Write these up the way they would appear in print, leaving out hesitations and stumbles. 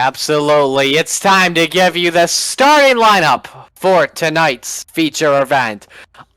Absolutely. It's time to give you the starting lineup for tonight's feature event.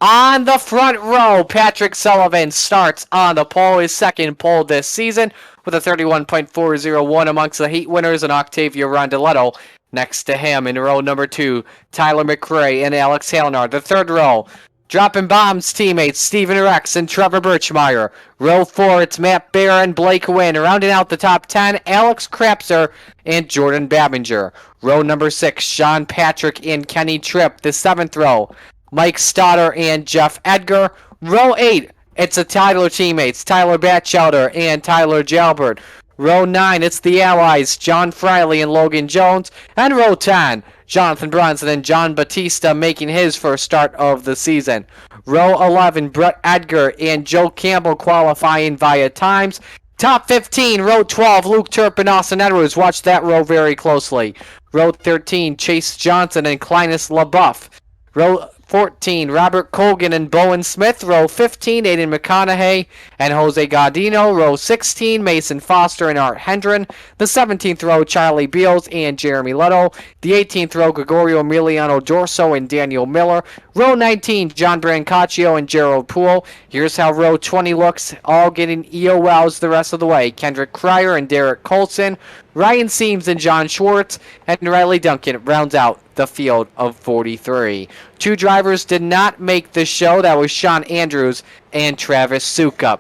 On the front row, Patrick Sullivan starts on the pole, his second pole this season, with a 31.401 amongst the heat winners and Octavio Rondeletto. Next to him in row number 2, Tyler McRae and Alex Halenar. The third row, dropping bombs teammates Stephen Rex and Trevor Birchmeyer. Row 4, it's Matt Bear and Blake Wynn. Rounding out the top 10, Alex Krapser and Jordan Babinger. Row number 6, Sean Patrick and Kenny Tripp. The 7th row, Mike Stoddard and Jeff Edgar. Row 8, it's the Tyler teammates, Tyler Batchelder and Tyler Jalbert. Row 9, it's the Allies, John Friley and Logan Jones. And row 10, Jonathan Brunson and John Batista making his first start of the season. Row 11, Brett Edgar and Joe Campbell qualifying via times. Top 15, row 12, Luke Turp and Austin Edwards. Watch that row very closely. Row 13, Chase Johnson and Clinus LaBeouf. Row 14, Robert Colgan and Bowen Smith. Row 15, Aiden McConaughey and Jose Gaudino. Row 16, Mason Foster and Art Hendren. The 17th row, Charlie Beals and Jeremy Leto. The 18th row, Gregorio Emiliano Dorso and Daniel Miller. Row 19, John Brancaccio and Gerald Poole. Here's how row 20 looks, all getting EOLs the rest of the way. Kendrick Cryer and Derek Colson. Ryan Seams and John Schwartz, and Riley Duncan rounds out the field of 43. Two drivers did not make the show. That was Sean Andrews and Travis Sukup.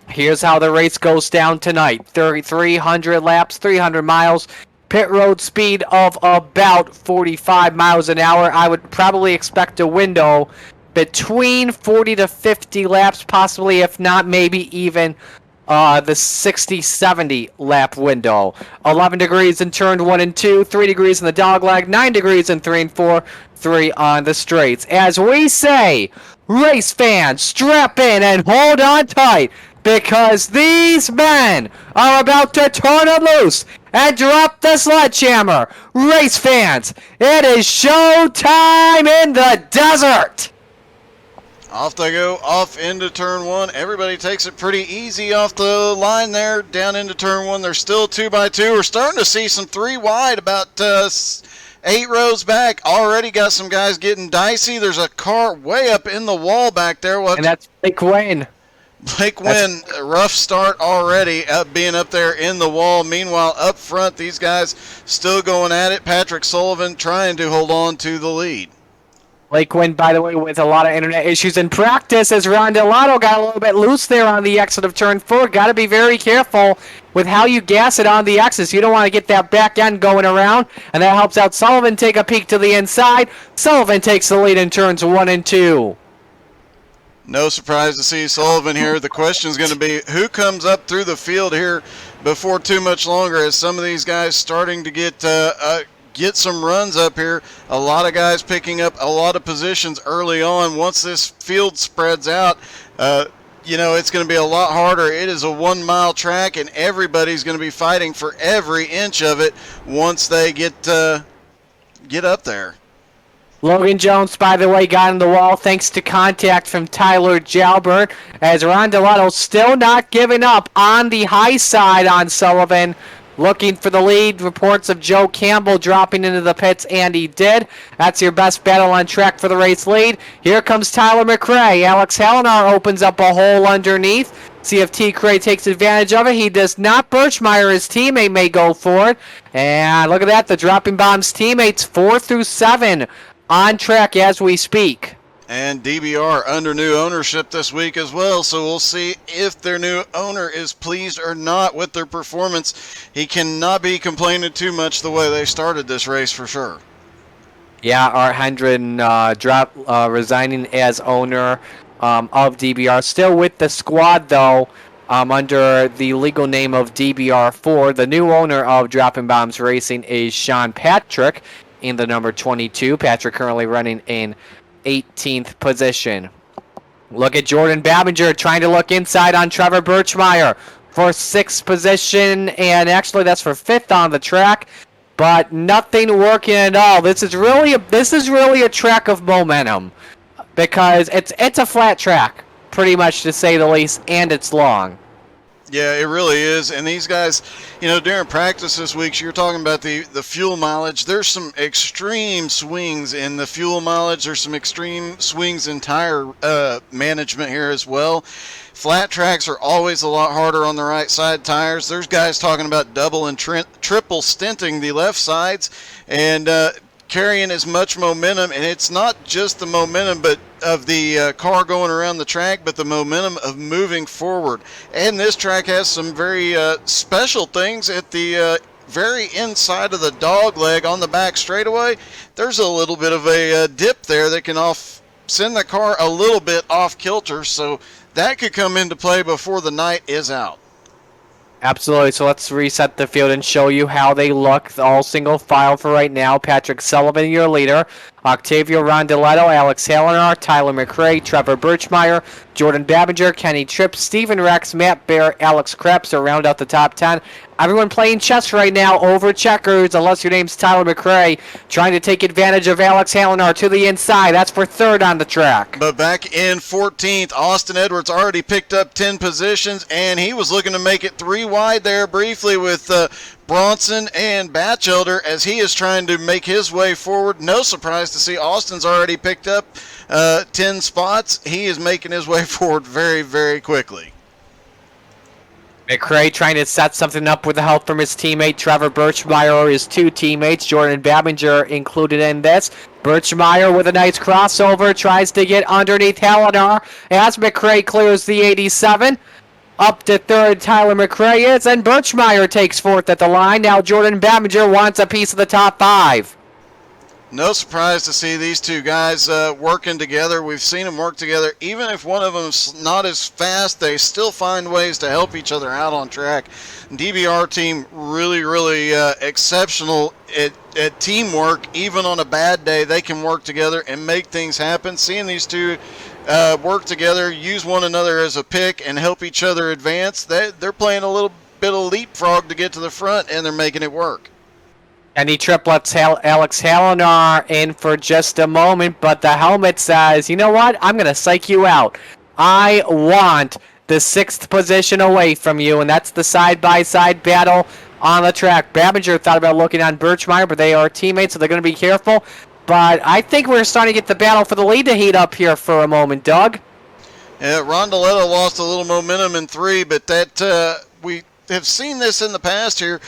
Here's how the race goes down tonight. 3,300 laps, 300 miles. Pit road speed of about 45 miles an hour. I would probably expect a window between 40 to 50 laps, possibly, if not, maybe even the 60-70 lap window. 11 degrees in turn 1 and 2, 3 degrees in the dogleg, 9 degrees in 3 and 4, 3 on the straights. As we say, race fans, strap in and hold on tight, because these men are about to turn it loose and drop the sledgehammer. Race fans, it is show time in the desert. Off they go, off into turn 1. Everybody takes it pretty easy off the line there, down into turn 1. They're still 2x2. We're starting to see some 3 wide, about 8 rows back. Already got some guys getting dicey. There's a car way up in the wall back there. And that's Blake Wynn. Blake Wynn, a rough start already, being up there in the wall. Meanwhile, up front, these guys still going at it. Patrick Sullivan trying to hold on to the lead. Blake Wynn, by the way, with a lot of internet issues in practice, as Rondeletto got a little bit loose there on the exit of turn 4. Got to be very careful with how you gas it on the exits. You don't want to get that back end going around, and that helps out Sullivan take a peek to the inside. Sullivan takes the lead in turns 1 and 2. No surprise to see Sullivan here. The question is going to be who comes up through the field here before too much longer, as some of these guys starting to get some runs up here. A lot of guys picking up a lot of positions early on. Once this field spreads out, it's going to be a lot harder. It is a 1-mile track, and everybody's going to be fighting for every inch of it once they get up there. Logan Jones, by the way, got in the wall thanks to contact from Tyler Jalbert, as Rondeletto still not giving up on the high side on Sullivan. Looking for the lead. Reports of Joe Campbell dropping into the pits, and he did. That's your best battle on track for the race lead. Here comes Tyler McRae. Alex Halenar opens up a hole underneath. See if T. Cray takes advantage of it. He does not. Birchmeyer, his teammate, may go for it. And look at that. The dropping bombs teammates 4 through 7 on track as we speak. And DBR under new ownership this week as well, so we'll see if their new owner is pleased or not with their performance. He cannot be complaining too much the way they started this race for sure. Yeah, Art Hendren resigning as owner of DBR. Still with the squad, though, under the legal name of DBR4. The new owner of Dropping Bombs Racing is Sean Patrick in the number 22. Patrick currently running in 18th position. Look at Jordan Babinger trying to look inside on Trevor Birchmeyer for 6th position, and actually that's for 5th on the track, but nothing working at all. This is really a track of momentum, because it's a flat track, pretty much, to say the least, and it's long. Yeah, it really is. And these guys, during practice this week, you're talking about the fuel mileage. There's some extreme swings in the fuel mileage. There's some extreme swings in tire management here as well. Flat tracks are always a lot harder on the right side tires. There's guys talking about double and triple stinting the left sides and carrying as much momentum. And it's not just the momentum but of the car going around the track, but the momentum of moving forward. And this track has some very special things at the very inside of the dog leg on the back straightaway. There's a little bit of a dip there that can send the car a little bit off kilter, so that could come into play before the night is out. Absolutely. So let's reset the field and show you how they look. All single file for right now. Patrick Sullivan, your leader. Octavio Rondeletto, Alex Halenar, Tyler McRae, Trevor Birchmeyer, Jordan Babinger, Kenny Tripp, Stephen Rex, Matt Bear, Alex Krebs to round out the top 10. Everyone playing chess right now over checkers, unless your name's Tyler McRae, trying to take advantage of Alex Halenar to the inside. That's for third on the track. But back in 14th, Austin Edwards already picked up 10 positions, and he was looking to make it 3 wide there briefly with Bronson and Batchelder as he is trying to make his way forward. No surprise to see Austin's already picked up 10 spots. He is making his way forward very, very quickly. McRae trying to set something up with the help from his teammate Trevor Birchmeyer or his two teammates, Jordan Babinger included in this. Birchmeyer with a nice crossover tries to get underneath Halenar as McRae clears the 87. Up to third, Tyler McRae is, and Birchmeyer takes fourth at the line. Now Jordan Babinger wants a piece of the top 5. No surprise to see these two guys working together. We've seen them work together. Even if one of them's not as fast, they still find ways to help each other out on track. DBR team really, really exceptional at teamwork. Even on a bad day, they can work together and make things happen. Seeing these two work together, use one another as a pick, and help each other advance, they're playing a little bit of leapfrog to get to the front, and they're making it work. Kenny Tripp lets Alex Halenar in for just a moment, but the helmet says, you know what? I'm going to psych you out. I want the 6th position away from you, and that's the side-by-side battle on the track. Babinger thought about looking on Birchmeyer, but they are teammates, so they're going to be careful. But I think we're starting to get the battle for the lead to heat up here for a moment, Doug. Yeah, Rondeletto lost a little momentum in 3, but that we have seen this in the past here.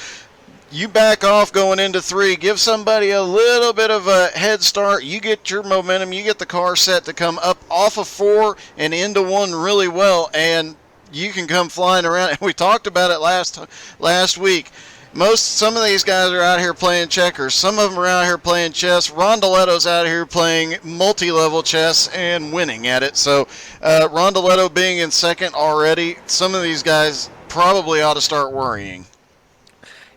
You back off going into 3, give somebody a little bit of a head start, you get your momentum, you get the car set to come up off of 4 and into 1 really well, and you can come flying around. And we talked about it last week. Some of these guys are out here playing checkers. Some of them are out here playing chess. Rondeletto's out here playing multi-level chess and winning at it. So Rondeletto being in 2nd already, some of these guys probably ought to start worrying.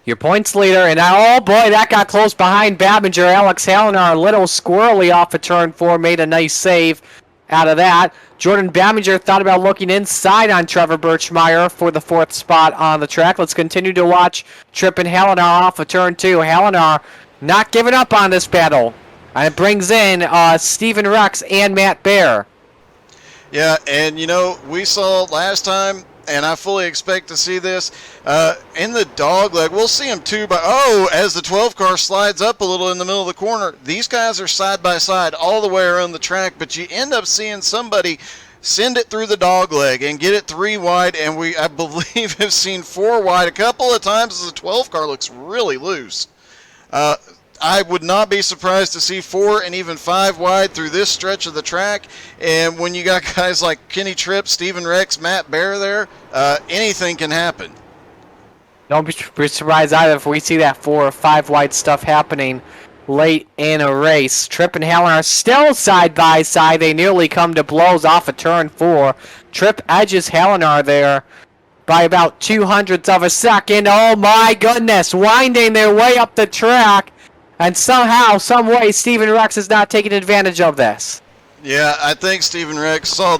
Your points leader, and oh boy, that got close behind Babinger. Alex Halenar, a little squirrely off of turn 4, made a nice save out of that. Jordan Babinger thought about looking inside on Trevor Birchmeyer for the 4th spot on the track. Let's continue to watch Tripp and Halenar off of turn 2. Halenar not giving up on this battle. And it brings in Stephen Rex and Matt Bear. Yeah, and we saw last time, and I fully expect to see this in the dog leg. We'll see them too, but as the 12 car slides up a little in the middle of the corner, these guys are side by side all the way around the track, but you end up seeing somebody send it through the dog leg and get it 3 wide, and I believe have seen 4 wide a couple of times as the 12 car looks really loose. I would not be surprised to see 4 and even 5 wide through this stretch of the track. And when you got guys like Kenny Tripp, Stephen Rex, Matt Bear there, anything can happen. Don't be surprised either if we see that 4 or 5 wide stuff happening late in a race. Tripp and Halenar are still side by side. They nearly come to blows off of turn 4. Tripp edges Halenar there by about 0.02 of a second. Oh my goodness, winding their way up the track. And somehow, some way, Stephen Rex is not taking advantage of this. Yeah, I think Stephen Rex saw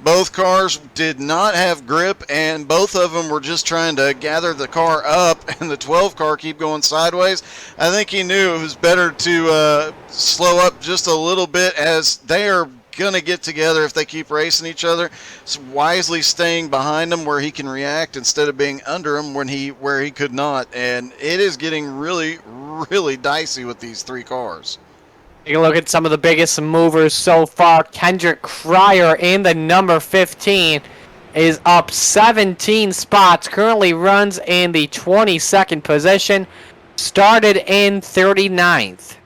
both cars did not have grip, and both of them were just trying to gather the car up, and the 12 car keep going sideways. I think he knew it was better to slow up just a little bit as they are going to get together if they keep racing each other. So wisely staying behind him where he can react instead of being under him where he could not. And it is getting really, really dicey with these three cars. Take a look at some of the biggest movers so far. Kendrick Cryer in the number 15 is up 17 spots. Currently runs in the 22nd position. Started in 39th.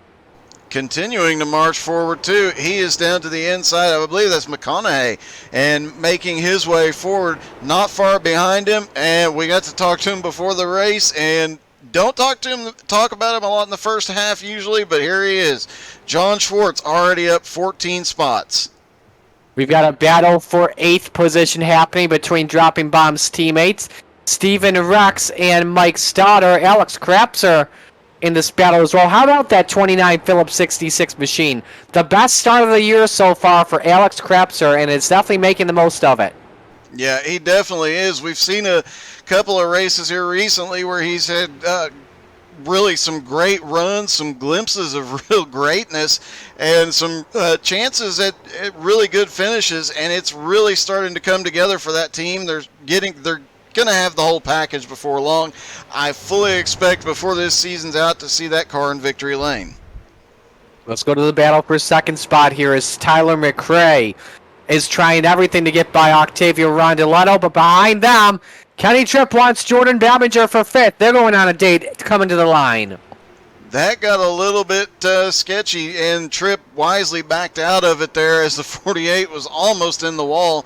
Continuing to march forward, too. He is down to the inside. I believe that's McConaughey. And making his way forward, not far behind him. And we got to talk to him before the race. And don't talk about him a lot in the first half usually, but here he is. John Schwartz already up 14 spots. We've got a battle for 8th position happening between Dropping Bomb's teammates. Steven Rex and Mike Stoddard. Alex Krapser in this battle as well. How about that 29 Phillips 66 machine? The best start of the year so far for Alex Krapser, and it's definitely making the most of it. Yeah, he definitely is. We've seen a couple of races here recently where he's had really some great runs, some glimpses of real greatness, and some chances at really good finishes, and it's really starting to come together for that team. They're going to have the whole package before long. I fully expect before this season's out to see that car in victory lane. Let's go to the battle for second spot here as Tyler McRae is trying everything to get by Octavio Rondeletto, but behind them, Kenny Tripp wants Jordan Babinger for 5th. They're going on a date coming to the line. That got a little bit sketchy, and Tripp wisely backed out of it there as the 48 was almost in the wall.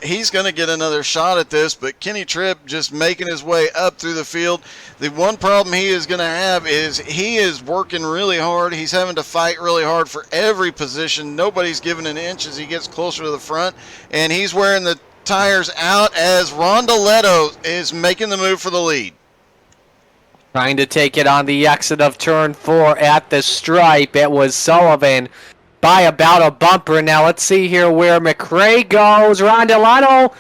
He's going to get another shot at this, but Kenny Tripp just making his way up through the field. The one problem he is going to have is he is working really hard. He's having to fight really hard for every position. Nobody's giving an inch as he gets closer to the front, and he's wearing the tires out as Rondeletto is making the move for the lead. Trying to take it on the exit of turn 4 at the stripe. It was Sullivan by about a bumper. Now let's see here where McRae goes. Rondeletto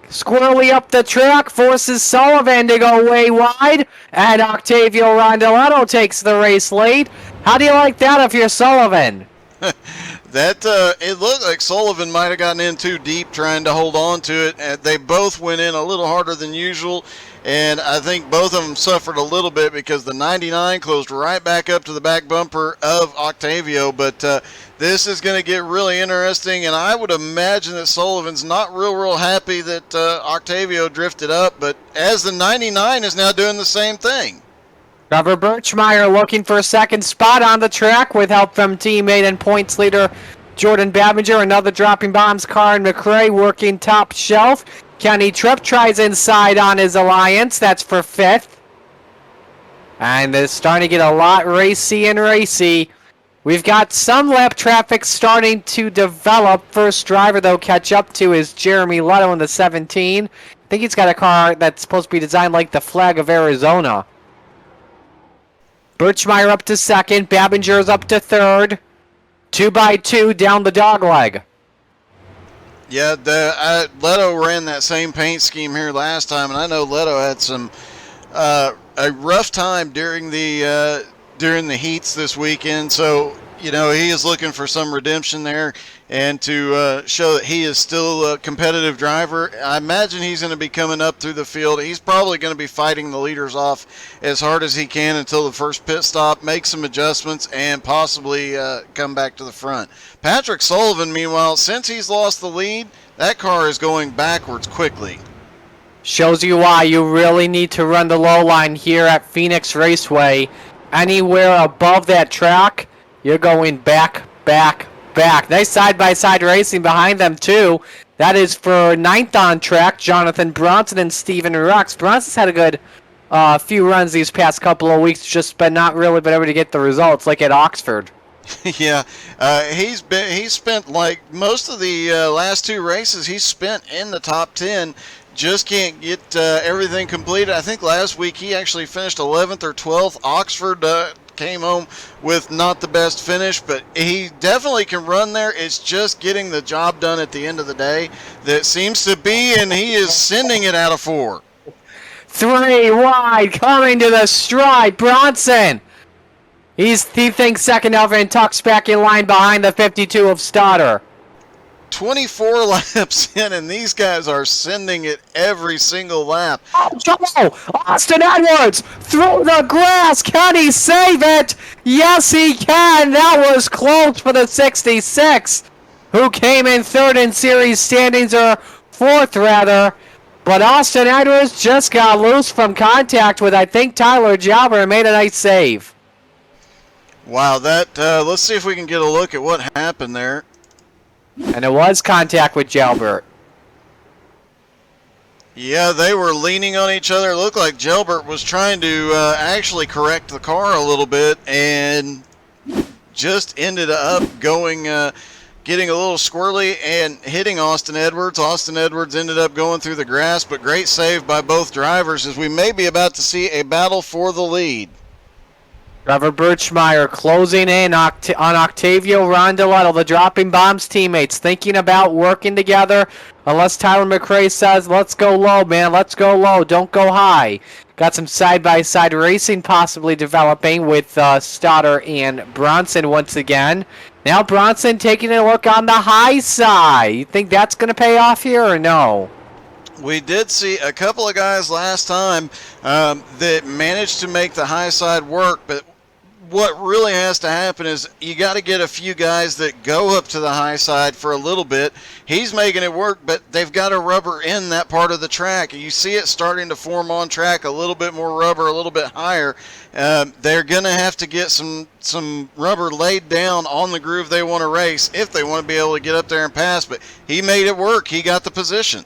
squirrely up the track, forces Sullivan to go way wide, and Octavio Rondeletto takes the race lead. How do you like that if you're Sullivan? It looked like Sullivan might have gotten in too deep trying to hold on to it. And they both went in a little harder than usual, and I think both of them suffered a little bit because the 99 closed right back up to the back bumper of Octavio. But this is going to get really interesting, and I would imagine that Sullivan's not real happy that Octavio drifted up, but as the 99 is now doing the same thing. Trevor Birchmeyer looking for a second spot on the track with help from teammate and points leader Jordan Babinger. Another Dropping Bombs car, and McRae working top shelf. Kenny Tripp tries inside on his Alliance. That's for 5th. And it's starting to get a lot racy. We've got some lap traffic starting to develop. First driver, though, catch up to is Jeremy Lutto in the 17. I think he's got a car that's supposed to be designed like the flag of Arizona. Birchmeyer up to 2nd. Babinger's up to 3rd. 2x2 down the dogleg. Yeah, Leto ran that same paint scheme here last time, and I know Leto had some a rough time during the heats this weekend. So he is looking for some redemption there, and to show that he is still a competitive driver. I imagine he's going to be coming up through the field. He's probably going to be fighting the leaders off as hard as he can until the first pit stop, make some adjustments, and possibly come back to the front. Patrick Sullivan, meanwhile, since he's lost the lead, that car is going backwards quickly. Shows you why you really need to run the low line here at Phoenix Raceway. Anywhere above that track, you're going back. Nice side-by-side racing behind them, too. That is for 9th on track, Jonathan Bronson and Steven Rex. Bronson's had a good few runs these past couple of weeks, just but not really been able to get the results like at Oxford. Yeah, he's spent like most of the last 2 races. He's spent in the top 10. Just can't get everything completed. I think last week he actually finished 11th or 12th. Oxford came home with not the best finish, but he definitely can run there. It's just getting the job done at the end of the day that seems to be, and he is sending it out of 4. 3 wide, coming to the stride. Bronson. He thinks second over and tucks back in line behind the 52 of Stoddard. 24 laps in, and these guys are sending it every single lap. Oh, Austin Edwards through the grass. Can he save it? Yes, he can. That was close for the 66, who came in third in series standings, or fourth rather. But Austin Edwards just got loose from contact with, I think, Tyler Jobber, and made a nice save. Wow, that let's see if we can get a look at what happened there. And it was contact with Jalbert. Yeah, they were leaning on each other. It looked like Jalbert was trying to actually correct the car a little bit, and just ended up going, getting a little squirrely and hitting Austin Edwards. Austin Edwards ended up going through the grass, but great save by both drivers, as we may be about to see a battle for the lead. Trevor Birchmeyer closing in on Octavio Rondeletto, the Dropping Bombs teammates, thinking about working together. Unless Tyler McRae says, let's go low, man, let's go low, don't go high. Got some side-by-side racing possibly developing with Stoddard and Bronson once again. Now Bronson taking a look on the high side. You think that's going to pay off here or no? We did see a couple of guys last time that managed to make the high side work, but what really has to happen is you got to get a few guys that go up to the high side for a little bit. He's making it work, but they've got to rubber in that part of the track. You see it starting to form on track, a little bit more rubber, a little bit higher. They're going to have to get some rubber laid down on the groove they want to race if they want to be able to get up there and pass, but he made it work. He got the position.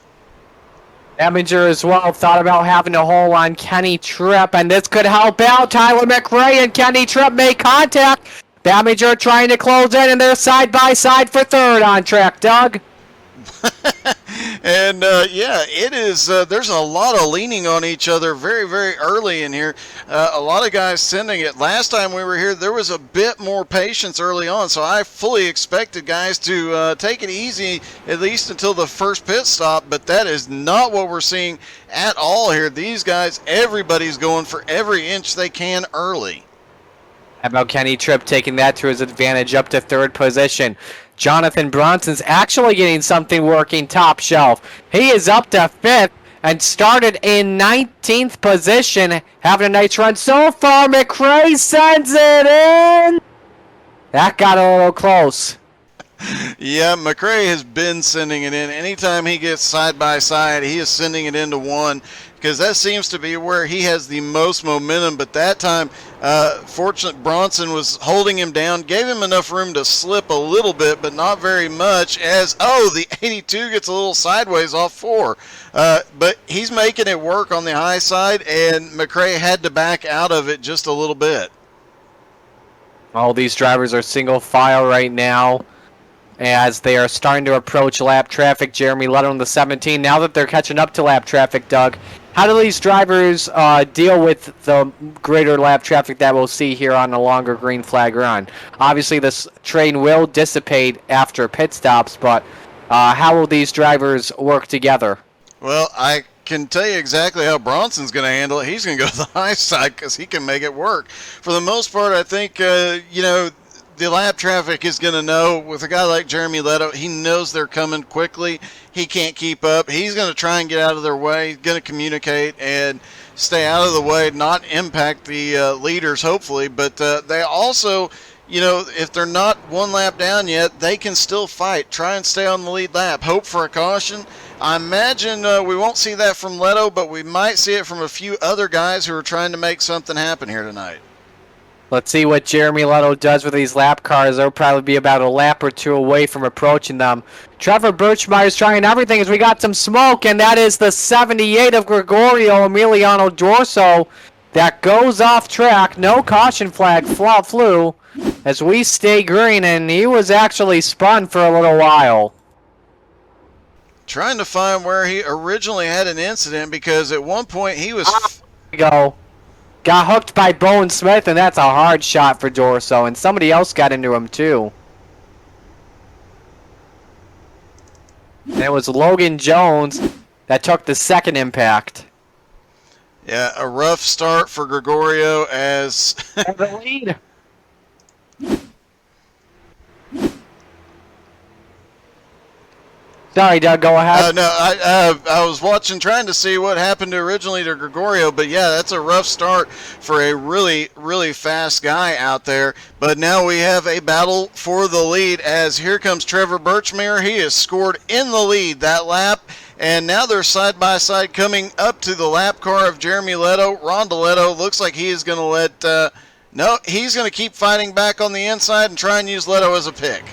Damager as well thought about having a hole on Kenny Tripp, and this could help out. Tyler McRae and Kenny Tripp make contact. Damager trying to close in, and they're side by side for third on track. Doug? And yeah, it is. There's a lot of leaning on each other very, very early in here. A lot of guys sending it. Last time we were here, there was a bit more patience early on, so I fully expected guys to take it easy at least until the first pit stop, but that is not what we're seeing at all here. These guys, everybody's going for every inch they can early. How about Kenny Tripp taking that to his advantage up to third position? Jonathan Bronson's actually getting something working top shelf. He is up to fifth and started in 19th position, having a nice run so far. McRae sends it in. That got a little close. Yeah, McRae has been sending it in. Anytime he gets side by side, he is sending it into one, because that seems to be where he has the most momentum. But that time, fortunate Bronson was holding him down, gave him enough room to slip a little bit, but not very much, as, the 82 gets a little sideways off 4. But he's making it work on the high side, and McRae had to back out of it just a little bit. All these drivers are single file right now, as they are starting to approach lap traffic. Jeremy Letto in the 17. Now that they're catching up to lap traffic, Doug, how do these drivers deal with the greater lap traffic that we'll see here on the longer green flag run? Obviously, this train will dissipate after pit stops, but how will these drivers work together? Well, I can tell you exactly how Bronson's going to handle it. He's going to go to the high side because he can make it work. For the most part, I think, the lap traffic is going to know. With a guy like Jeremy Leto, he knows they're coming quickly. He can't keep up. He's going to try and get out of their way. He's going to communicate and stay out of the way, not impact the leaders, hopefully. But they also, if they're not one lap down yet, they can still fight. Try and stay on the lead lap. Hope for a caution. I imagine we won't see that from Leto, but we might see it from a few other guys who are trying to make something happen here tonight. Let's see what Jeremy Letto does with these lap cars. They'll probably be about a lap or two away from approaching them. Trevor Birchmeyer's trying everything as we got some smoke, and that is the 78 of Gregorio Emiliano Dorso that goes off track. No caution flag flew as we stay green, and he was actually spun for a little while. Trying to find where he originally had an incident, because at one point he was... Got hooked by Bowen Smith, and that's a hard shot for Dorso, and somebody else got into him too. And it was Logan Jones that took the second impact. Yeah, a rough start for Gregorio as... the lead. Sorry, Doug, go ahead. No, I was watching, trying to see what happened originally to Gregorio, but yeah, that's a rough start for a really, really fast guy out there. But now we have a battle for the lead as here comes Trevor Birchmere. He has scored in the lead that lap, and now they're side by side coming up to the lap car of Jeremy Leto. Ron DeLeto looks like he is going to let, no, he's going to keep fighting back on the inside and try and use Leto as a pick.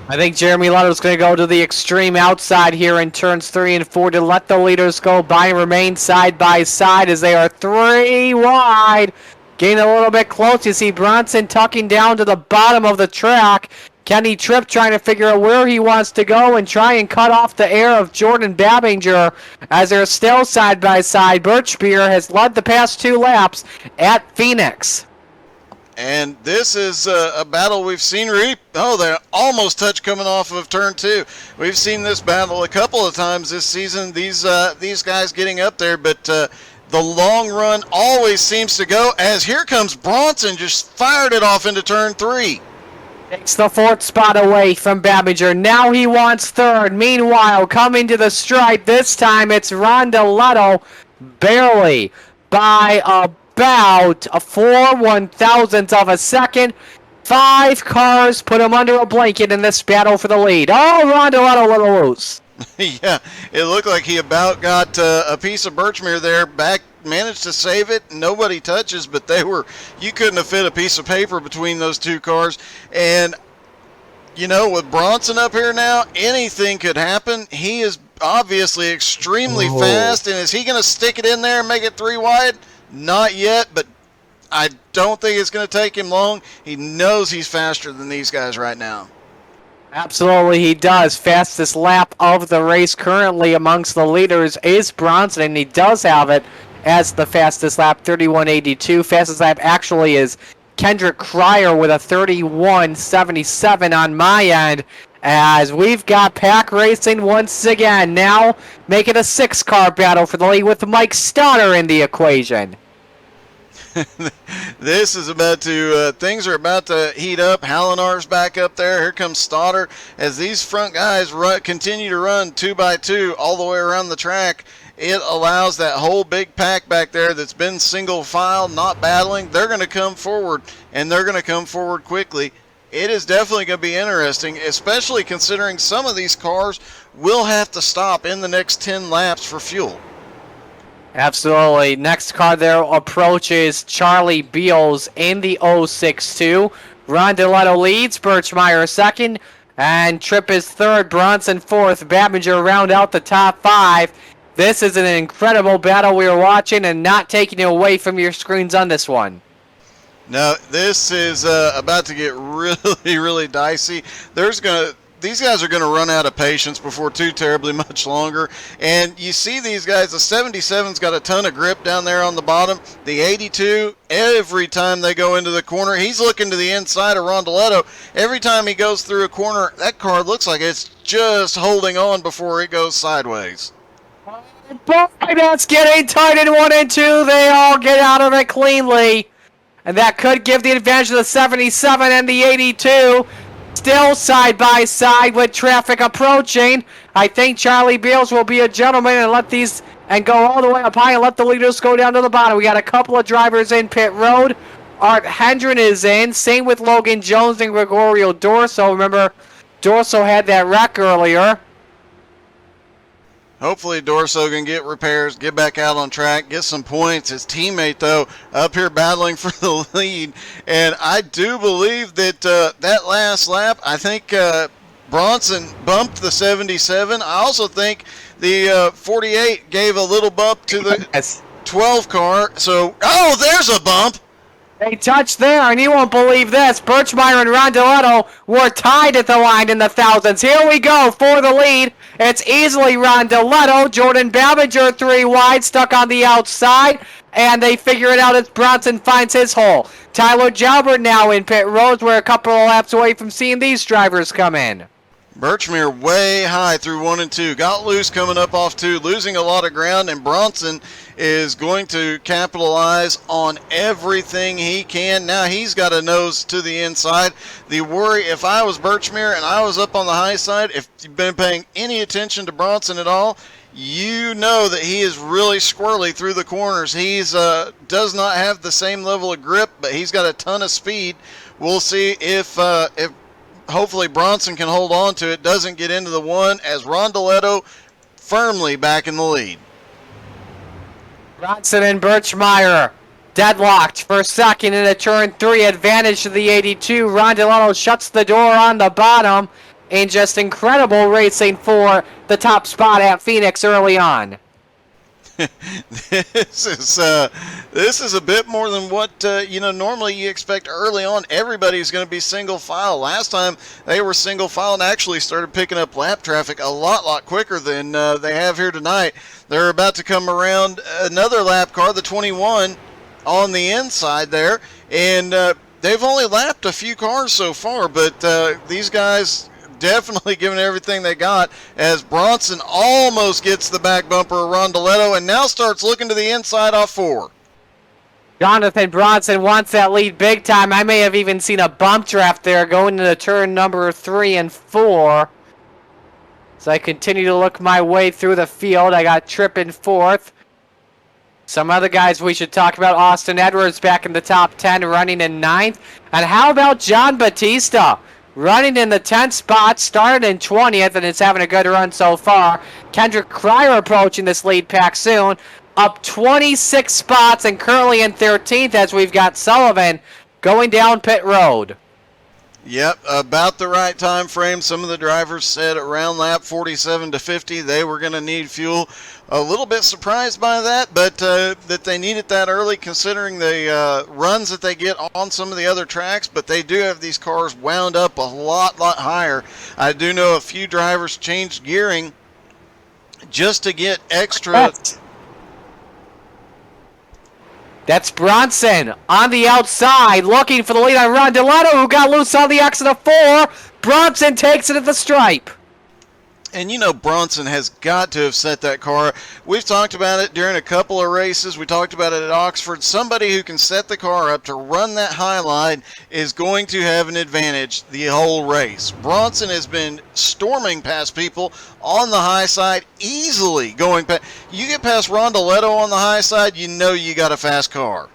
I think Jeremy Leto's going to go to the extreme outside here in turns 3 and 4 to let the leaders go by and remain side by side as they are 3 wide. Getting a little bit close. You see Bronson tucking down to the bottom of the track. Kenny Tripp trying to figure out where he wants to go and try and cut off the air of Jordan Babinger as they're still side by side. Birchmere has led the past 2 laps at Phoenix. And this is a battle we've seen. Oh, they almost touched coming off of turn 2. We've seen this battle a couple of times this season. These guys getting up there, but the long run always seems to go. As here comes Bronson, just fired it off into turn 3. Takes the 4th spot away from Babinger. Now he wants 3rd. Meanwhile, coming to the stripe. This time it's Ron DeLeto, barely by about a 4/1000th of a second. 5 cars put him under a blanket in this battle for the lead. Oh, Ron DeLeto let it loose. Yeah, it looked like he about got a piece of Birchmere there back, managed to save it. Nobody touches, but you couldn't have fit a piece of paper between those 2 cars. And, you know, with Bronson up here now, anything could happen. He is obviously extremely fast, and is he going to stick it in there and make it 3 wide? Not yet, but I don't think it's going to take him long. He knows he's faster than these guys right now. Absolutely, he does. Fastest lap of the race currently amongst the leaders is Bronson, and he does have it as the fastest lap, 31:82. Fastest lap actually is Kendrick Cryer with a 31:77 on my end, as we've got pack racing once again. Now make it a 6-car battle for the lead with Mike Stoddard in the equation. This is about to, things are about to heat up. Hallinar's back up there. Here comes Stoddard as these front guys continue to run 2 by 2 all the way around the track. It allows that whole big pack back there that's been single file, not battling. They're going to come forward, and they're going to come forward quickly. It is definitely going to be interesting, especially considering some of these cars will have to stop in the next 10 laps for fuel. Absolutely. Next car there approaches Charlie Beals in the 062. Ron DeLeto leads, Birchmere second, and Tripp is third, Bronson fourth. Babinger round out the top 5. This is an incredible battle we are watching and not taking it away from your screens on this one. No, this is about to get really, really dicey. These guys are going to run out of patience before too terribly much longer. And you see these guys, the 77's got a ton of grip down there on the bottom. The 82, every time they go into the corner, he's looking to the inside of Ron DeLeto. Every time he goes through a corner, that car looks like it's just holding on before it goes sideways. Boy, that's getting tight in 1 and 2. They all get out of it cleanly. And that could give the advantage to the 77 and the 82. Still side by side with traffic approaching. I think Charlie Beals will be a gentleman and let these and go all the way up high and let the leaders go down to the bottom. We got a couple of drivers in pit road. Art Hendren is in. Same with Logan Jones and Gregorio Dorso. Remember, Dorso had that wreck earlier. Hopefully Dorso can get repairs, get back out on track, get some points. His teammate, though, up here battling for the lead. And I do believe that that last lap, I think Bronson bumped the 77. I also think the 48 gave a little bump to the 12 car. So, oh, there's a bump. They touched there, and you won't believe this. Birchmere and Ron DeLeto were tied at the line in the thousands. Here we go for the lead. It's easily Ron DeLeto. Jordan Babinger 3 wide, stuck on the outside, and they figure it out as Bronson finds his hole. Tyler Jalbert now in pit road. We're a couple of laps away from seeing these drivers come in. Birchmere way high through 1 and 2. Got loose coming up off 2, losing a lot of ground, and Bronson is going to capitalize on everything he can. Now he's got a nose to the inside. The worry, if I was Birchmere and I was up on the high side, if you've been paying any attention to Bronson at all, you know that he is really squirrely through the corners. He's does not have the same level of grip, but he's got a ton of speed. We'll see if hopefully Bronson can hold on to it, doesn't get into the one, as Rondeletto firmly back in the lead. Bronson and Birchmire deadlocked for second in a turn 3, advantage to the 82. Rondeletto shuts the door on the bottom, and just incredible racing for the top spot at Phoenix early on. This is a bit more than what normally you expect early on. Everybody's going to be single file. Last time they were single file and actually started picking up lap traffic a lot quicker than they have here tonight. They're about to come around another lap car, the 21, on the inside there, and they've only lapped a few cars so far, but these guys definitely giving everything they got, as Bronson almost gets the back bumper of Rondeletto and now starts looking to the inside off 4. Jonathan Bronson wants that lead big time. I may have even seen a bump draft there going into turn number 3 and 4. So I continue to look my way through the field. I got Tripp in 4th. Some other guys we should talk about. Austin Edwards back in the top 10, running in 9th. And how about John Batista? Running in the 10th spot, started in 20th, and it's having a good run so far. Kendrick Cryer approaching this lead pack soon. Up 26 spots and currently in 13th, as we've got Sullivan going down pit road. Yep, about the right time frame. Some of the drivers said around lap 47 to 50 they were going to need fuel. A little bit surprised by that, but that they need it that early considering the runs that they get on some of the other tracks. But they do have these cars wound up a lot higher. I do know a few drivers changed gearing just to get extra. That's Bronson on the outside, looking for the lead on Rondeletto, who got loose on the exit of 4. Bronson takes it at the stripe. And you know Bronson has got to have set that car. We've talked about it during a couple of races. We talked about it at Oxford. Somebody who can set the car up to run that high line is going to have an advantage the whole race. Bronson has been storming past people on the high side, easily going past. You get past Rondeletto on the high side, you know you got a fast car.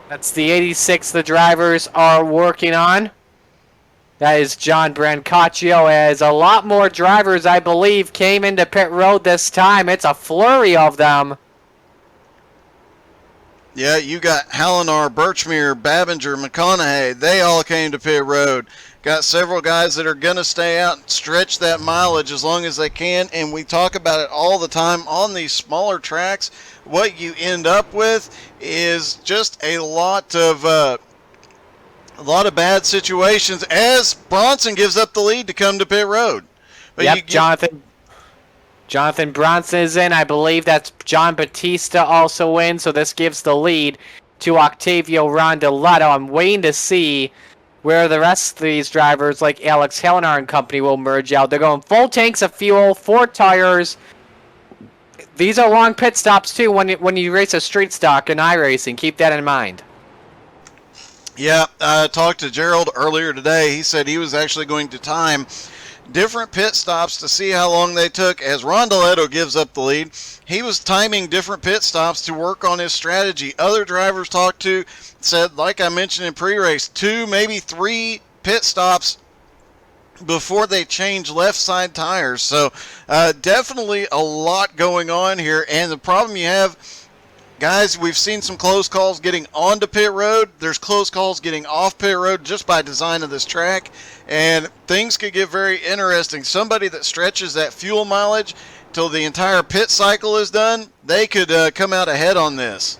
That's the 86 the drivers are working on. That is John Brancaccio, as a lot more drivers, I believe, came into pit road this time. It's a flurry of them. Yeah, you got Hallinar, Birchmere, Babinger, McConaughey. They all came to pit road. Got several guys that are going to stay out and stretch that mileage as long as they can, and we talk about it all the time on these smaller tracks. What you end up with is just a lot of bad situations as Bronson gives up the lead to come to pit road. But yep, Jonathan Bronson is in. I believe that's John Batista also in, so this gives the lead to Octavio Rondeletto. I'm waiting to see where the rest of these drivers, like Alex Hallinar and company, will merge out. They're going full tanks of fuel, 4 tires. These are long pit stops, too, when you race a street stock in iRacing. Keep that in mind. Yeah, I talked to Gerald earlier today. He said he was actually going to time different pit stops to see how long they took. As Rondeletto gives up the lead, he was timing different pit stops to work on his strategy. Other drivers talked to said, like I mentioned in pre-race, 2, maybe 3 pit stops before they change left side tires. So definitely a lot going on here. And the problem you have, guys, we've seen some close calls getting onto pit road. There's close calls getting off pit road just by design of this track. And things could get very interesting. Somebody that stretches that fuel mileage till the entire pit cycle is done, they could come out ahead on this.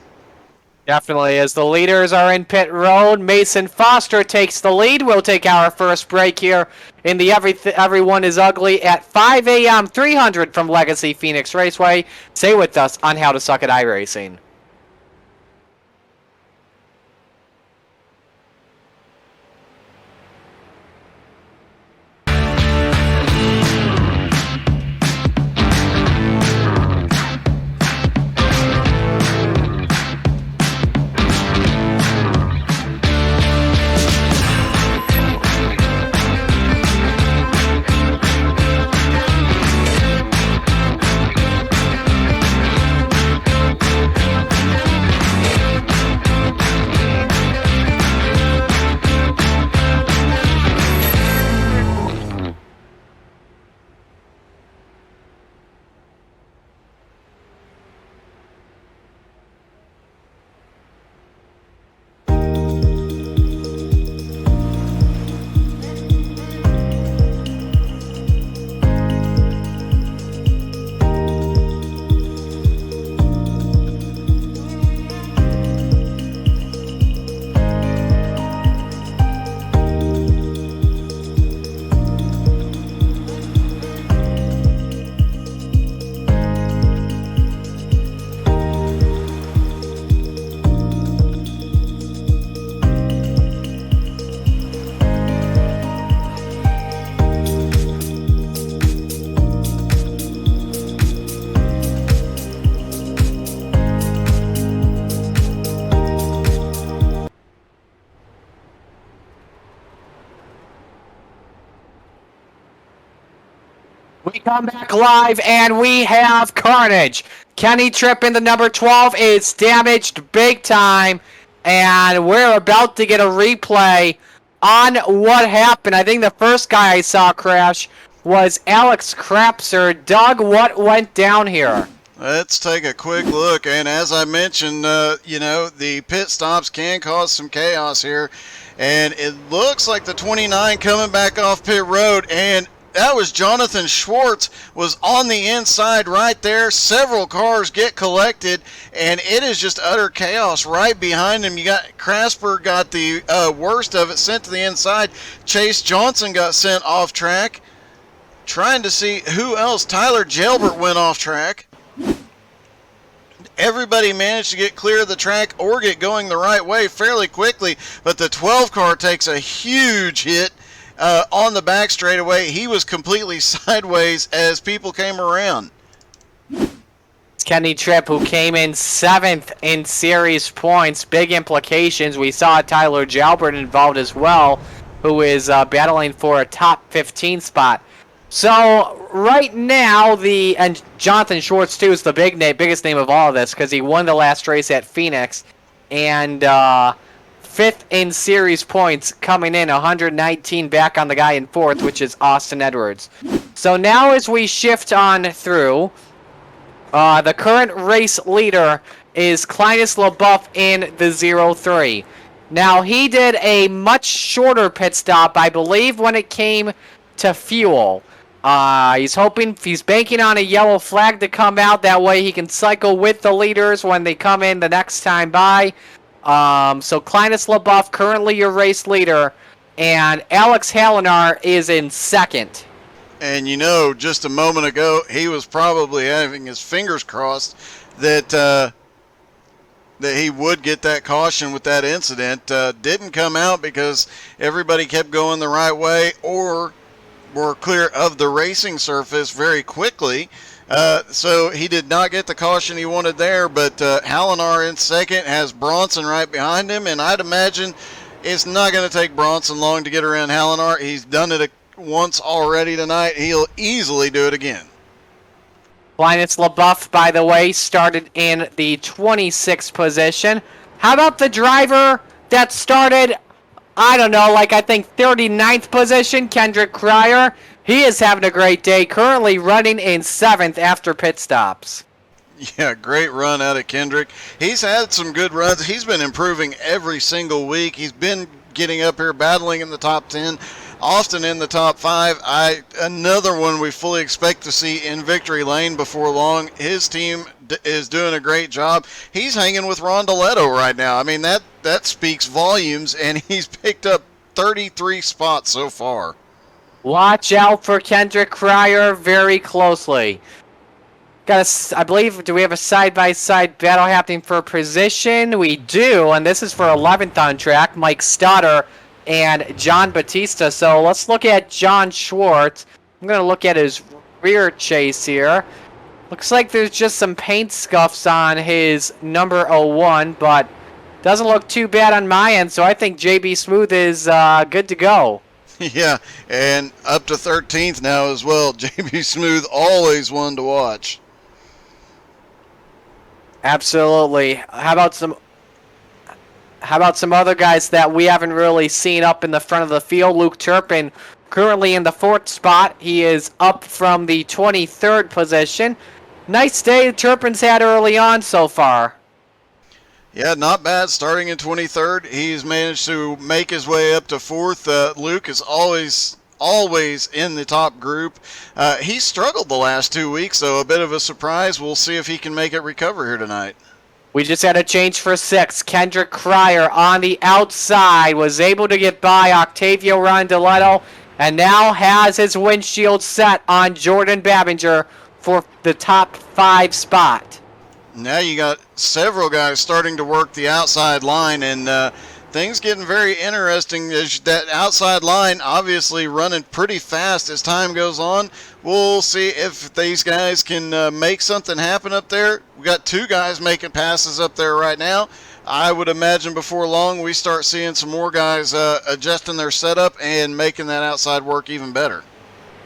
Definitely. As the leaders are in pit road, Mason Foster takes the lead. We'll take our first break here in the Everyone is Ugly at 5 a.m. 300 from Legacy Phoenix Raceway. Stay with us on How to Suck at iRacing. We come back live and we have carnage. Kenny Tripp in the number 12 is damaged big time. And we're about to get a replay on what happened. I think the first guy I saw crash was Alex Krapser. Doug, what went down here? Let's take a quick look. And as I mentioned, the pit stops can cause some chaos here. And it looks like the 29 coming back off pit road. And that was Jonathan Schwartz was on the inside right there. Several cars get collected, and it is just utter chaos right behind him. You got Krasper got the worst of it, sent to the inside. Chase Johnson got sent off track. Trying to see who else. Tyler Gelbert went off track. Everybody managed to get clear of the track or get going the right way fairly quickly, but the 12 car takes a huge hit on the back straightaway. He was completely sideways as people came around. Kenny Tripp, who came in 7th in series points. Big implications. We saw Tyler Jalbert involved as well, who is battling for a top 15 spot. So right now, and Jonathan Schwartz too is the biggest name of all of this because he won the last race at Phoenix, and 5th in series points, coming in 119 back on the guy in 4th, which is Austin Edwards. So now as we shift on through, the current race leader is Clinus LaBeouf in the 0-3. Now he did a much shorter pit stop, I believe, when it came to fuel. He's banking on a yellow flag to come out. That way he can cycle with the leaders when they come in the next time by. So Clinus LaBeouf, currently your race leader, and Alex Hallinar is in 2nd. And just a moment ago, he was probably having his fingers crossed that he would get that caution with that incident. Didn't come out because everybody kept going the right way or were clear of the racing surface very quickly. So he did not get the caution he wanted there, but Hallinar in 2nd has Bronson right behind him, and I'd imagine it's not going to take Bronson long to get around Hallinar. He's done it once already tonight. He'll easily do it again. Clinus LaBeouf, by the way, started in the 26th position. How about the driver that started, I think 39th position, Kendrick Cryer? He is having a great day, currently running in 7th after pit stops. Yeah, great run out of Kendrick. He's had some good runs. He's been improving every single week. He's been getting up here, battling in the top 10, often in the top 5. Another one we fully expect to see in victory lane before long. His team is doing a great job. He's hanging with Rondoletto right now. I mean, that speaks volumes, and he's picked up 33 spots so far. Watch out for Kendrick Cryer very closely. I believe, do we have a side-by-side battle happening for position? We do, and this is for 11th on track. Mike Stoddard and John Batista. So let's look at John Schwartz. I'm going to look at his rear chase here. Looks like there's just some paint scuffs on his number 01, but doesn't look too bad on my end, so I think JB Smooth is good to go. Yeah, and up to 13th now as well. JB Smooth, always one to watch. Absolutely. How about some other guys that we haven't really seen up in the front of the field? Luke Turpin, currently in the 4th spot. He is up from the 23rd position. Nice day Turpin's had early on so far. Yeah, not bad. Starting in 23rd, he's managed to make his way up to 4th. Luke is always in the top group. He struggled the last 2 weeks, so a bit of a surprise. We'll see if he can make it recover here tonight. We just had a change for 6. Kendrick Cryer on the outside was able to get by Octavio Rondoletto and now has his windshield set on Jordan Babinger for the top 5 spot. Now you got several guys starting to work the outside line, and things getting very interesting. As that outside line obviously running pretty fast as time goes on. We'll see if these guys can make something happen up there. We got 2 guys making passes up there right now. I would imagine before long we start seeing some more guys adjusting their setup and making that outside work even better.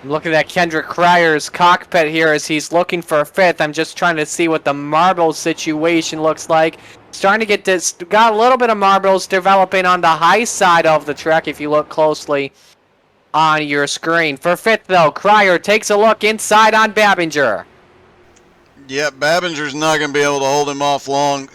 I'm looking at Kendrick Cryer's cockpit here as he's looking for a fifth. I'm just trying to see what the marble situation looks like. Starting to get this, got a little bit of marbles developing on the high side of the track if you look closely on your screen. For fifth, though, Cryer takes a look inside on Babinger. Yep, Babinger's not going to be able to hold him off long.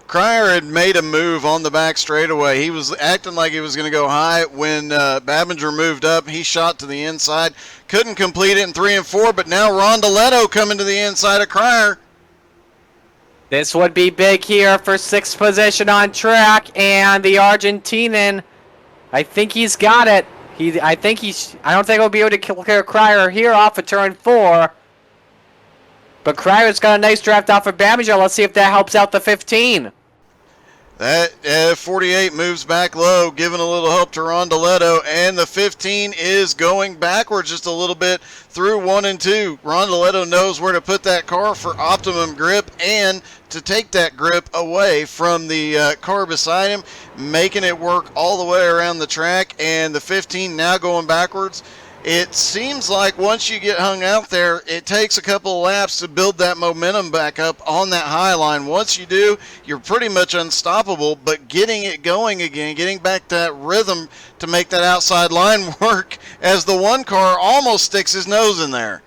Cryer had made a move on the back straightaway. He was acting like he was going to go high. When Babinger moved up, he shot to the inside. Couldn't complete it in 3 and 4, but now Rondoletto coming to the inside of Cryer. This would be big here for sixth position on track, and the Argentinian, I think he's got it. I don't think he'll be able to clear Cryer here off of turn 4. But Cryer's got a nice draft off of Babinger. Let's see if that helps out the 15. That 48 moves back low, giving a little help to Rondoletto, and the 15 is going backwards just a little bit through 1 and 2. Rondoletto knows where to put that car for optimum grip and to take that grip away from the car beside him, making it work all the way around the track, and the 15 now going backwards. It seems like once you get hung out there, it takes a couple of laps to build that momentum back up on that high line. Once you do, you're pretty much unstoppable, but getting it going again, getting back that rhythm to make that outside line work as the one car almost sticks his nose in there.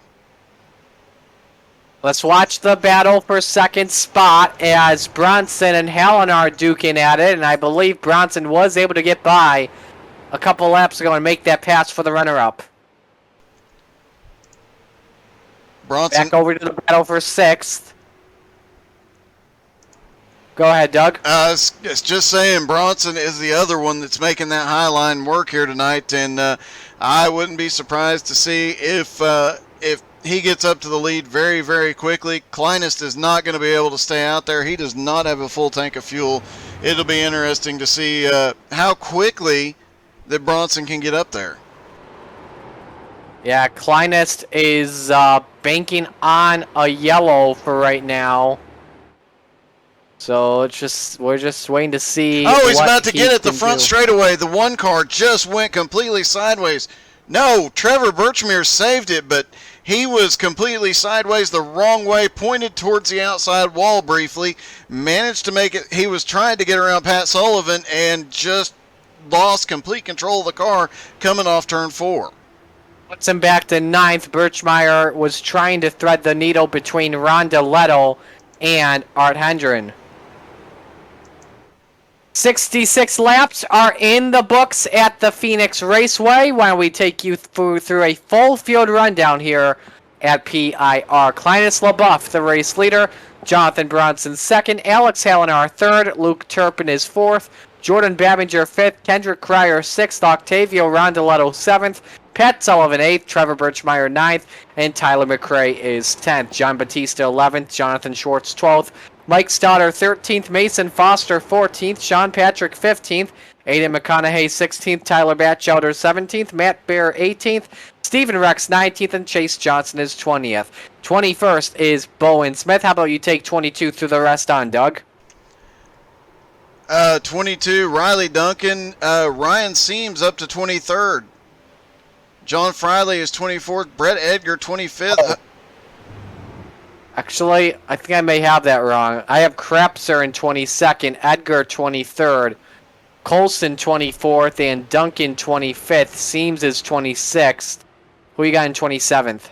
Let's watch the battle for second spot as Bronson and Helen are duking at it, and I believe Bronson was able to get by a couple laps ago and make that pass for the runner-up. Bronson. Back over to the battle for sixth. Go ahead, Doug. It's just saying Bronson is the other one that's making that high line work here tonight, and I wouldn't be surprised to see if he gets up to the lead very, very quickly. Kleinest is not going to be able to stay out there. He does not have a full tank of fuel. It'll be interesting to see how quickly that Bronson can get up there. Yeah, Kleinest is banking on a yellow for right now. So we're just waiting to see. Oh, he's about to get at the can front do. straightaway. The one car just went completely sideways. No, Trevor Birchmere saved it, but he was completely sideways the wrong way, pointed towards the outside wall briefly, managed to make it. He was trying to get around Pat Sullivan and just lost complete control of the car coming off turn 4. Puts him back to ninth. Birchmeier was trying to thread the needle between Rondoletto and Art Hendren. 66 laps are in the books at the Phoenix Raceway. Why don't we take you through a full field rundown here at PIR. Clinus LaBeouf, the race leader. Jonathan Bronson second. Alex Halenar third. Luke Turpin is fourth. Jordan Babinger fifth. Kendrick Cryer sixth. Octavio Rondoletto seventh. Pat Sullivan 8th, Trevor Birchmeier 9th, and Tyler McRae is 10th. John Batista 11th, Jonathan Schwartz 12th, Mike Stoddard 13th, Mason Foster 14th, Sean Patrick 15th, Aiden McConaughey 16th, Tyler Batchelder 17th, Matt Bear 18th, Stephen Rex 19th, and Chase Johnson is 20th. 21st is Bowen Smith. How about you take 22 through the rest on, Doug? 22, Riley Duncan. Ryan Seams up to 23rd. John Friley is 24th. Brett Edgar 25th. Actually, I think I may have that wrong. I have Krepser in 22nd, Edgar 23rd, Colson 24th, and Duncan 25th. Seams is 26th. Who you got in 27th?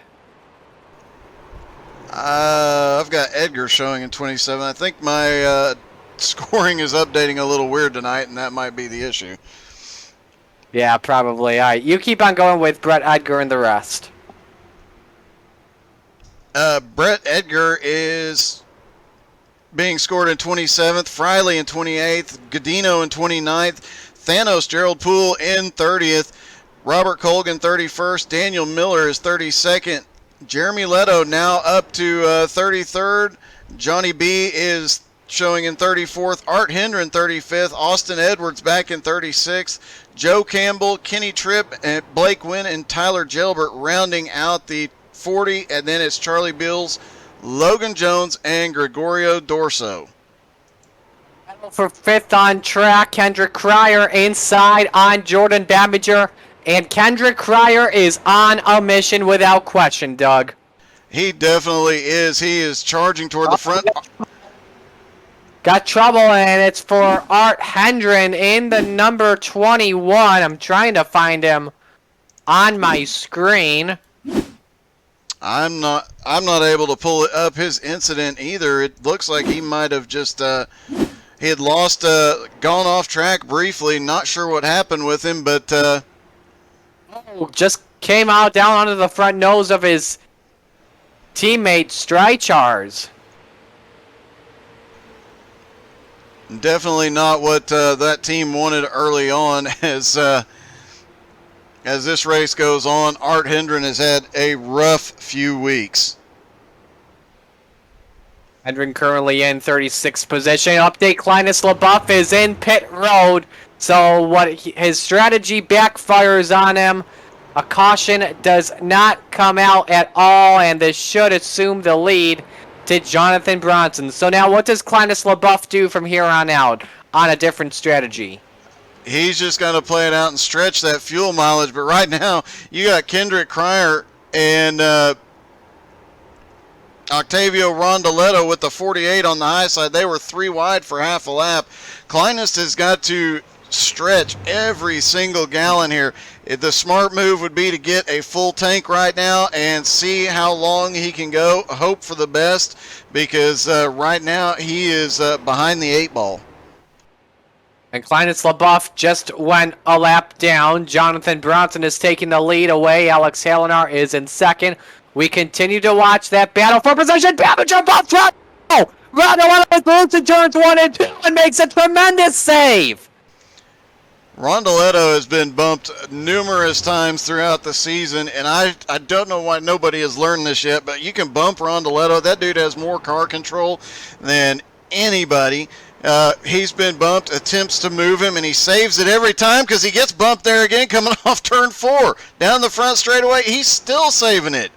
I've got Edgar showing in 27th. I think my scoring is updating a little weird tonight, and that might be the issue. Yeah, probably. All right, you keep on going with Brett Edgar and the rest. Brett Edgar is being scored in 27th, Friley in 28th, Godino in 29th, Thanos Gerald Poole in 30th, Robert Colgan 31st, Daniel Miller is 32nd, Jeremy Leto now up to 33rd, Johnny B is showing in 34th, Art Hendren 35th, Austin Edwards back in 36th, Joe Campbell, Kenny Tripp, and Blake Wynn and Tyler Gilbert rounding out the 40, and then it's Charlie Bills, Logan Jones, and Gregorio Dorso. For fifth on track, Kendrick Cryer inside on Jordan Babinger. And Kendrick Cryer is on a mission without question, Doug. He definitely is. He is charging toward the front. Got trouble, and it's for Art Hendren in the number 21. I'm trying to find him on my screen. I'm not able to pull up his incident either. It looks like he might have just he had lost, gone off track briefly. Not sure what happened with him, but just came out down onto the front nose of his teammate Strychars. definitely not what that team wanted early on. As this race goes on, Art Hendren has had a rough few weeks. Hendren currently in 36th position. Update, Linus LaBeouf is in pit road. So his strategy backfires on him. A caution does not come out at all, and this should assume the lead to Jonathan Bronson. So now what does Linus LaBeouf do from here on out on a different strategy? He's just going to play it out and stretch that fuel mileage. But right now, you got Kendrick Cryer and Octavio Rondoletto with the 48 on the high side. They were 3 wide for half a lap. Kleinest has got to stretch every single gallon here. The smart move would be to get a full tank right now and see how long he can go. Hope for the best, because right now he is behind the 8 ball. And Linus LaBeouf just went a lap down. Jonathan Bronson is taking the lead away. Alex Halinar is in second. We continue to watch that battle for position. Babinger bumps Rondo! Rondo moves to turns 1 and 2 and makes a tremendous save. Rondoletto has been bumped numerous times throughout the season, and I don't know why nobody has learned this yet, but you can bump Rondoletto. That dude has more car control than anybody. He's been bumped, attempts to move him, and he saves it every time because he gets bumped there again coming off turn 4. Down the front straightaway, he's still saving it.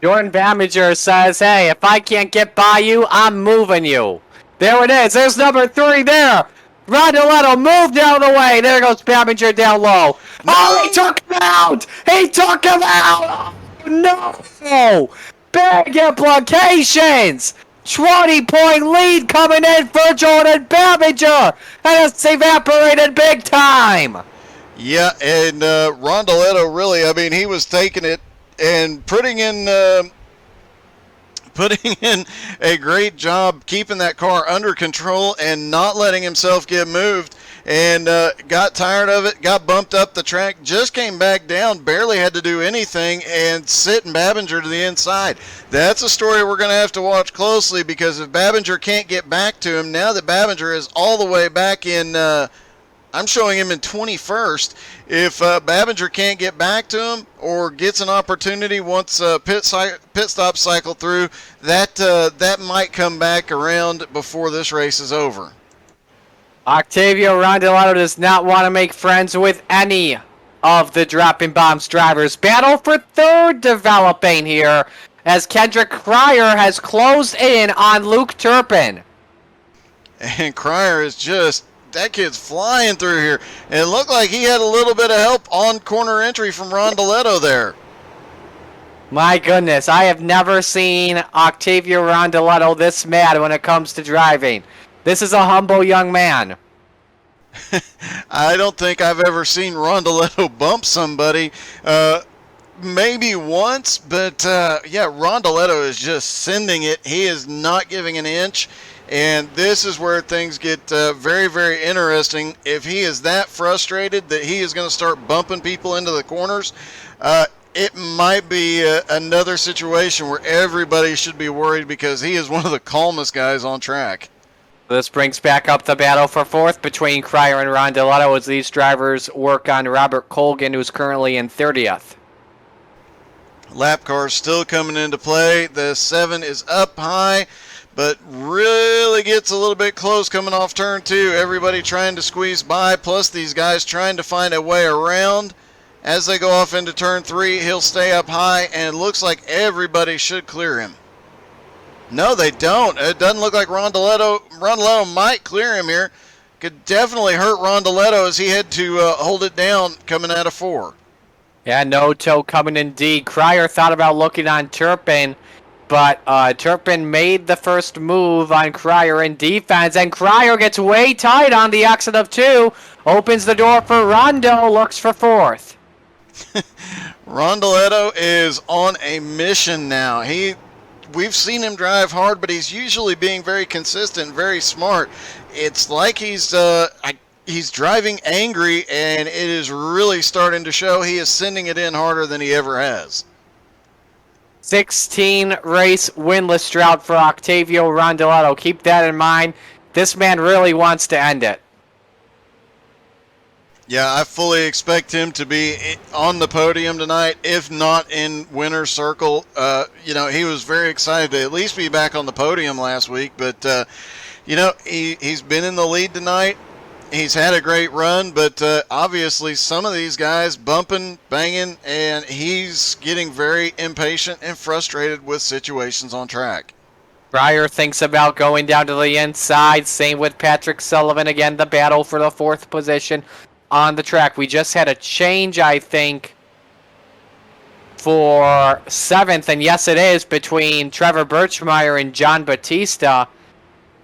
Jordan Bamager says, hey, if I can't get by you, I'm moving you. There it is. There's number 3 there. Rondoletto moved out of the way. There goes Bamager down low. No. Oh, he took him out. He took him out. Oh, no. Big implications. 20-point lead coming in for Jordan Bamager. And it's evaporated big time. Yeah, and Rondoletto really, I mean, he was taking it and putting in a great job keeping that car under control and not letting himself get moved, and got tired of it, got bumped up the track, just came back down, barely had to do anything, and sitting Babinger to the inside. That's a story we're going to have to watch closely, because if Babinger can't get back to him, now that Babinger is all the way back in, I'm showing him in 21st. If Babinger can't get back to him or gets an opportunity once pit stop cycle through, that might come back around before this race is over. Octavio Rondoletto does not want to make friends with any of the dropping bombs drivers. Battle for third developing here as Kendrick Cryer has closed in on Luke Turpin. And Cryer is just, that kid's flying through here. And it looked like he had a little bit of help on corner entry from Rondoletto there. My goodness, I have never seen Octavio Rondoletto this mad when it comes to driving. This is a humble young man. I don't think I've ever seen Rondoletto bump somebody. Maybe once, but yeah, Rondoletto is just sending it. He is not giving an inch. And this is where things get very, very interesting. If he is that frustrated that he is going to start bumping people into the corners, it might be another situation where everybody should be worried, because he is one of the calmest guys on track. This brings back up the battle for fourth between Cryer and Rondoletto as these drivers work on Robert Colgan, who's currently in 30th. Lap cars still coming into play. The 7 is up high, but really gets a little bit close coming off turn 2. Everybody trying to squeeze by, plus these guys trying to find a way around. As they go off into turn 3, he'll stay up high, and it looks like everybody should clear him. No, they don't. It doesn't look like Rondoletto might clear him here. could definitely hurt Rondoletto as he had to hold it down coming out of 4. Yeah, no toe coming indeed. Cryer thought about looking on Turpin, but Turpin made the first move on Cryer in defense, and Cryer gets way tight on the exit of 2, opens the door for Rondo, looks for 4th. Rondoletto is on a mission now. We've seen him drive hard, but he's usually being very consistent, very smart. It's like he's driving angry, and it is really starting to show. He is sending it in harder than he ever has. 16 race winless drought for Octavio Rondoletto. Keep that in mind. This man really wants to end it. Yeah, I fully expect him to be on the podium tonight, if not in winner's circle. He was very excited to at least be back on the podium last week, but, he's been in the lead tonight. He's had a great run, but obviously some of these guys bumping, banging, and he's getting very impatient and frustrated with situations on track. Cryer thinks about going down to the inside. Same with Patrick Sullivan. Again, the battle for the 4th position on the track. We just had a change, I think, for 7th, and yes, it is, between Trevor Birchmeyer and John Batista.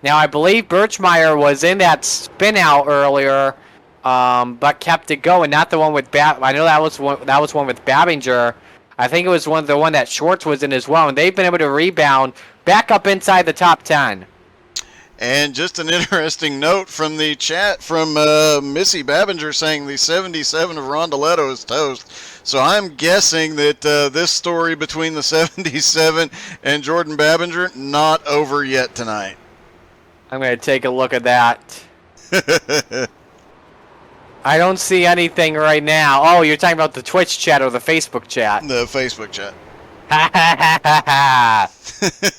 Now, I believe Birchmeyer was in that spin out earlier, but kept it going. Not the one with I know that was one with Babinger. I think it was the one that Schwartz was in as well, and they've been able to rebound back up inside the top 10. And just an interesting note from the chat from Missy Babinger saying the 77 of Rondoletto is toast. So I'm guessing that this story between the 77 and Jordan Babinger not over yet tonight. I'm going to take a look at that. I don't see anything right now. Oh, you're talking about the Twitch chat or the Facebook chat? The Facebook chat.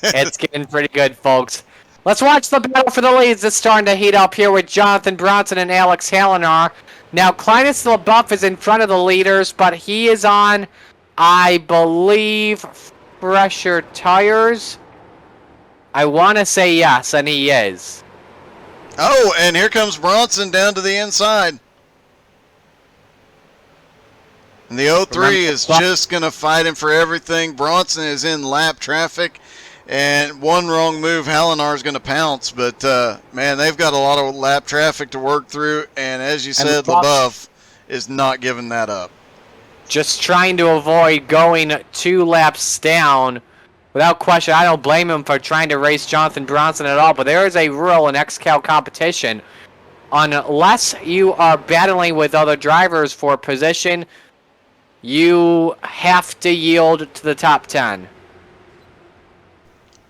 It's getting pretty good, folks. Let's watch the battle for the leads. It's starting to heat up here with Jonathan Bronson and Alex Halinar. Now, Clinus LaBeouf is in front of the leaders, but he is on, I believe, fresher tires. I want to say yes, and he is. Oh, and here comes Bronson down to the inside. And the 03 is just going to fight him for everything. Bronson is in lap traffic, and one wrong move, Halinar is going to pounce. But, man, they've got a lot of lap traffic to work through, and as you said, LaBeouf is not giving that up. Just trying to avoid going 2 laps down. Without question, I don't blame him for trying to race Jonathan Bronson at all, but there is a rule in XCAL competition. Unless you are battling with other drivers for position, you have to yield to the top 10.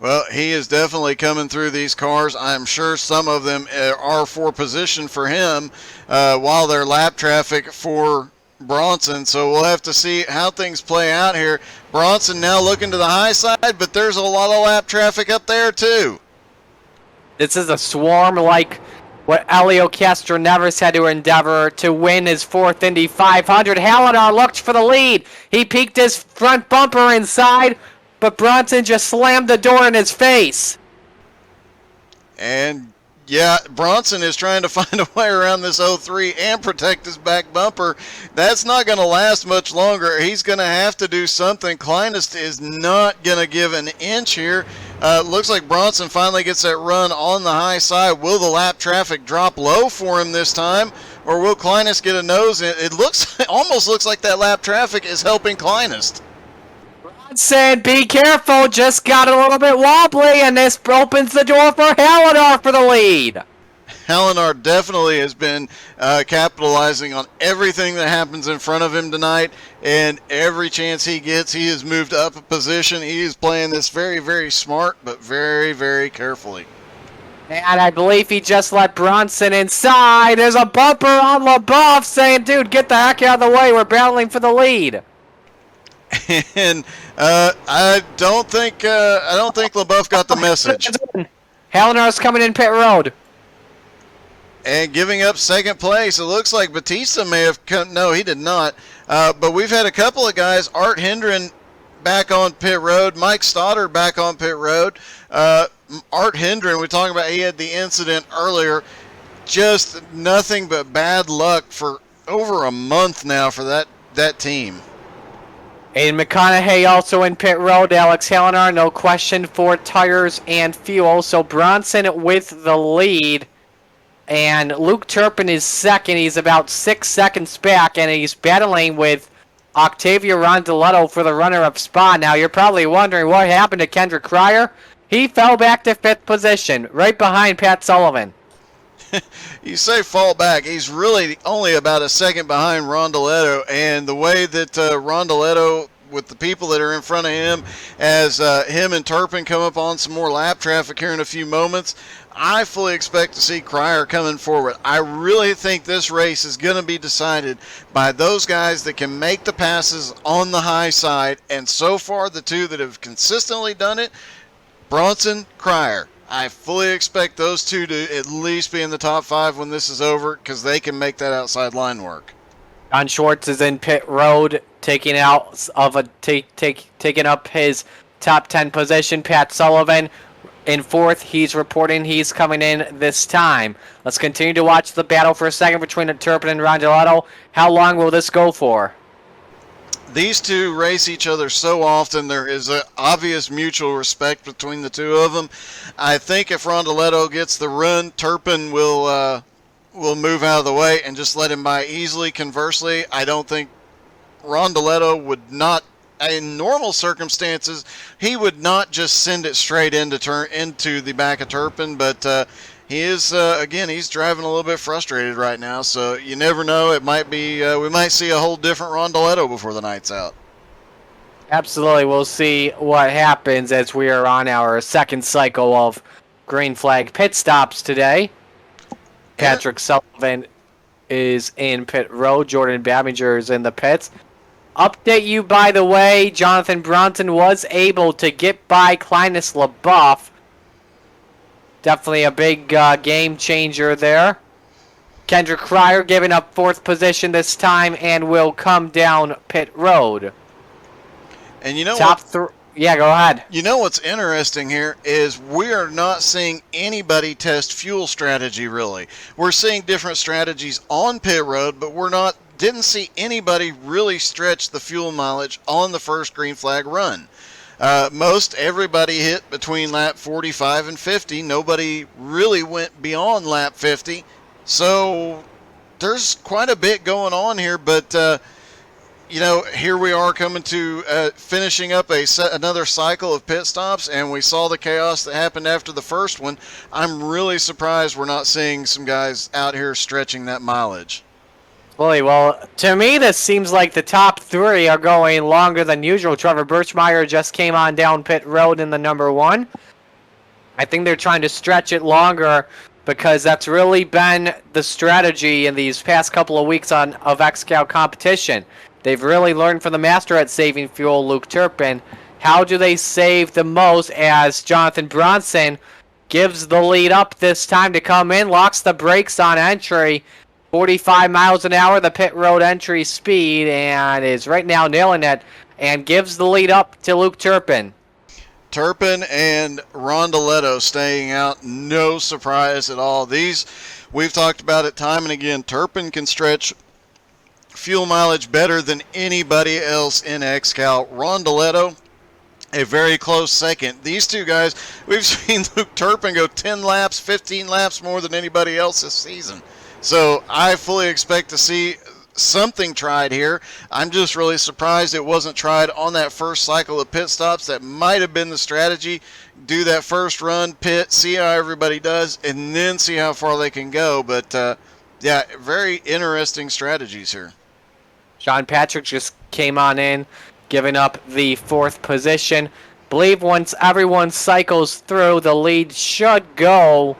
Well, he is definitely coming through these cars. I'm sure some of them are for position for him while they're lap traffic for Bronson, so we'll have to see how things play out here. Bronson now looking to the high side, but there's a lot of lap traffic up there too. This is a swarm like what Elio Castroneves had to endeavor to win his 4th Indy 500. Halinar looked for the lead. He peeked his front bumper inside, but Bronson just slammed the door in his face. And yeah, Bronson is trying to find a way around this 03 and protect his back bumper. That's not going to last much longer. He's going to have to do something. Kleinest is not going to give an inch here. Looks like Bronson finally gets that run on the high side. Will the lap traffic drop low for him this time, or will Kleinest get a nose in? It almost looks like that lap traffic is helping Kleinest. Bronson, be careful, just got a little bit wobbly, and this opens the door for Halinar for the lead. Halinar definitely has been capitalizing on everything that happens in front of him tonight, and every chance he gets, he has moved up a position. He is playing this very, very smart, but very, very carefully. And I believe he just let Bronson inside. There's a bumper on LaBeouf saying, dude, get the heck out of the way. We're battling for the lead. And I don't think LaBeouf got the message. Halinar's coming in pit road. And giving up second place. It looks like Batista may have come. No, he did not. But we've had a couple of guys. Art Hendren back on pit road. Mike Stoddard back on pit road. Art Hendren, we're talking about, he had the incident earlier. just nothing but bad luck for over a month now for that team. Aiden McConaughey also in pit road. Alex Halenar, no question, for tires and fuel. So Bronson with the lead. And Luke Turpin is second. He's about 6 seconds back, and he's battling with Octavio Rondeletto for the runner-up spot. Now, you're probably wondering what happened to Kendrick Cryer. He fell back to 5th position, right behind Pat Sullivan. You say fall back. He's really only about a second behind Rondeletto, and the way that Rondeletto, with the people that are in front of him, as him and Turpin come up on some more lap traffic here in a few moments, I fully expect to see Cryer coming forward. I really think this race is going to be decided by those guys that can make the passes on the high side, and so far the two that have consistently done it, Bronson, Cryer. I fully expect those two to at least be in the top 5 when this is over, because they can make that outside line work. John Schwartz is in pit road, taking up his top 10 position. Pat Sullivan in 4th. He's reporting he's coming in this time. Let's continue to watch the battle for a second between Turpin and Rondeletto. How long will this go for? These two race each other so often. There is an obvious mutual respect between the two of them. I think if Rondeletto gets the run, Turpin will move out of the way and just let him by easily. Conversely, I don't think Rondeletto would not, in normal circumstances, he would not just send it straight into the back of Turpin, but he is, again, he's driving a little bit frustrated right now, so you never know. It might be, we might see a whole different Rondeletto before the night's out. Absolutely. We'll see what happens as we are on our second cycle of green flag pit stops today. Patrick Sullivan is in pit road. Jordan Babinger is in the pits. Update you, by the way, Jonathan Bronson was able to get by Linus LaBeouf. Definitely a big game changer there. Kendrick Cryer giving up 4th position this time and will come down pit road. And you know Yeah, go ahead. You know what's interesting here is we are not seeing anybody test fuel strategy, really. We're seeing different strategies on pit road, but didn't see anybody really stretch the fuel mileage on the first green flag run. Most everybody hit between lap 45 and 50. Nobody really went beyond lap 50. So there's quite a bit going on here, but here we are coming to finishing up another cycle of pit stops, and we saw the chaos that happened after the first one. I'm really surprised we're not seeing some guys out here stretching that mileage. Well, to me, this seems like the top 3 are going longer than usual. Trevor Birchmeyer just came on down pit road in the number 1. I think they're trying to stretch it longer because that's really been the strategy in these past couple of weeks of XCAL competition. They've really learned from the master at saving fuel, Luke Turpin. How do they save the most as Jonathan Bronson gives the lead up this time to come in, locks the brakes on entry, 45 miles an hour, the pit road entry speed, and is right now nailing it, and gives the lead up to Luke Turpin. Turpin and Rondeletto staying out, no surprise at all. We've talked about it time and again. Turpin can stretch fuel mileage better than anybody else in XCAL. Rondeletto, a very close second. These two guys, we've seen Luke Turpin go 10 laps, 15 laps more than anybody else this season. So I fully expect to see something tried here. I'm just really surprised it wasn't tried on that first cycle of pit stops. That might have been the strategy. Do that first run, pit, see how everybody does, and then see how far they can go. But, yeah, very interesting strategies here. Sean Patrick just came on in, giving up the 4th position. Believe once everyone cycles through, the lead should go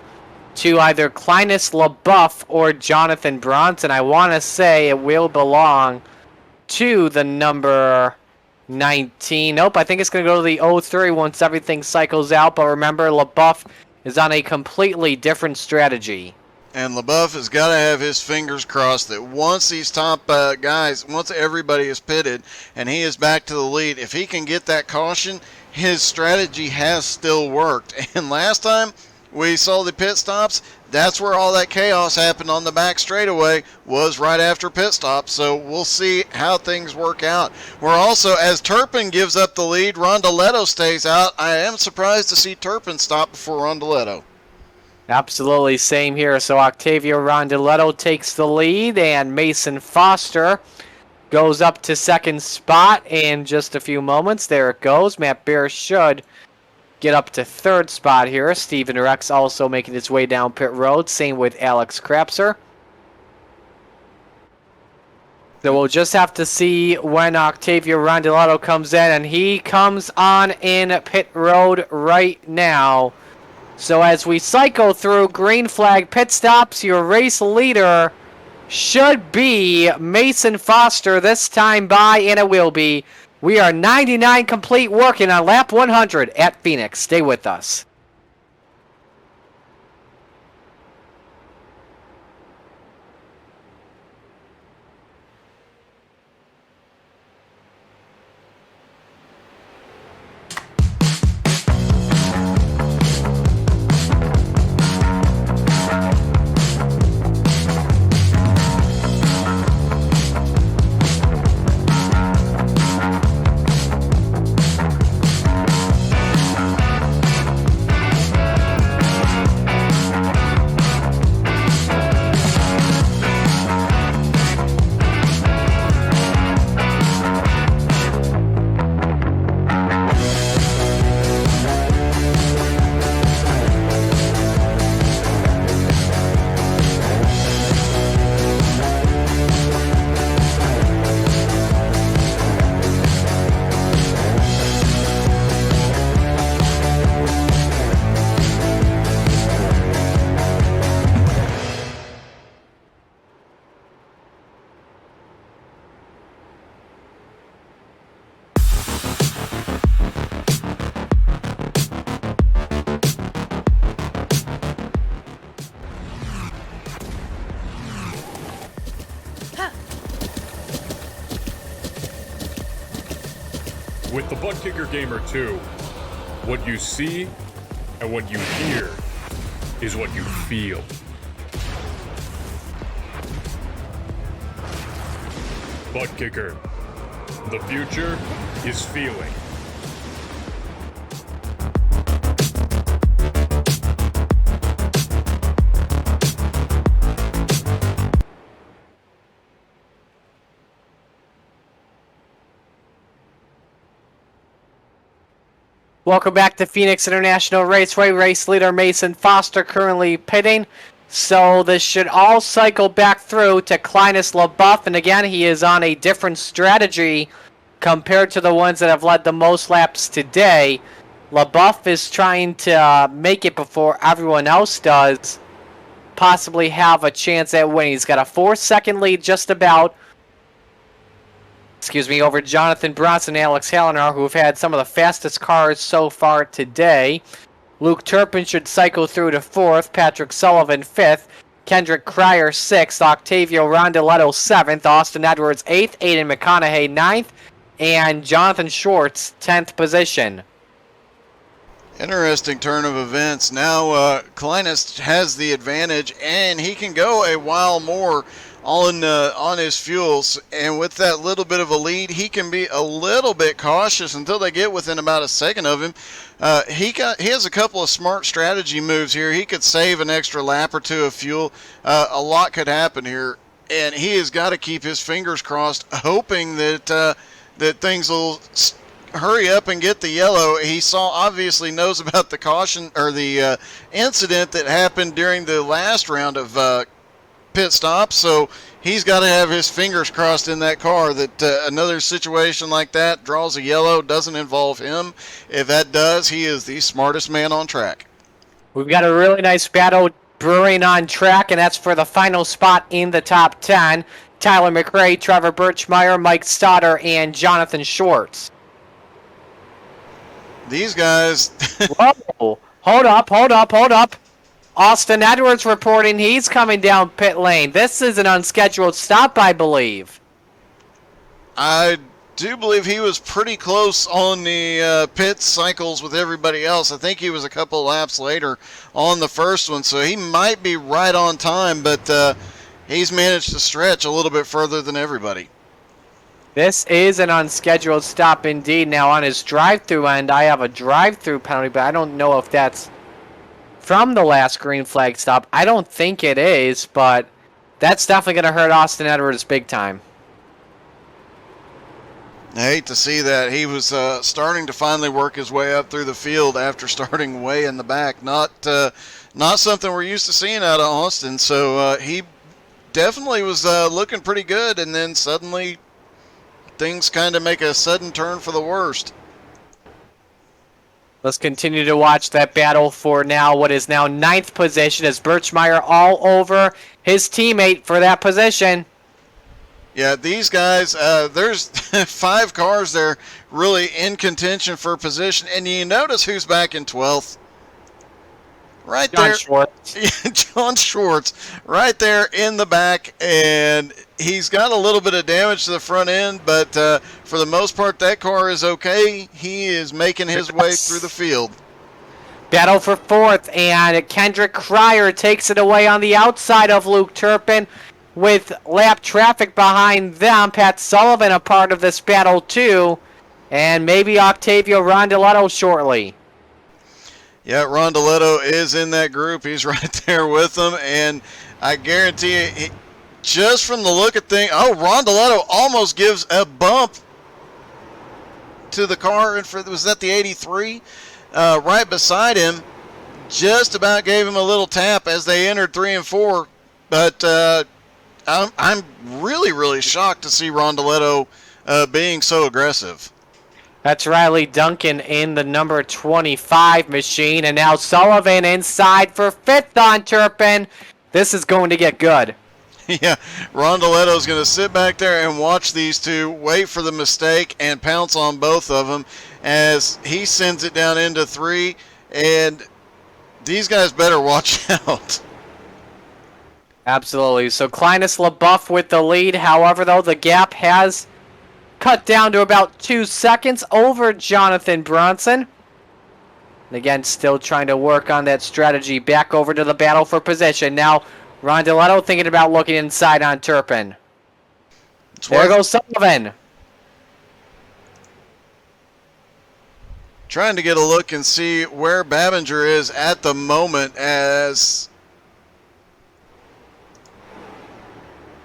to either Linus LaBeouf or Jonathan Bronson. I want to say it will belong to the number 19. Nope, I think it's going to go to the 03 once everything cycles out. But remember, LaBeouf is on a completely different strategy. And LaBeouf has got to have his fingers crossed that once these top guys, once everybody is pitted and he is back to the lead, if he can get that caution, his strategy has still worked. And last time we saw the pit stops, that's where all that chaos happened on the back straightaway, was right after pit stop. So we'll see how things work out. We're also, as Turpin gives up the lead, Rondoletto stays out. I am surprised to see Turpin stop before Rondoletto. Absolutely, same here. So Octavio Rondoletto takes the lead, and Mason Foster goes up to second spot in just a few moments. There it goes. Matt Bear should get up to third spot here. Steven Rex also making his way down pit road. Same with Alex Krapser. So we'll just have to see when Octavio Rondoletto comes in, and he comes on in pit road right now. So as we cycle through green flag pit stops, your race leader should be Mason Foster this time by, and it will be. We are 99 complete, working on lap 100 at Phoenix. Stay with us. With the Butt Kicker Gamer 2, what you see and what you hear is what you feel. Butt Kicker. The future is feeling. Welcome back to Phoenix International Raceway. Race leader Mason Foster currently pitting. So this should all cycle back through to Clinus LaBeouf. And again, he is on a different strategy compared to the ones that have led the most laps today. LaBeouf is trying to make it before everyone else does. Possibly have a chance at winning. He's got a 4-second lead just about. Over Jonathan Bronson and Alex Hallinar, who have had some of the fastest cars so far today. Luke Turpin should cycle through to 4th, Patrick Sullivan 5th, Kendrick Cryer 6th, Octavio Rondoletto 7th, Austin Edwards 8th, Aiden McConaughey 9th, and Jonathan Schwartz 10th position. Interesting turn of events. Now Clinus has the advantage, and he can go a while more on his fuels, and with that little bit of a lead, he can be a little bit cautious until they get within about a second of him. He has a couple of smart strategy moves here. He could save an extra lap or two of fuel. A lot could happen here, and he has got to keep his fingers crossed, hoping that that things will hurry up and get the yellow. He obviously knows about the caution or the incident that happened during the last round of pit stop, so he's got to have his fingers crossed in that car that another situation like that draws a yellow, doesn't involve him. If that does, he is the smartest man on track. We've got a really nice battle brewing on track, and that's for the final spot in the top 10. Tyler McRae, Trevor Birchmeyer, Mike Stoddard, and Jonathan Schwartz. These guys... Whoa! Hold up. Austin Edwards reporting he's coming down pit lane. This is an unscheduled stop, I believe. I do believe he was pretty close on the pit cycles with everybody else. I think he was a couple laps later on the first one, so he might be right on time, but he's managed to stretch a little bit further than everybody. This is an unscheduled stop indeed. Now on his drive-through end, I have a drive-through penalty, but I don't know if that's from the last green flag stop. I don't think it is, but that's definitely going to hurt Austin Edwards big time. I hate to see that. He was starting to finally work his way up through the field after starting way in the back. Not something we're used to seeing out of Austin. So he definitely was looking pretty good, and then suddenly things kind of make a sudden turn for the worst. Let's continue to watch that battle for now what is now 9th position as Birchmeier all over his teammate for that position. Yeah, these guys, there's 5 cars there really in contention for position. And you notice who's back in 12th? Right John there. Schwartz. Yeah, John Schwartz, right there in the back. And he's got a little bit of damage to the front end, but for the most part, that car is okay. He is making his way through the field. Battle for 4th, and Kendrick Cryer takes it away on the outside of Luke Turpin. With lap traffic behind them, Pat Sullivan a part of this battle too, and maybe Octavio Rondeletto shortly. Yeah, Rondeletto is in that group. He's right there with them, and I guarantee you, just from the look of things, Rondeletto almost gives a bump to the car. Was that the 83? Right beside him, just about gave him a little tap as they entered 3 and 4, but I'm really, really shocked to see Rondeletto being so aggressive. That's Riley Duncan in the number 25 machine, and now Sullivan inside for 5th on Turpin. This is going to get good. Yeah, Rondeletto's going to sit back there and watch these two, wait for the mistake, and pounce on both of them as he sends it down into 3, and these guys better watch out. Absolutely. So Clinus LaBeouf with the lead. However, though, the gap has cut down to about 2 seconds over Jonathan Bronson. And again, still trying to work on that strategy. Back over to the battle for position. Now, Rondeletto thinking about looking inside on Turpin. There goes Sullivan. Trying to get a look and see where Babinger is at the moment as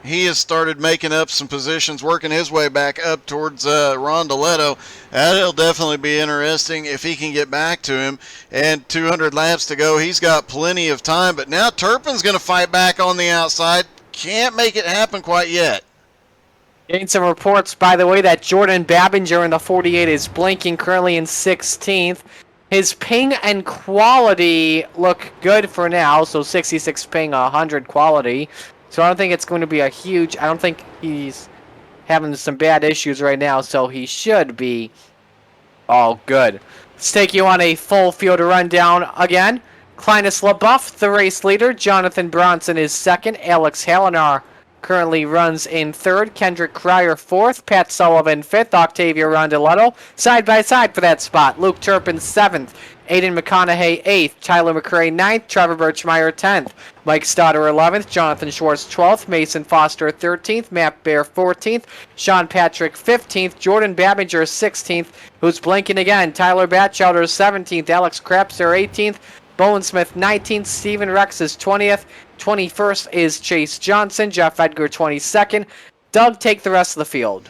he has started making up some positions, working his way back up towards Rondeletto. That'll definitely be interesting if he can get back to him. And 200 laps to go. He's got plenty of time. But now Turpin's going to fight back on the outside. Can't make it happen quite yet. Getting some reports, by the way, that Jordan Babinger in the 48 is blinking, currently in 16th. His ping and quality look good for now. So 66 ping, 100 quality. So I don't think it's going to be a huge... I don't think he's having some bad issues right now, so he should be all good. Let's take you on a full field rundown again. Clinus LaBeouf, the race leader. Jonathan Bronson is 2nd. Alex Hallinar currently runs in 3rd. Kendrick Cryer 4th. Pat Sullivan 5th. Octavio Rondeletto side by side for that spot. Luke Turpin 7th. Aiden McConaughey 8th, Tyler McRae 9th, Trevor Birchmeier 10th, Mike Stoddard 11th, Jonathan Schwartz 12th, Mason Foster 13th, Matt Bear 14th, Sean Patrick 15th, Jordan Babinger 16th, who's blinking again, Tyler Batchelder 17th, Alex Krapser 18th, Bowen Smith 19th, Steven Rex is 20th, 21st is Chase Johnson, Jeff Edgar 22nd. Doug, take the rest of the field.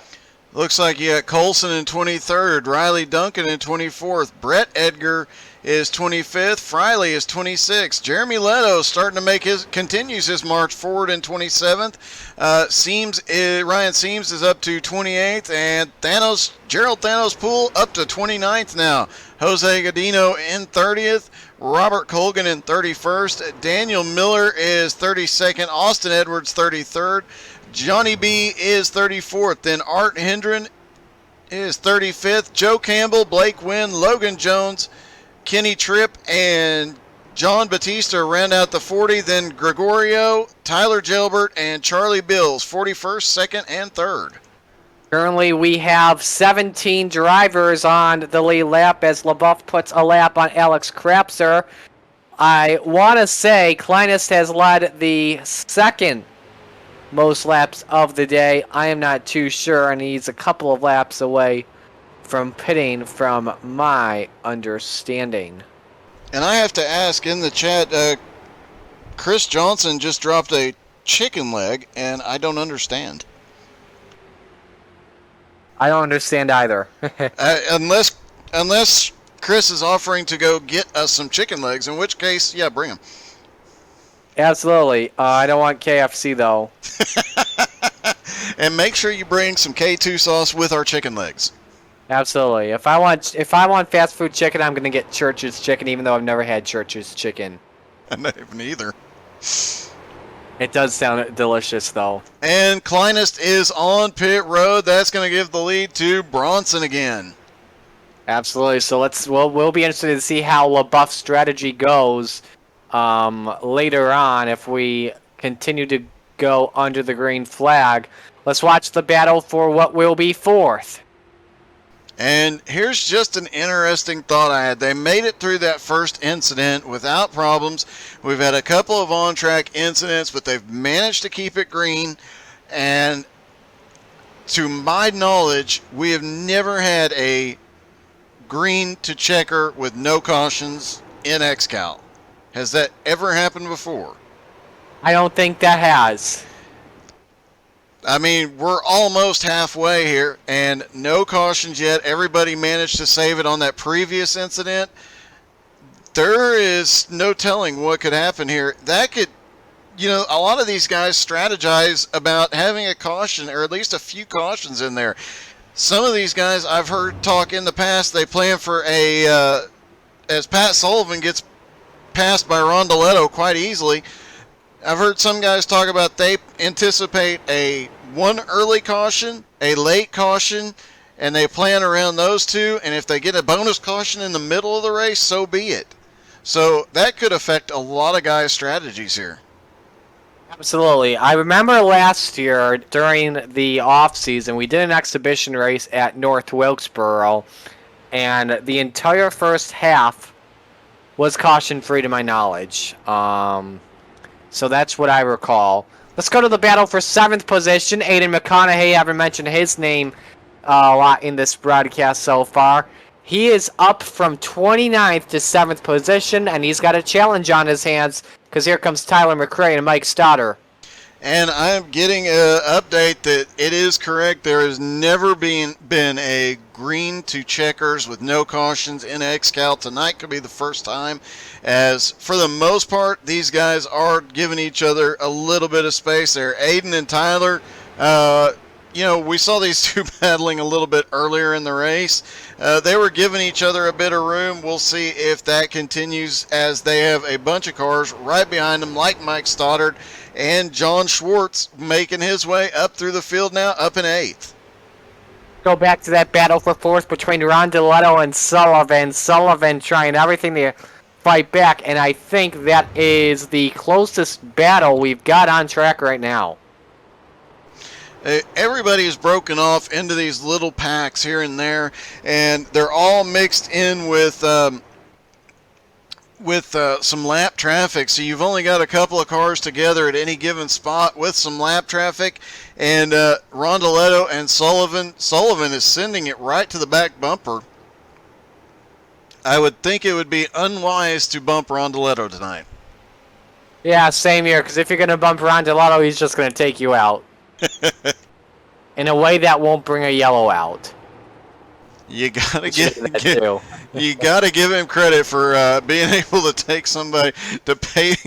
Looks like you got Colson in 23rd, Riley Duncan in 24th, Brett Edgar is 25th, Friley is 26th, Jeremy Leto starting to continues his march forward in 27th. Ryan Seams is up to 28th, and Gerald Thanos Poole up to 29th now. Jose Godino in 30th, Robert Colgan in 31st, Daniel Miller is 32nd, Austin Edwards 33rd, Johnny B is 34th, then Art Hendren is 35th, Joe Campbell, Blake Wynn, Logan Jones, Kenny Tripp, and John Batista round out the 40, then Gregorio, Tyler Gilbert, and Charlie Bills, 41st, 2nd, and 3rd. Currently, we have 17 drivers on the lead lap as LaBeouf puts a lap on Alex Krapser. I want to say Kleinest has led the second most laps of the day. I am not too sure, and he's a couple of laps away from pitting from my understanding. And I have to ask in the chat, Chris Johnson just dropped a chicken leg, and I don't understand. I don't understand either. Unless Chris is offering to go get us some chicken legs, in which case, yeah, bring them. Absolutely. I don't want KFC, though. And make sure you bring some K2 sauce with our chicken legs. Absolutely. If I want fast food chicken, I'm going to get Church's chicken, even though I've never had Church's chicken. I haven't either. It does sound delicious, though. And Kleinest is on pit road. That's going to give the lead to Bronson again. Absolutely. So we'll be interested to see how LaBeouf's strategy goes later on if we continue to go under the green flag. Let's watch the battle for what will be fourth. And here's just an interesting thought I had. They made it through that first incident without problems. We've had a couple of on-track incidents, but they've managed to keep it green. And to my knowledge, we have never had a green to checker with no cautions in XCAL. Has that ever happened before? I don't think that has. I mean, we're almost halfway here, and no cautions yet. Everybody managed to save it on that previous incident. There is no telling what could happen here. That could, a lot of these guys strategize about having a caution, or at least a few cautions in there. Some of these guys I've heard talk in the past, they plan for as Pat Sullivan gets passed by Rondoletto quite easily, I've heard some guys talk about they anticipate one early caution, a late caution, and they plan around those two, and if they get a bonus caution in the middle of the race, so be it. So that could affect a lot of guys' strategies here. Absolutely. I remember last year during the off-season, we did an exhibition race at North Wilkesboro, and the entire first half was caution-free to my knowledge. So that's what I recall. Let's go to the battle for 7th position. Aiden McConaughey, I haven't mentioned his name a lot in this broadcast so far. He is up from 29th to 7th position, and he's got a challenge on his hands because here comes Tyler McRae and Mike Stoddard. And I'm getting an update that it is correct. There has never been a green to checkers with no cautions in XCAL. Tonight could be the first time, as for the most part, these guys are giving each other a little bit of space there. Aiden and Tyler, we saw these two battling a little bit earlier in the race. They were giving each other a bit of room. We'll see if that continues as they have a bunch of cars right behind them, like Mike Stoddard and John Schwartz making his way up through the field now, up in 8th. Go back to that battle for 4th between Rondoletto and Sullivan. Sullivan trying everything to fight back, and I think that is the closest battle we've got on track right now. Everybody is broken off into these little packs here and there, and they're all mixed in with some lap traffic. So you've only got a couple of cars together at any given spot with some lap traffic, and Rondoletto and Sullivan is sending it right to the back bumper. I would think it would be unwise to bump Rondoletto tonight. Yeah, same here, because if you're going to bump Rondoletto, he's just going to take you out. In a way that won't bring a yellow out. You gotta give him credit for being able to take somebody to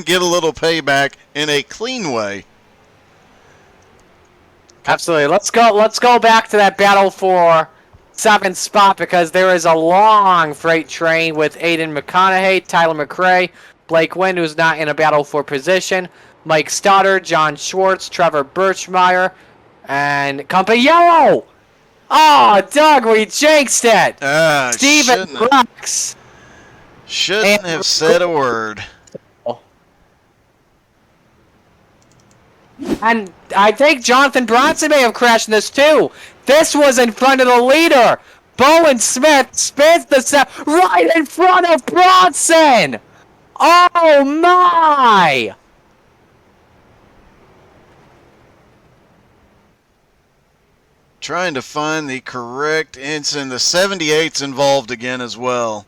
get a little payback in a clean way. Absolutely. Let's go back to that battle for 7th spot, because there is a long freight train with Aiden McConaughey, Tyler McRae, Blake Wynn, who's not in a battle for position, Mike Stoddard, John Schwartz, Trevor Birchmeyer, and Company Yellow! Oh, Doug, we jinxed it! Steven Brooks! Shouldn't have said a word. And I think Jonathan Bronson may have crashed in this too. This was in front of the leader. Bowen Smith spins the set right in front of Bronson. Oh my! Trying to find the correct instant. The 78's involved again as well.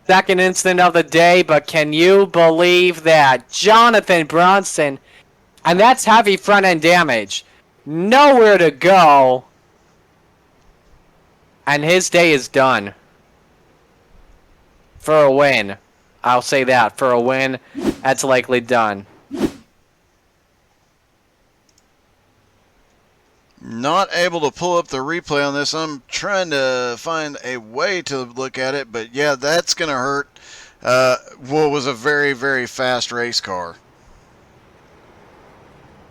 Second incident of the day, but can you believe that? Jonathan Bronson, and that's heavy front end damage. Nowhere to go. And his day is done. For a win. I'll say that. For a win, that's likely done. Not able to pull up the replay on this. I'm trying to find a way to look at it, but yeah, that's going to hurt what was a very, very fast race car.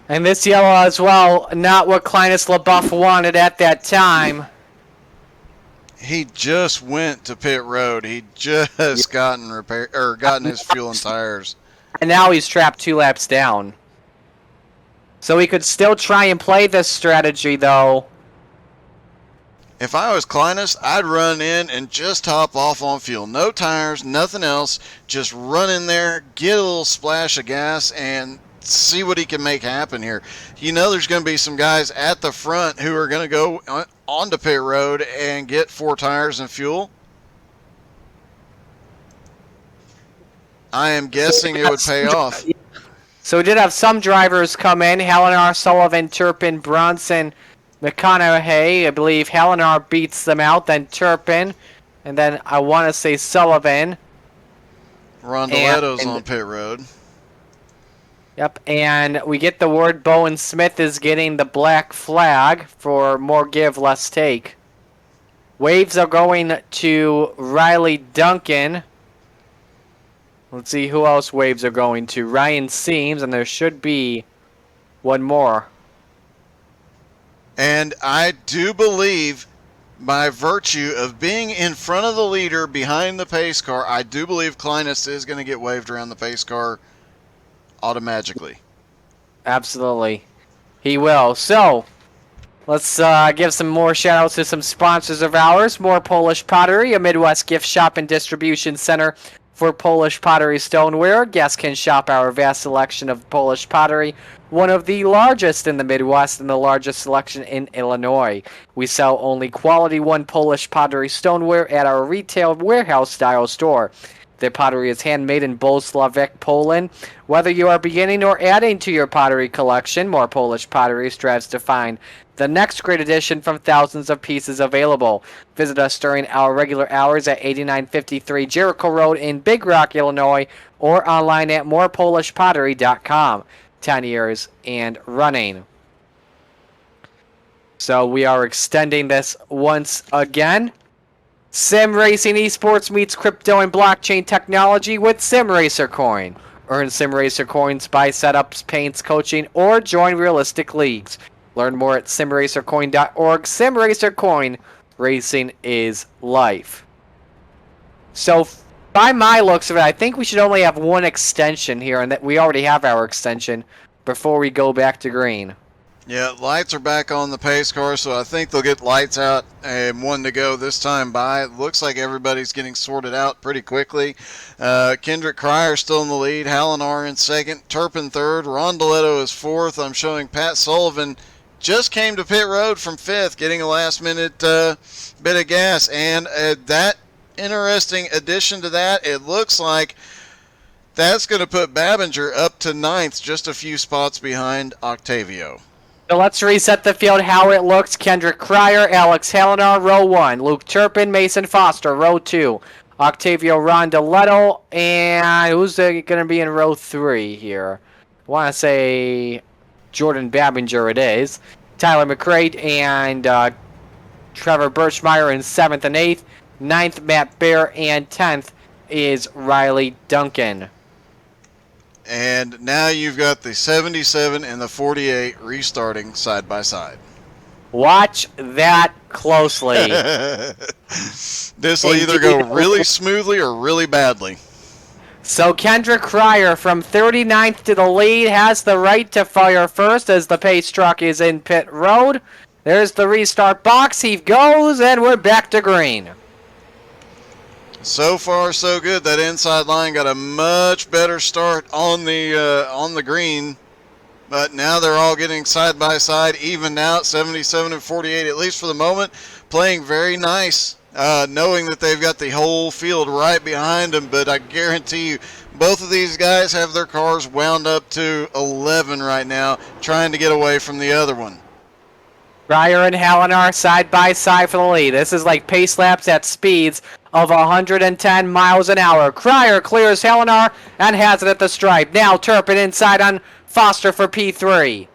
And this yellow as well, not what Clinus LaBeouf wanted at that time. He just went to pit road. He just gotten his fuel and tires. And now he's trapped 2 laps down. So he could still try and play this strategy, though. If I was Clinus, I'd run in and just hop off on fuel. No tires, nothing else. Just run in there, get a little splash of gas, and see what he can make happen here. You know there's going to be some guys at the front who are going to go onto pit road and get 4 tires and fuel. I am guessing it would pay off. So we did have some drivers come in. Helenar, Sullivan, Turpin, Bronson, McConaughey. I believe Helenar beats them out, then Turpin, and then I want to say Sullivan. Rondoletto's on pit road. Yep, and we get the word Bowen Smith is getting the black flag for more give, less take. Waves are going to Riley Duncan. Let's see who else waves are going to. Ryan Seams, and there should be one more. And I do believe, by virtue of being in front of the leader behind the pace car, I do believe Clinus is going to get waved around the pace car automatically. Absolutely. He will. So, let's give some more shout-outs to some sponsors of ours. More Polish Pottery, a Midwest gift shop and distribution center for Polish pottery stoneware. Guests can shop our vast selection of Polish pottery, one of the largest in the Midwest and the largest selection in Illinois. We sell only quality one Polish pottery stoneware at our retail warehouse-style store. Their pottery is handmade in Bolesławiec, Poland. Whether you are beginning or adding to your pottery collection, More Polish Pottery strives to find the next great addition from thousands of pieces available. Visit us during our regular hours at 8953 Jericho Road in Big Rock, Illinois, or online at morepolishpottery.com. 10 years and running. So we are extending this once again. Sim Racing Esports meets crypto and blockchain technology with Sim Racer Coin. Earn Sim Racer Coins, buy setups, paints, coaching, or join realistic leagues. Learn more at simracercoin.org. Sim Racer Coin, racing is life. So, by my looks of it, I think we should only have one extension here, and that we already have our extension before we go back to green. Yeah, lights are back on the pace car, so I think they'll get lights out and one to go this time by. It looks like everybody's getting sorted out pretty quickly. Kendrick Cryer still in the lead, Helenar in second, Turpin third, Rondoletto is fourth. I'm showing Pat Sullivan just came to pit road from fifth, getting a last-minute bit of gas. And that interesting addition to that, it looks like that's going to put Babinger up to ninth, just a few spots behind Octavio. So let's reset the field how it looks. Kendrick Cryer, Alex Helenar, row 1. Luke Turpin, Mason Foster, row 2. Octavio Rondoletto, and who's going to be in row 3 here? I want to say Jordan Babinger it is. Tyler McCrate and Trevor Birchmeyer in 7th and 8th. 9th, Matt Bear, and 10th is Riley Duncan. And now you've got the 77 and the 48 restarting side by side. Watch that closely. This will either go really smoothly or really badly. So Kendrick Cryer from 39th to the lead has the right to fire first as the pace truck is in pit road. There's the restart box. He goes, and we're back to green. So far, so good. That inside line got a much better start on the green, but now they're all getting side by side, even out, 77 and 48 at least for the moment, playing very nice, knowing that they've got the whole field right behind them. But I guarantee you, both of these guys have their cars wound up to 11 right now, trying to get away from the other one. Cryer and Hallinar side by side for the lead. This is like pace laps at speeds of 110 miles an hour. Cryer clears Hallinar and has it at the stripe. Now Turpin inside on Foster for P3.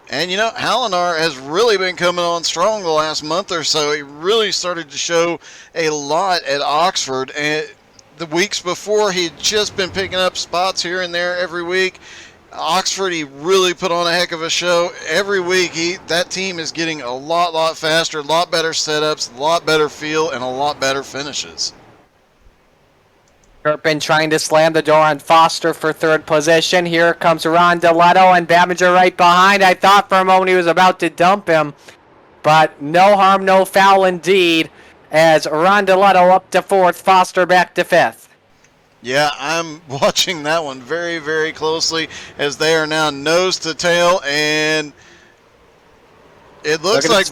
And you know, Hallinar has really been coming on strong the last month or so. He really started to show a lot at Oxford, and the weeks before he'd just been picking up spots here and there every week. Oxford, he really put on a heck of a show. Every week, that team is getting a lot faster, a lot better setups, a lot better feel, and a lot better finishes. Turpin trying to slam the door on Foster for third position. Here comes Ron DeLetto and Babinger right behind. I thought for a moment he was about to dump him, but no harm, no foul indeed, as Ron DeLetto up to fourth, Foster back to fifth. Yeah, I'm watching that one very, very closely as they are now nose to tail, and it looks like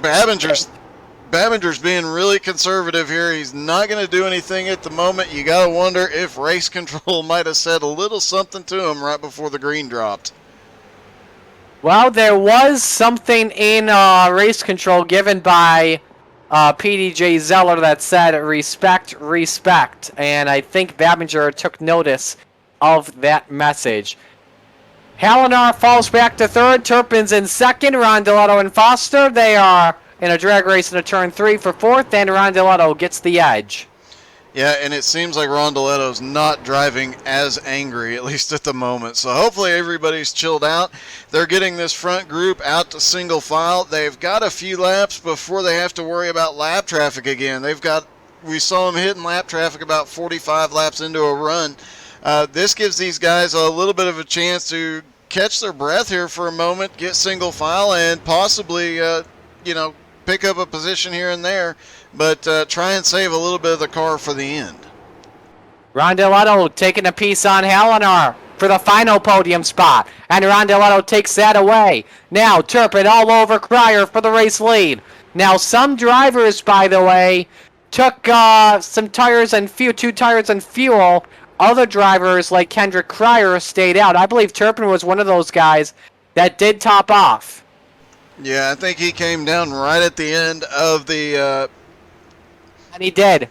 Babinger's being really conservative here. He's not going to do anything at the moment. You got to wonder if race control might have said a little something to him right before the green dropped. Well, there was something in race control given by PDJ Zeller that said respect, respect, and I think Babinger took notice of that message. Hallinar falls back to third, Turpin's in second, Rondeletto and Foster, they are in a drag race in a turn 3 for fourth, and Rondeletto gets the edge. Yeah, and it seems like Rondeletto's not driving as angry, at least at the moment. So hopefully everybody's chilled out. They're getting this front group out to single file. They've got a few laps before they have to worry about lap traffic again. We saw them hitting lap traffic about 45 laps into a run. This gives these guys a little bit of a chance to catch their breath here for a moment, get single file, and possibly, pick up a position here and there, but try and save a little bit of the car for the end. Rondeletto taking a piece on Hallinar for the final podium spot, and Rondeletto takes that away. Now Turpin all over Cryer for the race lead. Now some drivers, by the way, took some tires and two tires and fuel. Other drivers like Kendrick Cryer stayed out. I believe Turpin was one of those guys that did top off. Yeah, I think he came down right at the end of the... And he did.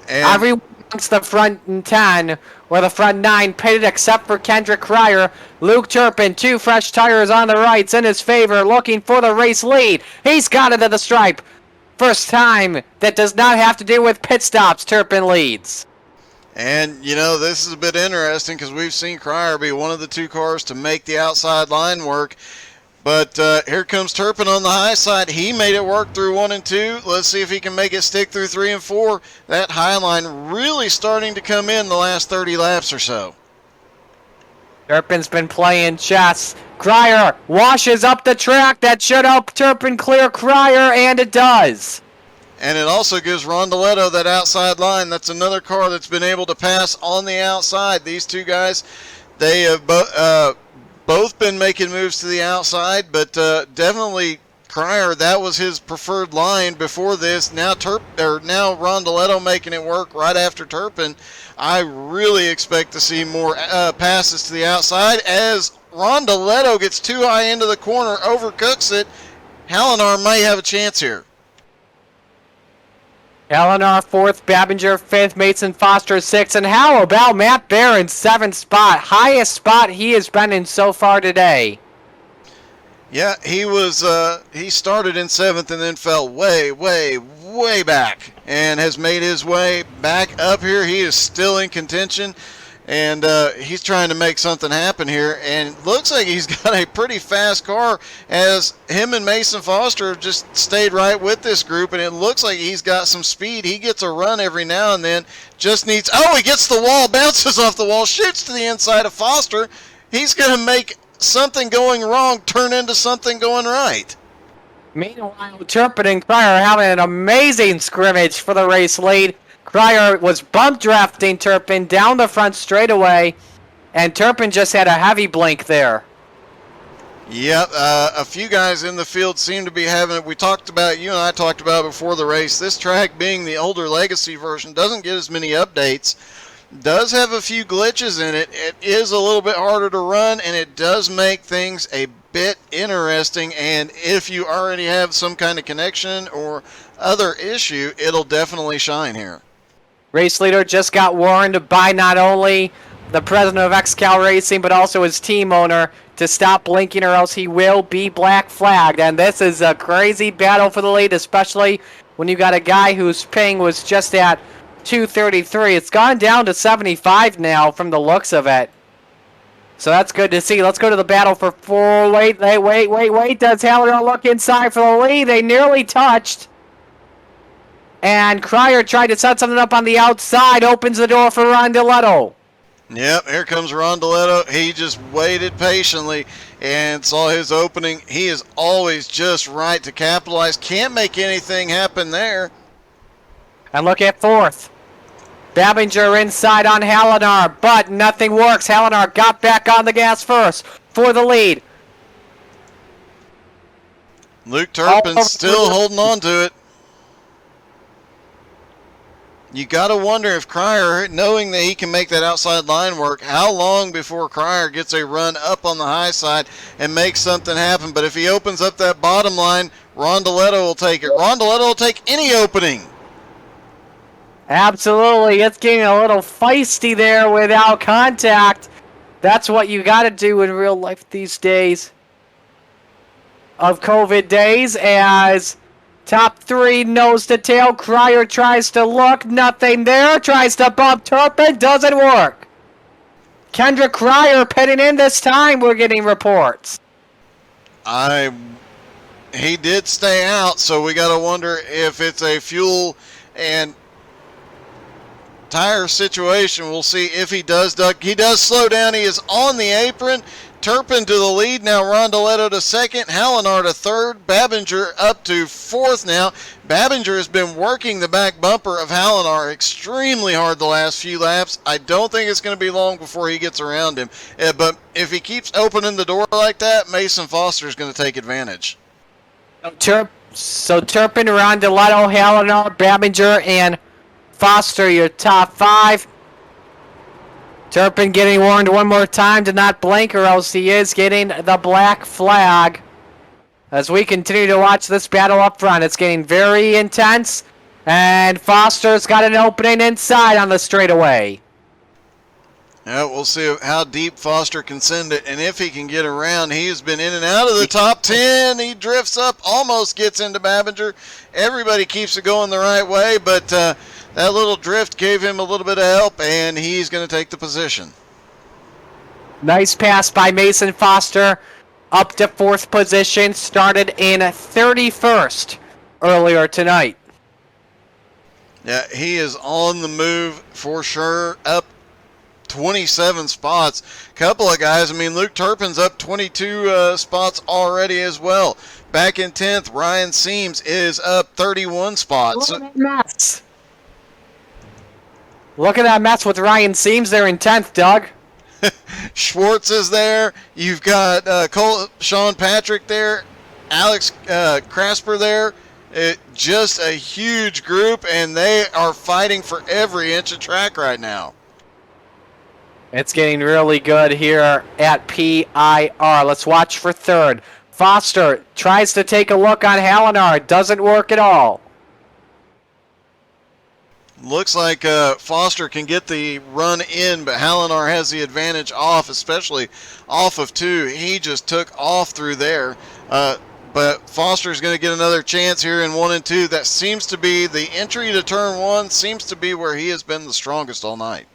And Everyone amongst the front 10 or the front 9 pitted except for Kendrick Cryer. Luke Turpin, 2 fresh tires on the rights in his favor, looking for the race lead. He's got it at the stripe. First time that does not have to do with pit stops, Turpin leads. And, this is a bit interesting because we've seen Cryer be one of the 2 cars to make the outside line work. But here comes Turpin on the high side. He made it work through 1 and 2. Let's see if he can make it stick through 3 and 4. That high line really starting to come in the last 30 laps or so. Turpin's been playing chess. Cryer washes up the track. That should help Turpin clear Cryer, and it does. And it also gives Rondeletto that outside line. That's another car that's been able to pass on the outside. These 2 guys, they have both been making moves to the outside, but definitely Cryer, that was his preferred line before this. Now Rondeletto making it work right after Turpin. I really expect to see more passes to the outside as Rondeletto gets too high into the corner, overcooks it. Hallinar may have a chance here. Hallinar 4th, Babinger 5th, Mason Foster 6th, and how about Matt Barron 7th spot? Highest spot he has been in so far today. Yeah, he started in 7th and then fell way back and has made his way back up here. He is still in contention. And he's trying to make something happen here, and looks like he's got a pretty fast car as him and Mason Foster have just stayed right with this group, and it looks like he's got some speed. He gets a run every now and then, just needs, oh, he gets the wall, bounces off the wall, shoots to the inside of Foster. He's going to make something going wrong turn into something going right. Meanwhile, Turpin and Cryer are having an amazing scrimmage for the race lead. Cryer was bump drafting Turpin down the front straightaway, and Turpin just had a heavy blink there. Yep, a few guys in the field seem to be having it. You and I talked about it before the race. This track, being the older legacy version, doesn't get as many updates. Does have a few glitches in it. It is a little bit harder to run, and it does make things a bit interesting. And if you already have some kind of connection or other issue, it'll definitely shine here. Race leader just got warned by not only the president of XCAL Racing, but also his team owner to stop blinking or else he will be black flagged. And this is a crazy battle for the lead, especially when you got a guy whose ping was just at 233. It's gone down to 75 now from the looks of it. So that's good to see. Let's go to the battle for four. Wait. Does Halliday look inside for the lead? They nearly touched. And Cryer tried to set something up on the outside. Opens the door for Rondeletto. Yep, here comes Rondeletto. He just waited patiently and saw his opening. He is always just right to capitalize. Can't make anything happen there. And look at fourth. Babinger inside on Hallinar, but nothing works. Hallinar got back on the gas first for the lead. Luke Turpin still holding on to it. You got to wonder if Cryer, knowing that he can make that outside line work, how long before Cryer gets a run up on the high side and makes something happen. But if he opens up that bottom line, Rondeletto will take it. Rondeletto will take any opening. Absolutely. It's getting a little feisty there without contact. That's what you got to do in real life these days of COVID days, as top three nose to tail. Cryer tries to look, nothing there. Tries to bump Turpin, doesn't work. Kendrick Cryer pitting in this time, we're getting reports. He did stay out, so we got to wonder if it's a fuel and tire situation. We'll see if he does duck. He does slow down. He is on the apron. Turpin to the lead now. Rondeletto to second. Hallinar to third. Babinger up to fourth now. Babinger has been working the back bumper of Hallinar extremely hard the last few laps. I don't think it's going to be long before he gets around him. But if he keeps opening the door like that, Mason Foster is going to take advantage. So Turpin, Rondeletto, Hallinar, Babinger, and Foster, your top five. Turpin getting warned one more time to not blink or else he is getting the black flag. As we continue to watch this battle up front, it's getting very intense. And Foster's got an opening inside on the straightaway. Yeah, we'll see how deep Foster can send it, and if he can get around. He has been in and out of the top 10. He drifts up, almost gets into Babinger. Everybody keeps it going the right way, but that little drift gave him a little bit of help, and he's going to take the position. Nice pass by Mason Foster. Up to fourth position. Started in 31st earlier tonight. Yeah, he is on the move for sure. Up 27 spots. Couple of guys. I mean, Luke Turpin's up 22 spots already as well. Back in 10th, Ryan Seams is up 31 spots. Look at that mess. Look at that mess with Ryan Seams there in 10th, Doug. Schwartz is there. You've got Sean Patrick there. Alex Crasper there. Just a huge group, and they are fighting for every inch of track right now. It's getting really good here at PIR. Let's watch for third. Foster tries to take a look on Hallinar. Doesn't work at all. Looks like Foster can get the run in, but Hallinar has the advantage off, especially off of 2. He just took off through there. But Foster's going to get another chance here in 1 and 2. That seems to be the entry to turn 1, seems to be where he has been the strongest all night.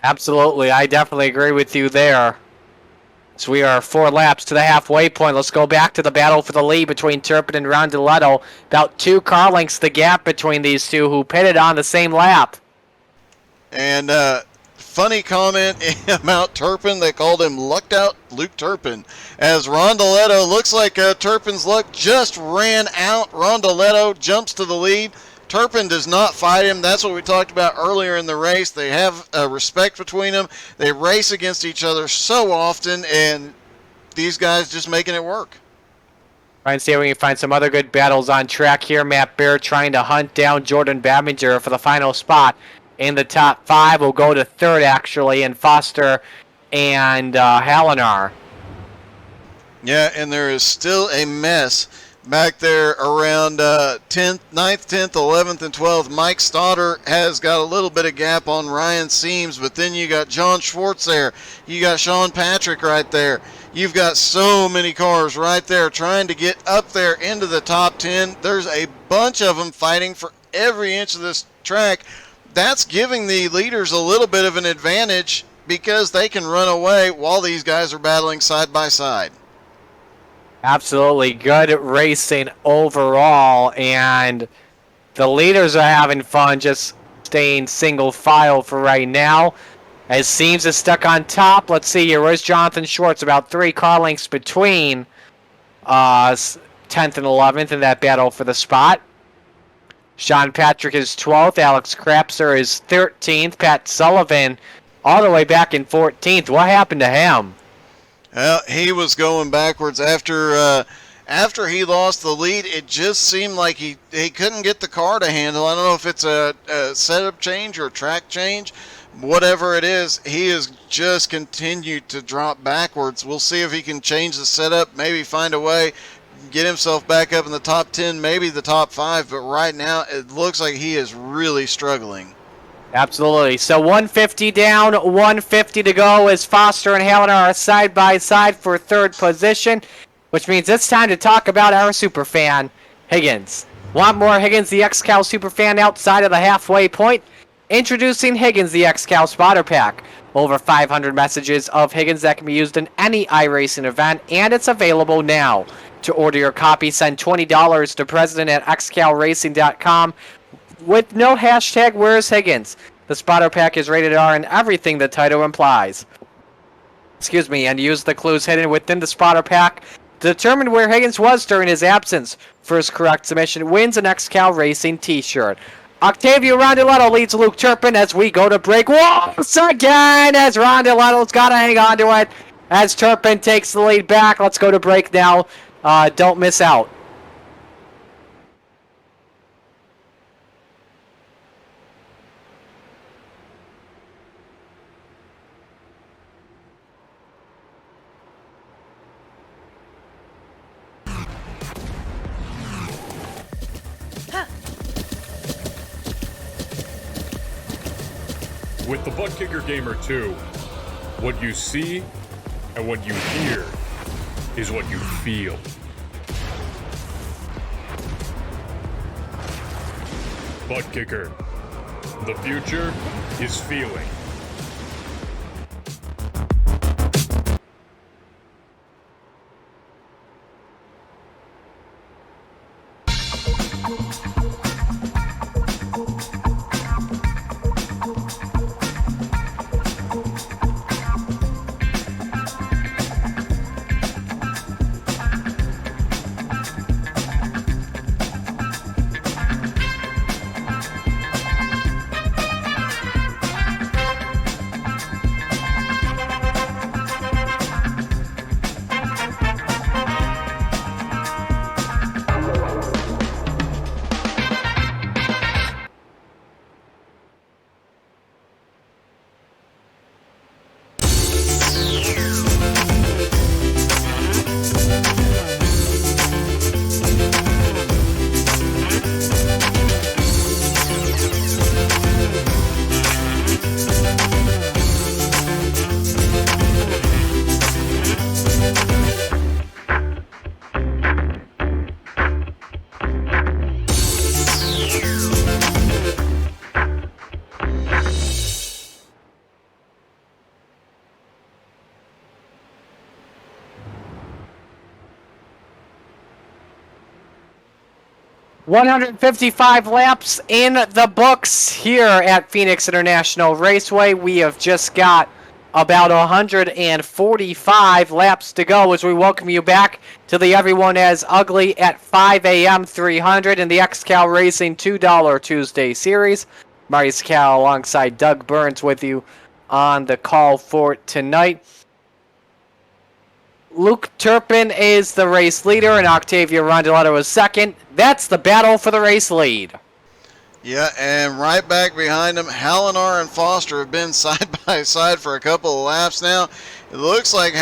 Absolutely, I definitely agree with you there. So we are 4 laps to the halfway point. Let's go back to the battle for the lead between Turpin and Rondeletto. About 2 car lengths the gap between these two who pitted on the same lap. And funny comment about Turpin, they called him Lucked Out Luke Turpin. As Rondeletto, looks like Turpin's luck just ran out. Rondeletto jumps to the lead. Turpin does not fight him. That's what we talked about earlier in the race. They have respect between them. They race against each other so often, and these guys just making it work. Trying to see if we can find some other good battles on track here. Matt Bear trying to hunt down Jordan Babinger for the final spot in the top 5. Will go to 3rd, actually, and Foster and Hallinar. Yeah, and there is still a mess back there around 10th, 9th, 10th, 11th, and 12th. Mike Stoddard has got a little bit of gap on Ryan Seams, but then you got John Schwartz there. You got Sean Patrick right there. You've got so many cars right there trying to get up there into the top 10. There's a bunch of them fighting for every inch of this track. That's giving the leaders a little bit of an advantage because they can run away while these guys are battling side by side. Absolutely good racing overall, and the leaders are having fun just staying single file for right now. As Seams is stuck on top. Let's see here. Where's Jonathan Schwartz? About 3 car lengths between 10th and 11th in that battle for the spot. Sean Patrick is 12th. Alex Krapser is 13th. Pat Sullivan all the way back in 14th. What happened to him? Well, he was going backwards after he lost the lead. It just seemed like he couldn't get the car to handle. I don't know if it's a setup change or a track change. Whatever it is, he has just continued to drop backwards. We'll see if he can change the setup, maybe find a way, get himself back up in the top 10, maybe the top 5. But right now, it looks like he is really struggling. Absolutely. So 150 down, 150 to go as Foster and Hallinar are side by side for 3rd position, which means it's time to talk about our superfan, Higgins. Want more Higgins, the XCAL superfan outside of the halfway point? Introducing Higgins, the XCAL spotter pack. Over 500 messages of Higgins that can be used in any iRacing event, and it's available now. To order your copy, send $20 to president@xcalracing.com. with no hashtag Where's Higgins. The spotter pack is rated R in everything the title implies. Excuse me, and use the clues hidden within the spotter pack to determine where Higgins was during his absence. First correct submission wins an XCAL Racing t-shirt. Octavio Rondeletto leads Luke Turpin as we go to break once again as Rondeletto's got to hang on to it as Turpin takes the lead back. Let's go to break now. Don't miss out. With the Butt Kicker Gamer 2, what you see and what you hear is what you feel. Butt Kicker. The future is feeling. 155 laps in the books here at Phoenix International Raceway. We have just got about 145 laps to go as we welcome you back to the Everyone as Ugly at 5 a.m. 300 in the XCAL Racing $2 Tuesday Series. Marius Cal alongside Doug Burns with you on the call for tonight. Luke Turpin is the race leader and Octavio Rondeletto is second. That's the battle for the race lead. Yeah, and right back behind them, Hallinar and Foster have been side by side for a couple of laps now. It looks like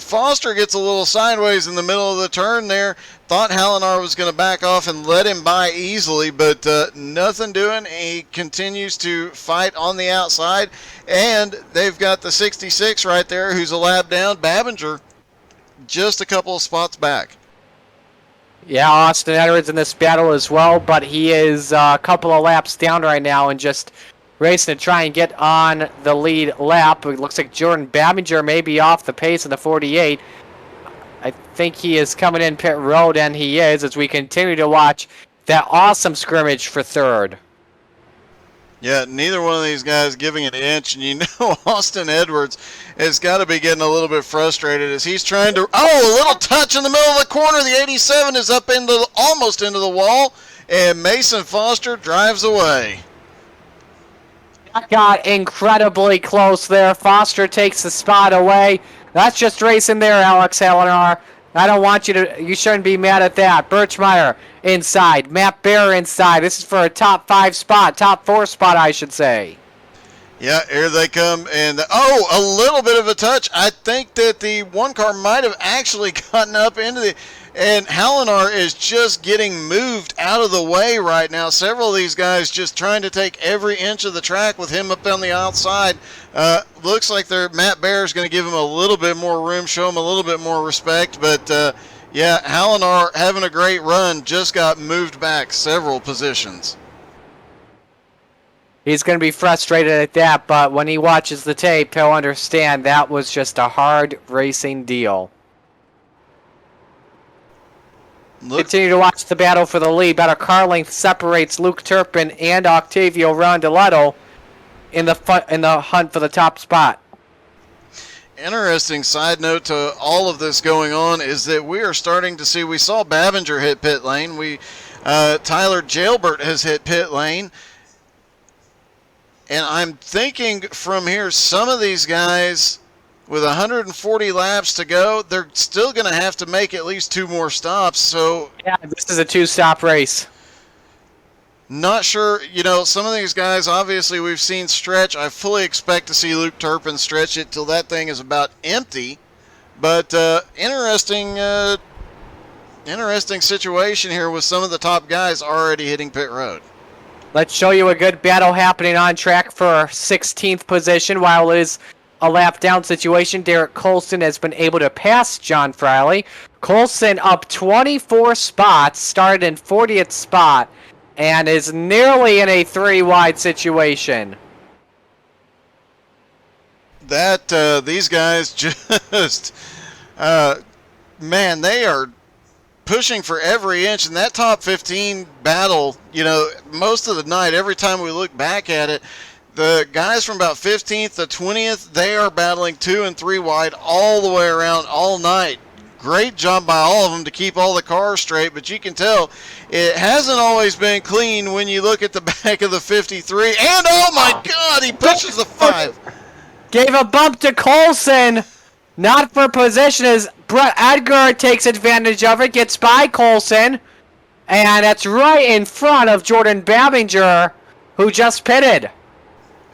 Foster gets a little sideways in the middle of the turn there. Thought Hallinar was going to back off and let him by easily, but nothing doing. He continues to fight on the outside, and they've got the 66 right there who's a lap down. Babinger just a couple of spots back. Yeah, Austin Edwards in this battle as well, but he is a couple of laps down right now and just racing to try and get on the lead lap. It looks like Jordan Babinger may be off the pace in the 48. I think he is coming in pit road, and he is, as we continue to watch that awesome scrimmage for third. Yeah, neither one of these guys giving an inch, and you know Austin Edwards has got to be getting a little bit frustrated as he's trying to... Oh, a little touch in the middle of the corner. The 87 is up into almost into the wall, and Mason Foster drives away. That got incredibly close there. Foster takes the spot away. That's just racing there, Alex Hallinar. I don't want you to... You shouldn't be mad at that. Birchmeyer inside. Matt Bear inside. This is for a top 5 spot. Top 4 spot, I should say. Yeah, here they come. And, a little bit of a touch. I think that the one car might have actually gotten up into the... And Hallinar is just getting moved out of the way right now. Several of these guys just trying to take every inch of the track with him up on the outside. Looks like Matt Bear is going to give him a little bit more room, show him a little bit more respect. But, yeah, Hallinar having a great run, just got moved back several positions. He's going to be frustrated at that, but when he watches the tape, he'll understand that was just a hard racing deal. Continue to watch the battle for the lead. About a car length separates Luke Turpin and Octavio Rondeletto in the hunt for the top spot. Interesting side note to all of this going on is that we are starting to see, we saw Babinger hit pit lane. Tyler Jailbert has hit pit lane. And I'm thinking from here, some of these guys, with 140 laps to go, they're still going to have to make at least 2 more stops. So yeah, this is a 2-stop race. Not sure, some of these guys, obviously we've seen stretch. I fully expect to see Luke Turpin stretch it till that thing is about empty. But interesting situation here with some of the top guys already hitting pit road. Let's show you a good battle happening on track for 16th position. While it is a lap down situation, Derek Colson has been able to pass John Friley. Colson up 24 spots, started in 40th spot, and is nearly in a 3-wide situation. These guys just, man, they are pushing for every inch. In that top 15 battle, most of the night, every time we look back at it, the guys from about 15th to 20th, they are battling 2 and 3 wide all the way around all night. Great job by all of them to keep all the cars straight, but you can tell it hasn't always been clean when you look at the back of the 53. And, oh my God, he pushes the 5. Gave a bump to Colson. Not for position as Brett Edgar takes advantage of it, gets by Colson. And that's right in front of Jordan Babinger, who just pitted.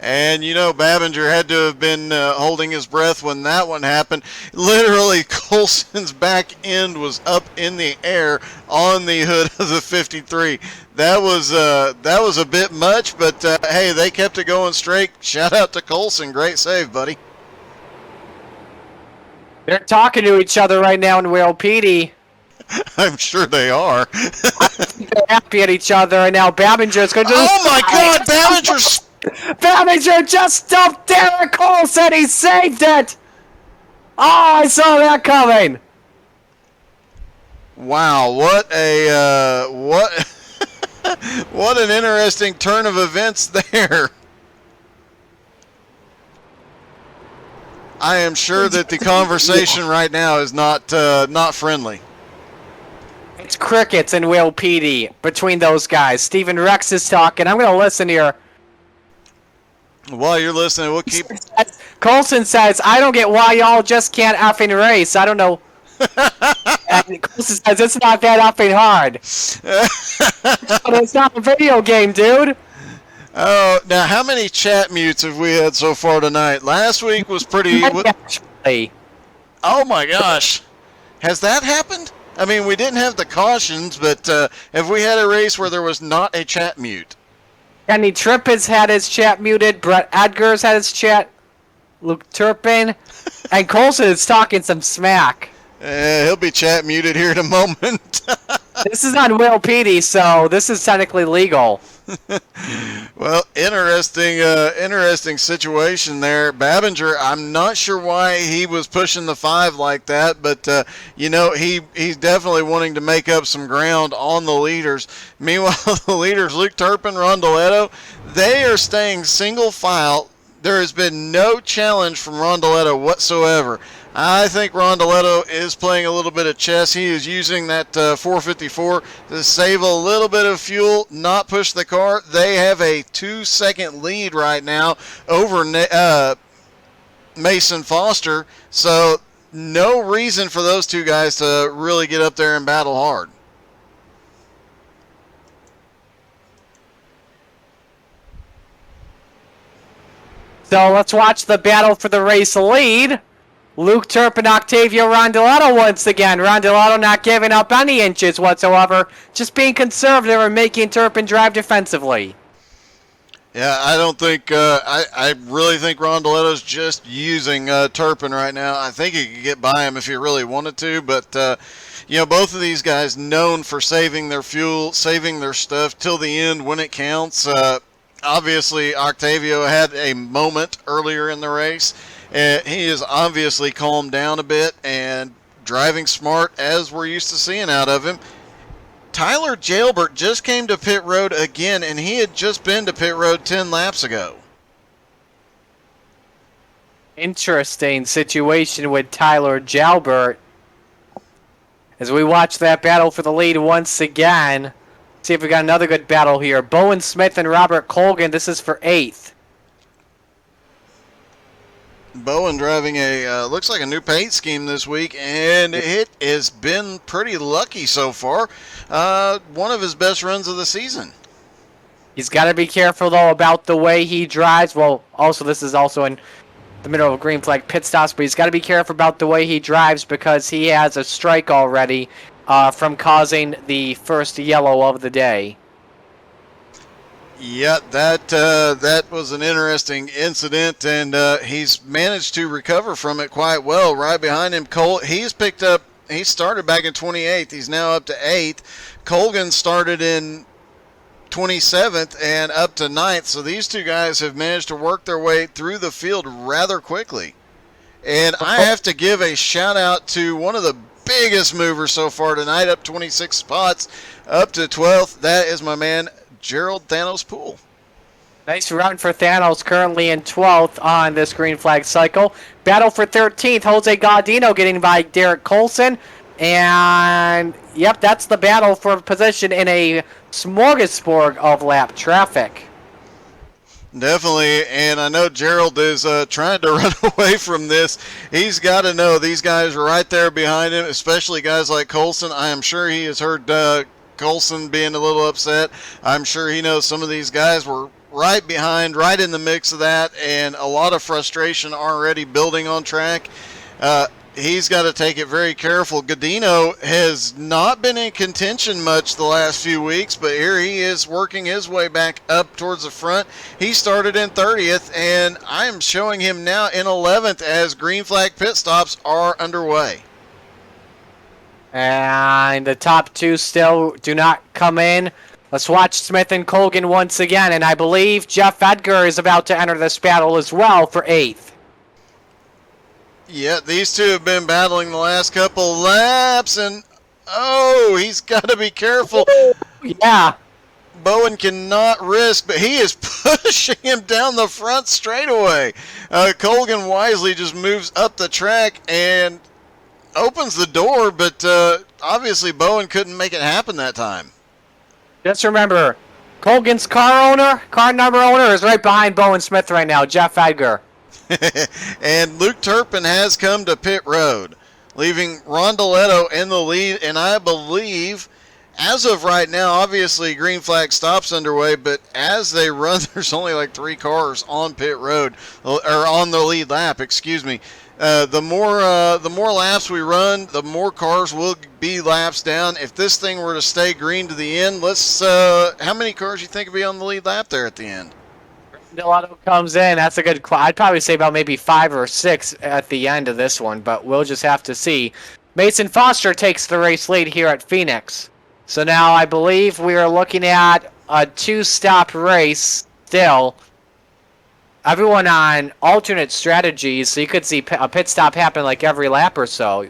And, Babinger had to have been holding his breath when that one happened. Literally, Colson's back end was up in the air on the hood of the 53. That was a bit much, but, hey, they kept it going straight. Shout out to Colson. Great save, buddy. They're talking to each other right now in Will Petey. I'm sure they are. I think they're happy at each other, and now Babinger's going to do this. Oh, my God, Babinger's... Babinger just dumped Derek Colson. He saved it. Oh, I saw that coming. Wow, what a what what an interesting turn of events there. I am sure that the conversation right now is not friendly. It's crickets and Will Petey between those guys. Stephen Rex is talking. I'm going to listen here. While you're listening, we'll keep. Colson says, I don't get why y'all just can't effing race. I don't know. And Colson says, it's not that effing hard. But it's not a video game, dude. Oh, now how many chat mutes have we had so far tonight? Last week was pretty. Actually. Oh my gosh, has that happened? I mean, we didn't have the cautions, but have we had a race where there was not a chat mute? Kenny Tripp has had his chat muted. Brett Edgar's had his chat. Luke Turpin. And Colson is talking some smack. He'll be chat muted here in a moment. This is on Will Petey, so this is technically legal. Well, interesting situation there. Babinger, I'm not sure why he was pushing the 5 like that, but he's definitely wanting to make up some ground on the leaders. Meanwhile, the leaders, Luke Turpin, Rondoletto, they are staying single file. There has been no challenge from Rondoletto whatsoever. I think Rondoletto is playing a little bit of chess. He is using that 454 to save a little bit of fuel, not push the car. They have a 2-second lead right now over Mason Foster, so no reason for those two guys to really get up there and battle hard. So let's watch the battle for the race lead. Luke Turpin, Octavio Rondoletto once again. Rondoletto not giving up any inches whatsoever, just being conservative and making Turpin drive defensively. Yeah, I don't think, I really think Rondoletto's just using Turpin right now. I think he could get by him if he really wanted to, but, both of these guys known for saving their fuel, saving their stuff till the end when it counts. Obviously, Octavio had a moment earlier in the race. He is obviously calmed down a bit and driving smart as we're used to seeing out of him. Tyler Jailbert just came to pit road again, and he had just been to pit road 10 laps ago. Interesting situation with Tyler Jalbert. As we watch that battle for the lead once again. See if we got another good battle here. Bowen Smith and Robert Colgan. This is for 8th. Bowen driving looks like a new paint scheme this week, and it has been pretty lucky so far. One of his best runs of the season. He's got to be careful, though, about the way he drives. Well, also, this is also in the middle of a green flag pit stops, but he's got to be careful about the way he drives because he has a strike already from causing the first yellow of the day. Yeah, that was an interesting incident, and he's managed to recover from it quite well. Right behind him, Cole, he started back in 28th. He's now up to 8th. Colgan started in 27th and up to 9th. So these two guys have managed to work their way through the field rather quickly. And I have to give a shout out to one of the biggest movers so far tonight, up 26 spots, up to 12th. That is my man, Gerald Thanos Poole. Nice run for Thanos, currently in 12th on this green flag cycle. Battle for 13th, Jose Gaudino getting by Derek Colson. And, yep, that's the battle for position in a smorgasbord of lap traffic. Definitely, and I know Gerald is trying to run away from this. He's got to know these guys are right there behind him, especially guys like Colson. I am sure he has heard Colson being a little upset. I'm sure he knows some of these guys were right behind, right in the mix of that, and a lot of frustration already building on track. He's got to take it very careful. Gaudino has not been in contention much the last few weeks, but here he is working his way back up towards the front. He started in 30th, and I am showing him now in 11th as green flag pit stops are underway. And the top two still do not come in. Let's watch Smith and Colgan once again, and I believe Jeff Edgar is about to enter this battle as well for 8th. Yeah, these two have been battling the last couple laps, and Oh, he's got to be careful. Yeah. Bowen cannot risk, but he is pushing him down the front straightaway. Colgan wisely just moves up the track and opens the door, but obviously Bowen couldn't make it happen that time. Just remember, Colgan's car number owner is right behind Bowen Smith right now, Jeff Edgar. And Luke Turpin has come to pit road, leaving Rondoletto in the lead, and I believe, as of right now, obviously green flag stops underway, but as they run, there's only like 3 cars on pit road, or on the lead lap, excuse me. The more laps we run, the more cars will be laps down. If this thing were to stay green to the end, how many cars you think would be on the lead lap there at the end? Rondoletto comes in. That's a good. I'd probably say about maybe 5 or 6 at the end of this one, but we'll just have to see. Mason Foster takes the race lead here at Phoenix. So now I believe we are looking at a 2-stop race still. Everyone on alternate strategies, so you could see a pit stop happen like every lap or so.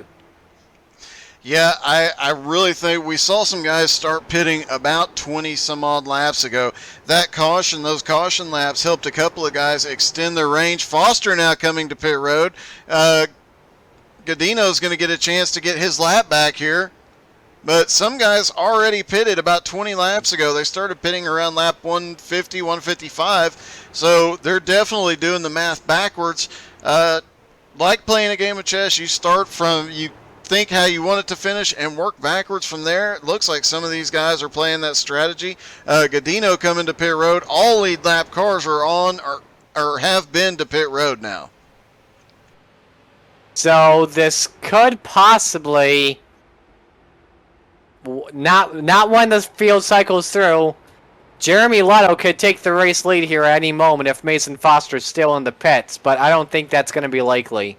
Yeah, I really think we saw some guys start pitting about 20 some odd laps ago. Those caution laps helped a couple of guys extend their range. Foster now coming to pit road. Godino's going to get a chance to get his lap back here. But some guys already pitted about 20 laps ago. They started pitting around lap 150, 155. So they're definitely doing the math backwards. Like playing a game of chess, you think how you want it to finish and work backwards from there. It looks like some of these guys are playing that strategy. Godino coming to pit road. All lead lap cars are on or have been to pit road now. So this could possibly, not when the field cycles through, Jeremy Lotto could take the race lead here at any moment if Mason Foster's still in the pits, but I don't think that's going to be likely.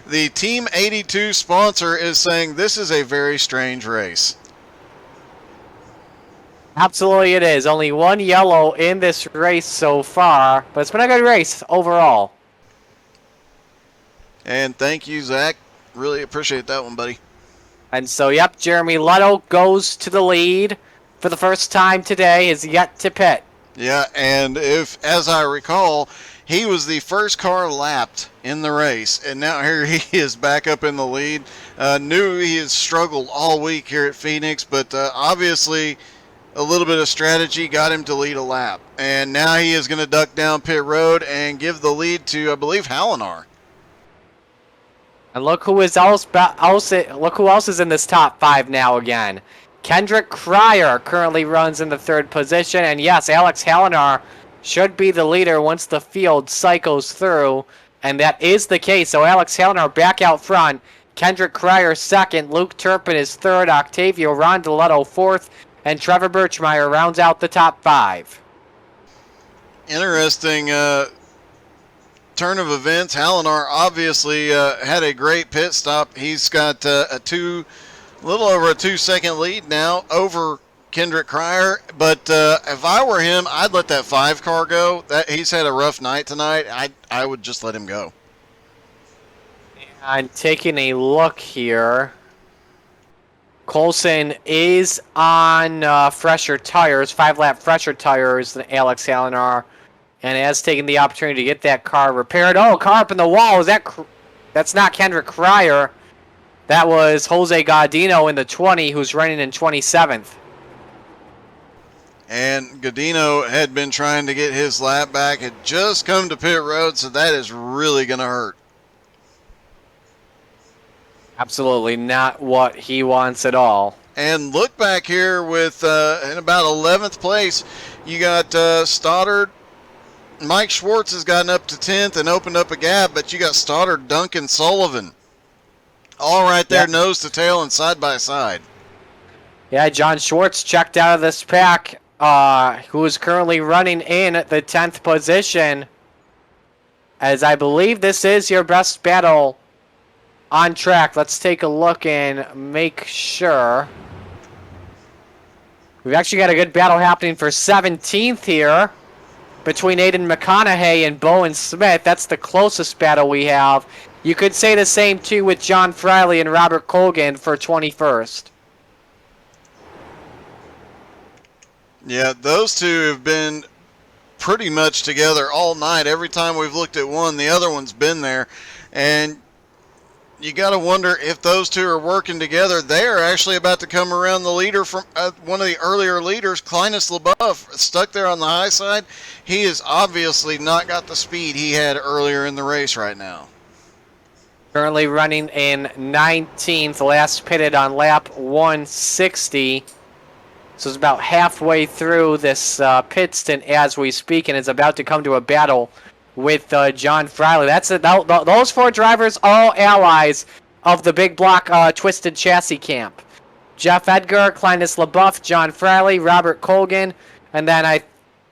The Team 82 sponsor is saying this is a very strange race. Absolutely it is. Only 1 yellow in this race so far, but it's been a good race overall. And thank you, Zach. Really appreciate that one, buddy. And so, yep, Jeremy Lotto goes to the lead for the first time today, is yet to pit. Yeah, and as I recall, he was the first car lapped in the race, and now here he is back up in the lead. Knew he has struggled all week here at Phoenix, but obviously a little bit of strategy got him to lead a lap. And now he is going to duck down pit road and give the lead to, I believe, Hallinar. And look who is look who else is in this top 5 now again. Kendrick Cryer currently runs in the 3rd position, and yes, Alex Hallinar should be the leader once the field cycles through, and that is the case. So Alex Hallinar back out front, Kendrick Cryer 2nd, Luke Turpin is 3rd, Octavio Rondoletto 4th, and Trevor Birchmeyer rounds out the top 5. Interesting turn of events. Hallinar obviously had a great pit stop. He's got a little over a 2-second lead now over Kendrick Cryer. But if I were him, I'd let that 5 car go. He's had a rough night tonight. I would just let him go. I'm taking a look here. Coulson is on fresher tires, 5-lap fresher tires than Alex Hallinar, and has taken the opportunity to get that car repaired. Oh, car up in the wall. That's not Kendrick Cryer. That was Jose Godino in the 20, who's running in 27th. And Godino had been trying to get his lap back. Had just come to pit road, so that is really going to hurt. Absolutely not what he wants at all. And look back here with in about 11th place, you got Stoddard. Mike Schwartz has gotten up to 10th and opened up a gap, but you got Stoddard, Duncan, Sullivan. All right there, nose to tail and side by side. Yeah, John Schwartz checked out of this pack, who is currently running in the 10th position, as I believe this is your best battle on track. Let's take a look and make sure. We've actually got a good battle happening for 17th here between Aiden McConaughey and Bowen Smith. That's the closest battle we have. You could say the same too with John Friley and Robert Colgan for 21st. Yeah, those two have been pretty much together all night. Every time we've looked at one, the other one's been there. And you got to wonder if those two are working together. They are actually about to come around the leader from one of the earlier leaders, Linus LaBeouf, stuck there on the high side. He has obviously not got the speed he had earlier in the race right now. Currently running in 19th, last pitted on lap 160. So it's about halfway through this pit stint as we speak, and it's about to come to a battle with John Friley. That's it. Those four drivers, all allies of the big block Twisted Chassis camp. Jeff Edgar, Linus LaBeouf, John Friley, Robert Colgan, and then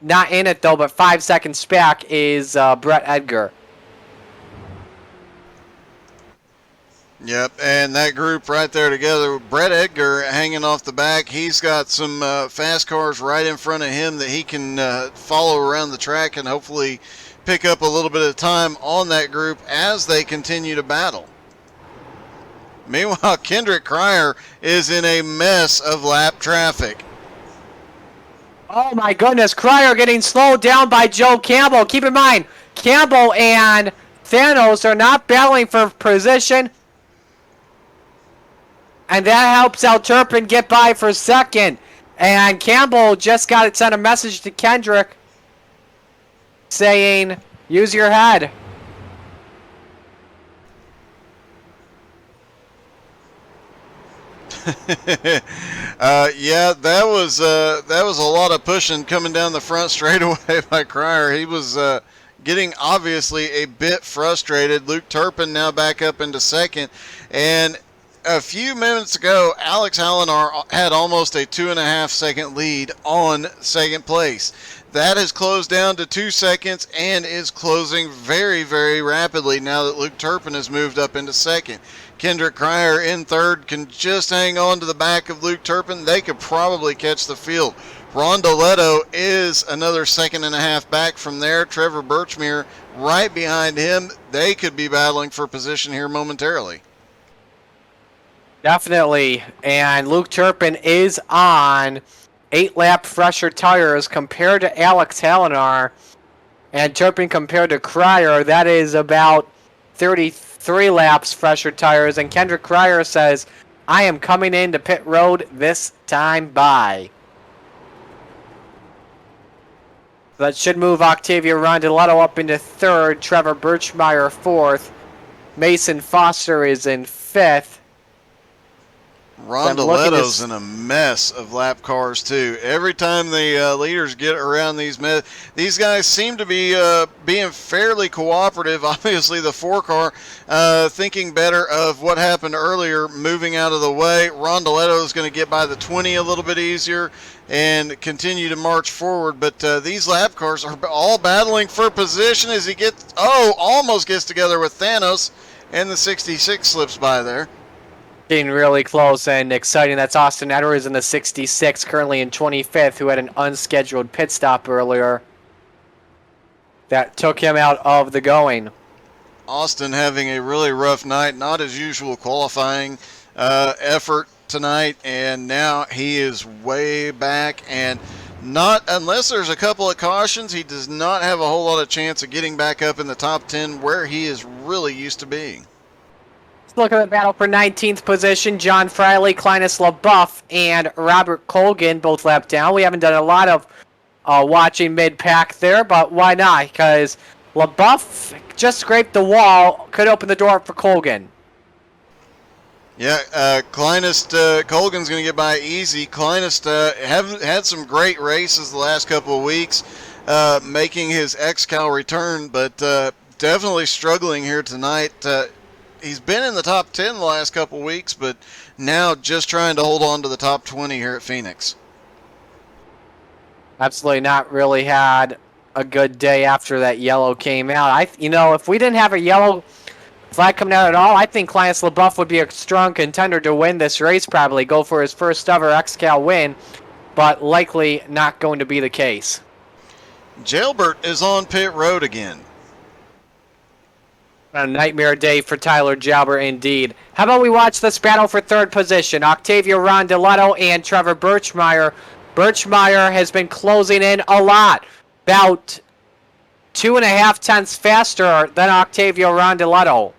not in it though, but 5 seconds back is Brett Edgar. Yep, and that group right there together, Brett Edgar hanging off the back. He's got some fast cars right in front of him that he can follow around the track and hopefully pick up a little bit of time on that group as they continue to battle. Meanwhile, Kendrick Cryer is in a mess of lap traffic. Oh my goodness, Cryer getting slowed down by Joe Campbell. Keep in mind, Campbell and Thanos are not battling for position. And that helps out Turpin get by for second. And Campbell just sent a message to Kendrick saying, use your head. Yeah, that was a lot of pushing coming down the front straightaway by Cryer. He was getting obviously a bit frustrated. Luke Turpin now back up into second, and a few minutes ago, Alex Hallinar had almost a 2.5 second lead on second place. That has closed down to 2 seconds and is closing very, very rapidly now that Luke Turpin has moved up into second. Kendrick Cryer in third can just hang on to the back of Luke Turpin. They could probably catch the field. Rondoletto is another 2.5 seconds back from there. Trevor Birchmere right behind him. They could be battling for position here momentarily. Definitely. And Luke Turpin is on 8-lap fresher tires compared to Alex Hallinar. And Turpin compared to Cryer, that is about 33 laps fresher tires. And Kendrick Cryer says, I am coming into pit road this time by. That should move Octavia Rondoletto up into third. Trevor Birchmeier fourth. Mason Foster is in fifth. Rondoletto's in a mess of lap cars too. Every time the leaders get around these guys seem to be being fairly cooperative. Obviously, the 4-car thinking better of what happened earlier, moving out of the way. Rondoletto is going to get by the 20 a little bit easier and continue to march forward. But these lap cars are all battling for position as he almost gets together with Thanos, and the 66 slips by there. Getting really close and exciting. That's Austin Edwards in the 66, currently in 25th, who had an unscheduled pit stop earlier that took him out of the going. Austin having a really rough night, not his usual qualifying effort tonight, and now he is way back, and not unless there's a couple of cautions, he does not have a whole lot of chance of getting back up in the top 10 where he is really used to being. Look at the battle for 19th position. John Friley, Linus LaBeouf, and Robert Colgan both lap down. We haven't done a lot of watching mid-pack there, but why not? Because LaBeouf just scraped the wall, could open the door for Colgan. Yeah, Colgan's going to get by easy. Klinus had some great races the last couple of weeks, making his XCAL return, but definitely struggling here tonight. He's been in the top 10 the last couple weeks, but now just trying to hold on to the top 20 here at Phoenix. Absolutely not really had a good day after that yellow came out. If we didn't have a yellow flag coming out at all, I think Linus LaBeouf would be a strong contender to win this race, probably go for his first ever XCAL win, but likely not going to be the case. Jailbert is on pit road again. A nightmare day for Tyler Jauber indeed. How about we watch this battle for third position? Octavio Rondeletto and Trevor Birchmeyer. Birchmeyer has been closing in a lot. About 2.5 tenths faster than Octavio Rondeletto.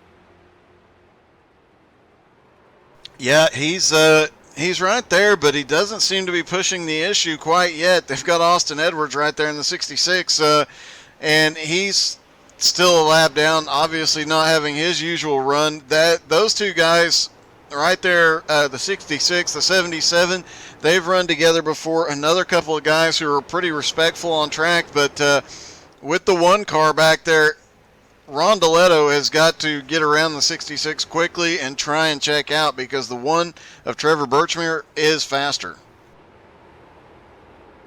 Yeah, he's right there, but he doesn't seem to be pushing the issue quite yet. They've got Austin Edwards right there in the 66, and he's still a lap down, obviously not having his usual run. Those two guys right there, the 66, the 77, they've run together before. Another couple of guys who are pretty respectful on track, but with the one car back there, Rondeletto has got to get around the 66 quickly and try and check out because the one of Trevor Birchmere is faster.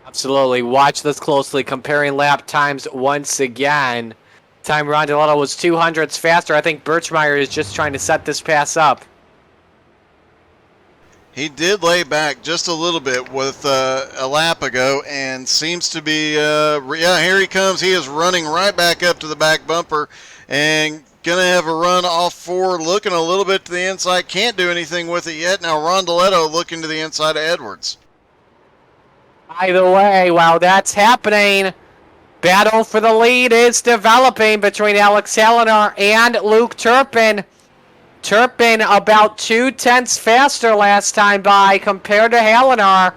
Absolutely. Watch this closely. Comparing lap times once again. Time Rondeletto was 200ths faster. I think Birchmeyer is just trying to set this pass up. He did lay back just a little bit with a lap ago and seems to be, yeah, here he comes. He is running right back up to the back bumper and going to have a run off four, looking a little bit to the inside. Can't do anything with it yet. Now Rondeletto looking to the inside of Edwards. Either way, while that's happening, battle for the lead is developing between Alex Hallinar and Luke Turpin. Turpin about 2 tenths faster last time by compared to Hallinar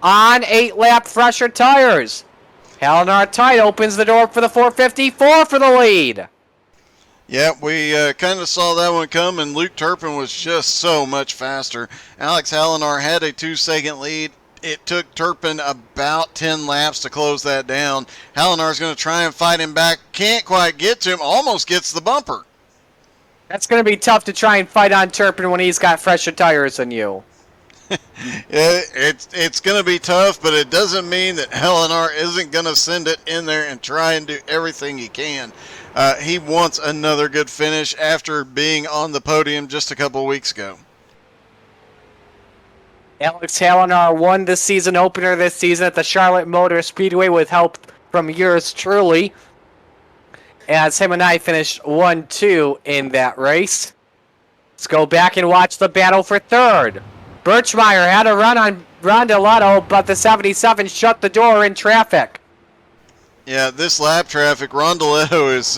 on 8-lap fresher tires. Hallinar tight opens the door for the 454 for the lead. Yeah, we kind of saw that one come, and Luke Turpin was just so much faster. Alex Hallinar had a 2-second lead. It took Turpin about 10 laps to close that down. Hallinar's going to try and fight him back. Can't quite get to him. Almost gets the bumper. That's going to be tough to try and fight on Turpin when he's got fresher tires than you. Yeah, it's going to be tough, but it doesn't mean that Hallinar isn't going to send it in there and try and do everything he can. He wants another good finish after being on the podium just a couple weeks ago. Alex Hallinar won the season opener this season at the Charlotte Motor Speedway with help from yours truly, as him and I finished 1-2 in that race. Let's go back and watch the battle for third. Birchmeyer had a run on Rondeletto, but the 77 shut the door in traffic. Yeah, this lap traffic, Rondeletto is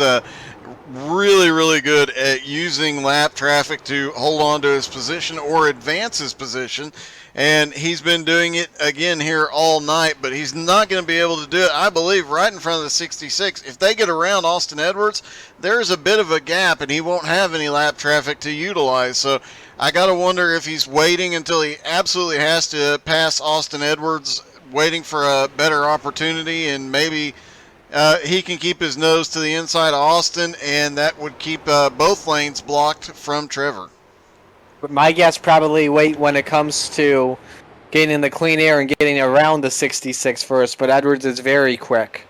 really, really good at using lap traffic to hold on to his position or advance his position. And he's been doing it again here all night, but he's not going to be able to do it, I believe, right in front of the 66. If they get around Austin Edwards, there's a bit of a gap, and he won't have any lap traffic to utilize. So I got to wonder if he's waiting until he absolutely has to pass Austin Edwards, waiting for a better opportunity, and maybe he can keep his nose to the inside of Austin, and that would keep both lanes blocked from Trevor. My guess probably wait when it comes to getting in the clean air and getting around the 66 first, but Edwards is very quick.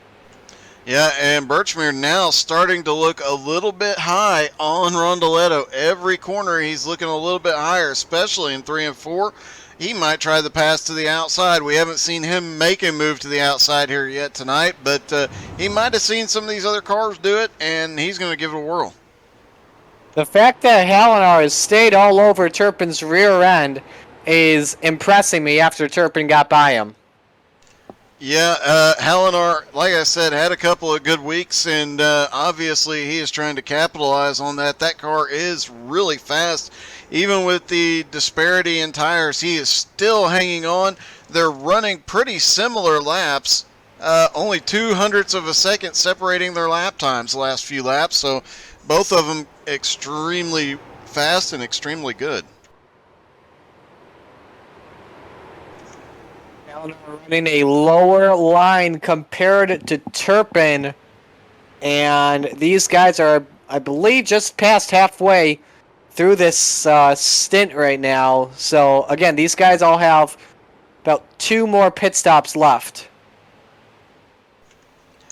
Yeah, and Birchmere now starting to look a little bit high on Rondeletto. Every corner he's looking a little bit higher, especially in 3 and 4. He might try the pass to the outside. We haven't seen him make a move to the outside here yet tonight, but he might have seen some of these other cars do it, and he's going to give it a whirl. The fact that Hallinar has stayed all over Turpin's rear end is impressing me after Turpin got by him. Yeah, Hallinar, like I said, had a couple of good weeks, and obviously he is trying to capitalize on that. That car is really fast. Even with the disparity in tires, he is still hanging on. They're running pretty similar laps, only 0.02 of a second separating their lap times the last few laps, so both of them extremely fast and extremely good. Running a lower line compared to Turpin, and these guys are, I believe, just past halfway through this stint right now. So again, these guys all have about 2 more pit stops left.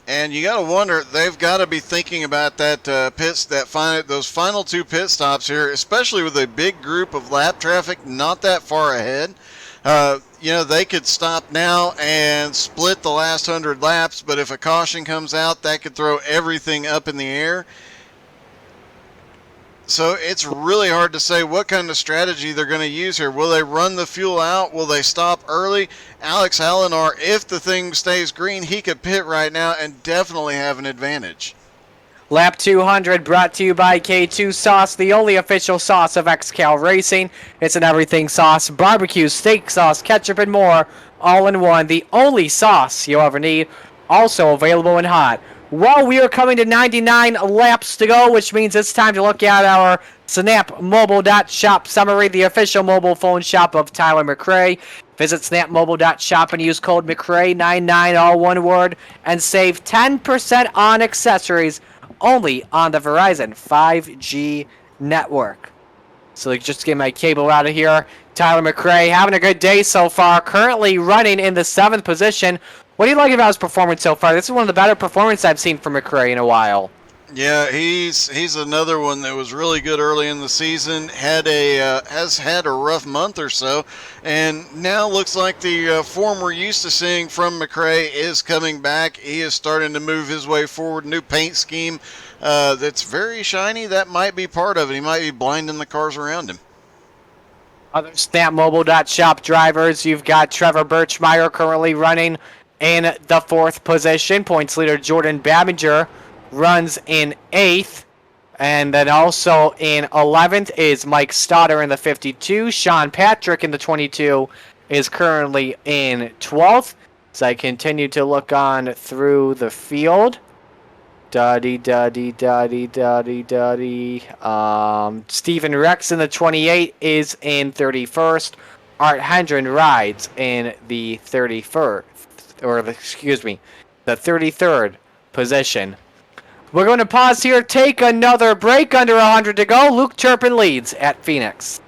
And you got to wonder, they've got to be thinking about that those final 2 pit stops here, especially with a big group of lap traffic not that far ahead. They could stop now and split the last 100 laps, but if a caution comes out, that could throw everything up in the air. So it's really hard to say what kind of strategy they're going to use here. Will they run the fuel out? Will they stop early? Alex Hallinar, if the thing stays green, he could pit right now and definitely have an advantage. Lap 200 brought to you by K2 Sauce, the only official sauce of XCAL Racing. It's an everything sauce, barbecue, steak sauce, ketchup, and more, all in one. The only sauce you'll ever need, also available in hot. Well, we are coming to 99 laps to go, which means it's time to look at our snapmobile.shop summary, the official mobile phone shop of Tyler McRae. Visit snapmobile.shop and use code McRae99, all one word, and save 10% on accessories only on the Verizon 5G network. So just get my cable out of here. Tyler McRae having a good day so far. Currently running in the 7th position. What do you like about his performance so far? This is one of the better performances I've seen from McRae in a while. Yeah, he's another one that was really good early in the season. Has had a rough month or so, and now looks like the form we're used to seeing from McRae is coming back. He is starting to move his way forward. New paint scheme that's very shiny. That might be part of it. He might be blinding the cars around him. Other snapmobile.shop drivers, you've got Trevor Birchmeyer currently running in the 4th position. Points leader Jordan Babinger runs in 8th. And then also in 11th is Mike Stoddard in the 52. Sean Patrick in the 22 is currently in 12th. As I continue to look on through the field. Stephen Rex in the 28 is in 31st. Art Hendren rides in the 31st, the 33rd position. We're going to pause here, take another break, under 100 to go. Luke Turpin leads at Phoenix.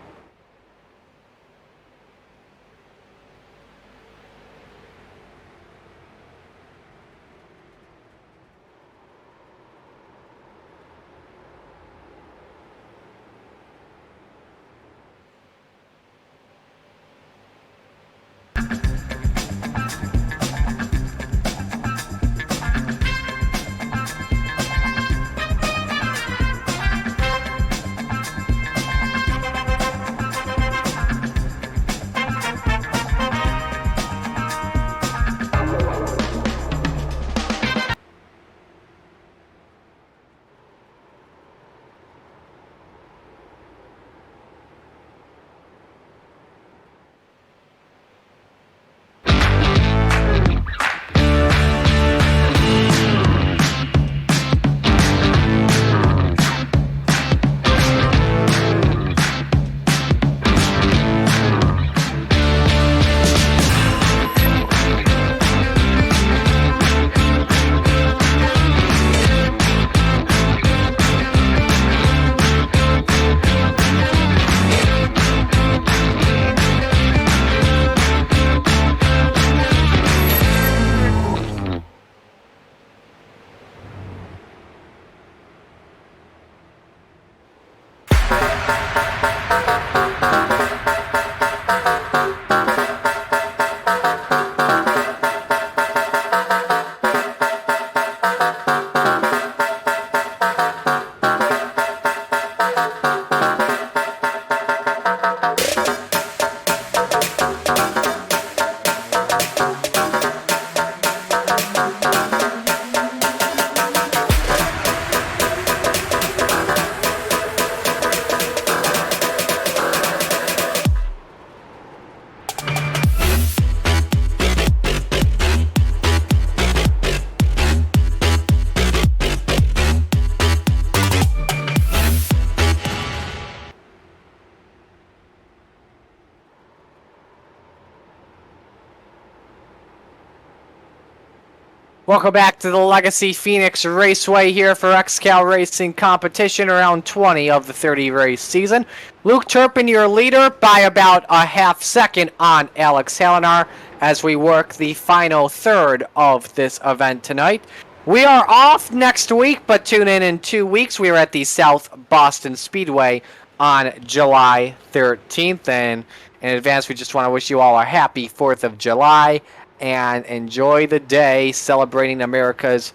Welcome back to the Legacy Phoenix Raceway here for XCAL Racing competition, around 20 of the 30 race season. Luke Turpin, your leader, by about a half second on Alex Hallinar as we work the final third of this event tonight. We are off next week, but tune in 2 weeks. We are at the South Boston Speedway on July 13th. And in advance, we just want to wish you all a happy 4th of July. And enjoy the day celebrating America's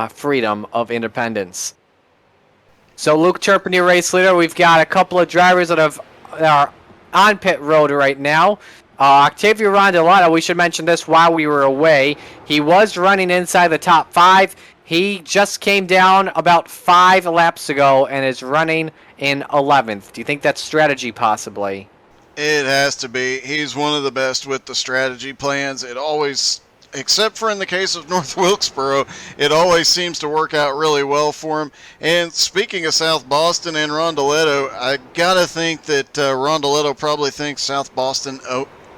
freedom of independence. So Luke Turpin, your race leader. We've got a couple of drivers that are on pit road right now. Octavio Rondolato, we should mention this while we were away. He was running inside the top 5. He just came down about 5 laps ago and is running in 11th. Do you think that's strategy possibly? It has to be. He's one of the best with the strategy plans. It always, except for in the case of North Wilkesboro, it always seems to work out really well for him. And speaking of South Boston and Rondoletto, I gotta think that Rondoletto probably thinks South Boston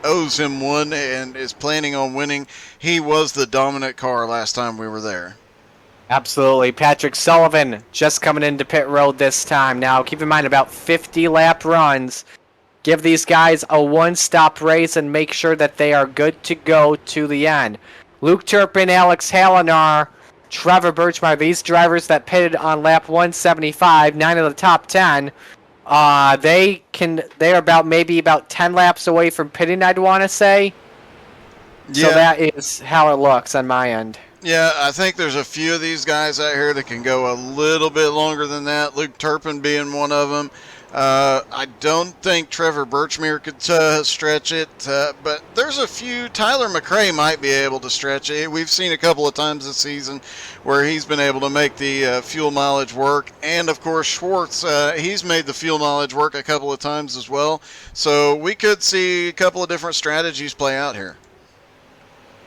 owes him one and is planning on winning. He was the dominant car last time we were there. Absolutely. Patrick Sullivan just coming into pit road this time. Now, keep in mind, about 50 lap runs. Give these guys a one-stop race and make sure that they are good to go to the end. Luke Turpin, Alex Hallinar, Trevor Birchmeyer, these drivers that pitted on lap 175, 9 of the top 10, they're about 10 laps away from pitting, I'd want to say. Yeah. So that is how it looks on my end. Yeah, I think there's a few of these guys out here that can go a little bit longer than that, Luke Turpin being one of them. I don't think Trevor Birchmere could stretch it, but there's a few. Tyler McRae might be able to stretch it. We've seen a couple of times this season where he's been able to make the fuel mileage work. And, of course, Schwartz, he's made the fuel mileage work a couple of times as well. So we could see a couple of different strategies play out here.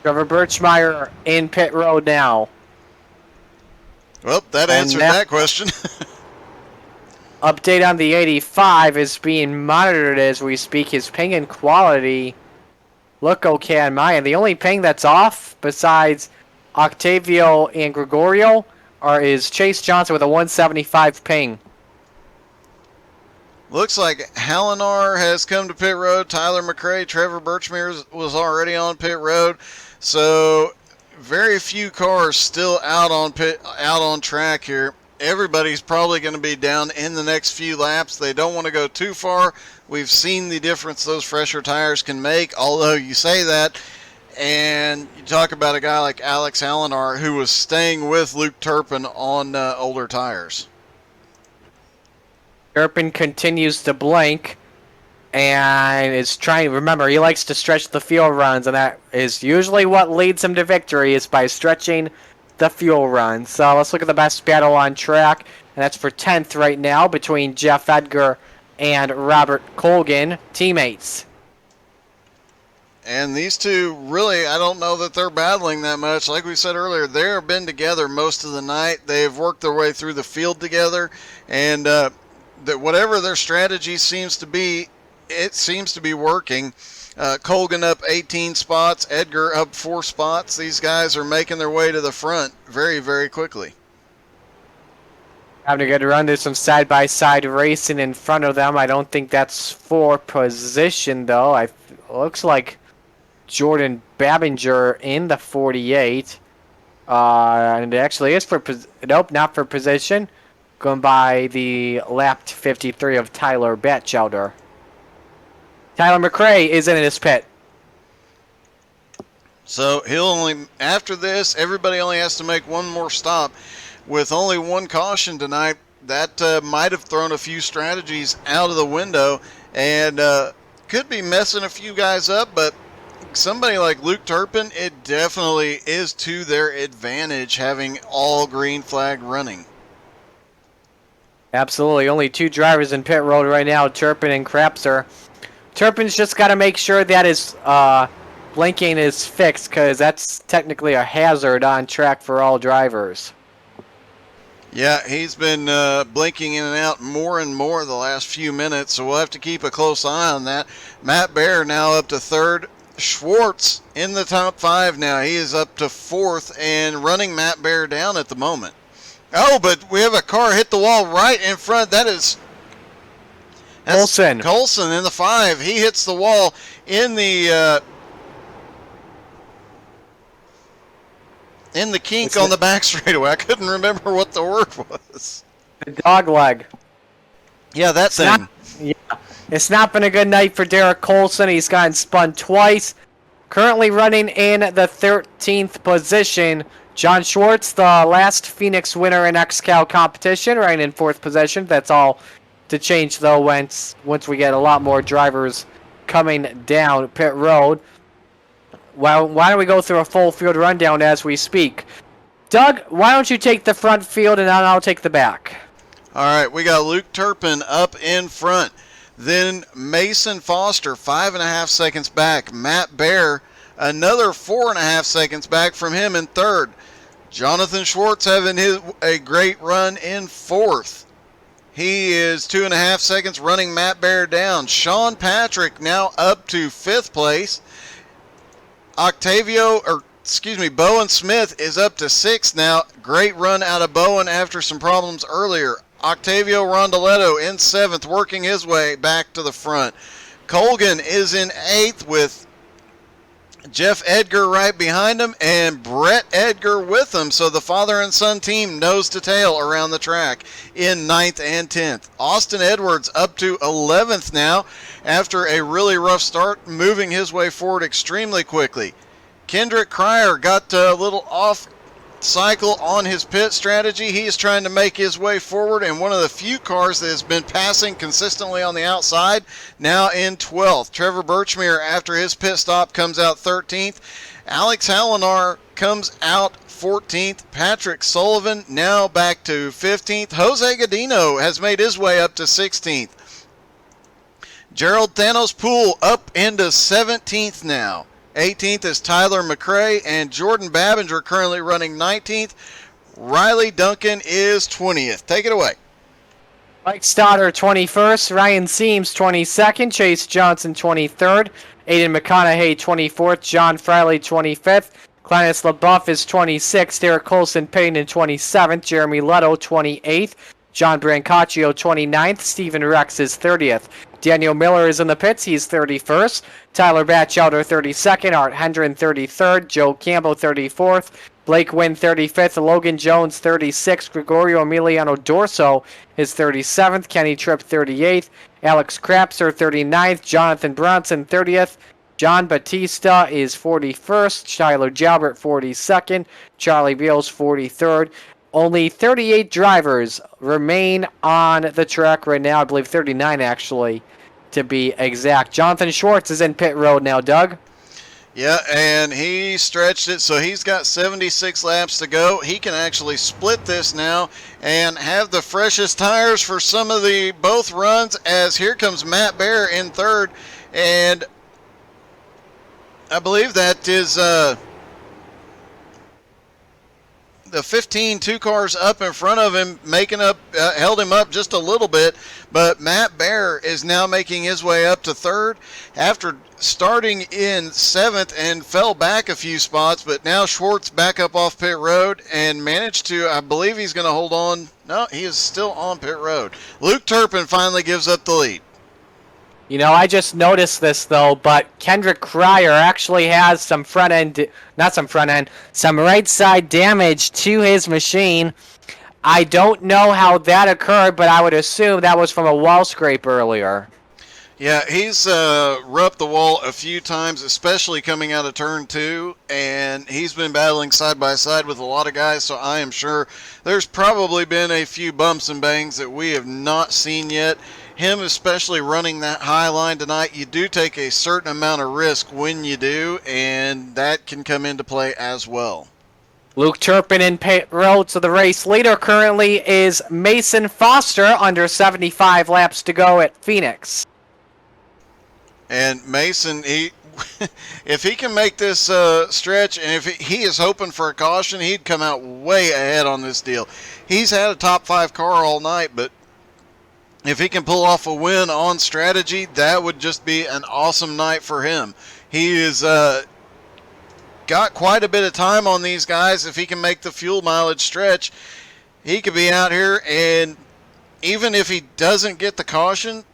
Trevor Birchmeyer in pit road now. Well, that answered that question. Update on the 85 is being monitored as we speak. His ping and quality look okay on my end. The only ping that's off besides Octavio and Gregorio is Chase Johnson with a 175 ping. Looks like Hallinar has come to pit road. Tyler McRae, Trevor Birchmere was already on pit road. So very few cars still out on track here. Everybody's probably going to be down in the next few laps. They don't want to go too far. We've seen the difference those fresher tires can make, although you say that, and you talk about a guy like Alex Hallinar who was staying with Luke Turpin on older tires. Turpin continues to blink and is trying. Remember, he likes to stretch the fuel runs, and that is usually what leads him to victory, is by stretching the fuel run. So let's look at the best battle on track, and that's for 10th right now between Jeff Edgar and Robert Colgan, teammates. And these two, really, I don't know that they're battling that much. Like we said earlier, they've been together most of the night. They've worked their way through the field together, and that whatever their strategy seems to be, it seems to be working. Colgan up 18 spots, Edgar up 4 spots. These guys are making their way to the front very, very quickly. Having a good run. There's some side-by-side racing in front of them. I don't think that's for position, though. Looks like Jordan Babinger in the 48. And it actually is for nope, not for position. Going by the lapped 53 of Tyler Batchelder. Tyler McRae is in his pit. So he'll only, after this, everybody only has to make one more stop. With only one caution tonight, that might have thrown a few strategies out of the window and could be messing a few guys up, but somebody like Luke Turpin, it definitely is to their advantage having all green flag running. Absolutely. Only 2 drivers in pit road right now, Turpin and Krapser. Turpin's just got to make sure that his blinking is fixed, because that's technically a hazard on track for all drivers. Yeah, he's been blinking in and out more and more the last few minutes, so we'll have to keep a close eye on that. Matt Baer now up to 3rd. Schwartz in the top 5 now. He is up to 4th and running Matt Baer down at the moment. Oh, but we have a car hit the wall right in front. That's Colson in the 5. He hits the wall in the kink on the back straightaway. I couldn't remember what the word was. The dog leg. Yeah, that thing. It's not been a good night for Derek Colson. He's gotten spun twice. Currently running in the 13th position. John Schwartz, the last Phoenix winner in XCAL competition, right in 4th position. That's all to change, though, once we get a lot more drivers coming down pit road. Well, why don't we go through a full field rundown as we speak? Doug, why don't you take the front field and I'll take the back? All right, we got Luke Turpin up in front. Then Mason Foster, 5.5 seconds back. Matt Bear, another 4.5 seconds back from him in 3rd. Jonathan Schwartz having a great run in 4th. He is 2.5 seconds running Matt Bear down. Sean Patrick now up to 5th place. Bowen Smith is up to 6th now. Great run out of Bowen after some problems earlier. Octavio Rondoletto in 7th, working his way back to the front. Colgan is in 8th with Jeff Edgar right behind him and Brett Edgar with him. So the father and son team nose to tail around the track in 9th and 10th. Austin Edwards up to 11th now after a really rough start, moving his way forward extremely quickly. Kendrick Cryer got a little off cycle on his pit strategy. He is trying to make his way forward, and one of the few cars that has been passing consistently on the outside, now in 12th. Trevor Birchmere, after his pit stop, comes out 13th. Alex Hallinar comes out 14th. Patrick Sullivan now back to 15th. Jose Godino has made his way up to 16th. Gerald Thanos Poole up into 17th now. 18th is Tyler McRae, and Jordan Babinger currently running 19th. Riley Duncan is 20th. Take it away. Mike Stoddard 21st, Ryan Seams 22nd, Chase Johnson 23rd, Aiden McConaughey 24th, John Friley 25th, Clinus LaBeouf is 26th, Derek Colson Payton 27th, Jeremy Leto 28th, John Brancaccio 29th, Stephen Rex is 30th. Daniel Miller is in the pits. He's 31st. Tyler Batchelder 32nd. Art Hendren 33rd. Joe Campbell 34th. Blake Wynn 35th. Logan Jones 36th. Gregorio Emiliano Dorso is 37th. Kenny Tripp 38th. Alex Krapser 39th. Jonathan Bronson 30th. John Batista is 41st. Tyler Jalbert 42nd. Charlie Beals 43rd. Only 38 drivers remain on the track right now. I believe 39 actually, to be exact. Jonathan Schwartz is in pit road now, Doug. Yeah, and he stretched it, so he's got 76 laps to go. He can actually split this now and have the freshest tires for some of the both runs, as here comes Matt Bear in 3rd. And I believe that is the 15 two cars up in front of him, held him up just a little bit, but Matt Bear is now making his way up to 3rd after starting in 7th and fell back a few spots, but now Schwartz back up off pit road and managed to, I believe he's going to hold on. No, he is still on pit road. Luke Turpin finally gives up the lead. You know, I just noticed this, though, but Kendrick Cryer actually has some some right side damage to his machine. I don't know how that occurred, but I would assume that was from a wall scrape earlier. Yeah, he's rubbed the wall a few times, especially coming out of turn 2, and he's been battling side by side with a lot of guys, so I am sure there's probably been a few bumps and bangs that we have not seen yet. Him especially running that high line tonight, you do take a certain amount of risk when you do, and that can come into play as well. Luke Turpin in pit road, so the race leader currently is Mason Foster, under 75 laps to go at Phoenix. And Mason, if he can make this stretch, and if he is hoping for a caution, he'd come out way ahead on this deal. He's had a top 5 car all night, but if he can pull off a win on strategy, that would just be an awesome night for him. He is got quite a bit of time on these guys. If he can make the fuel mileage stretch, he could be out here, and even if he doesn't get the caution,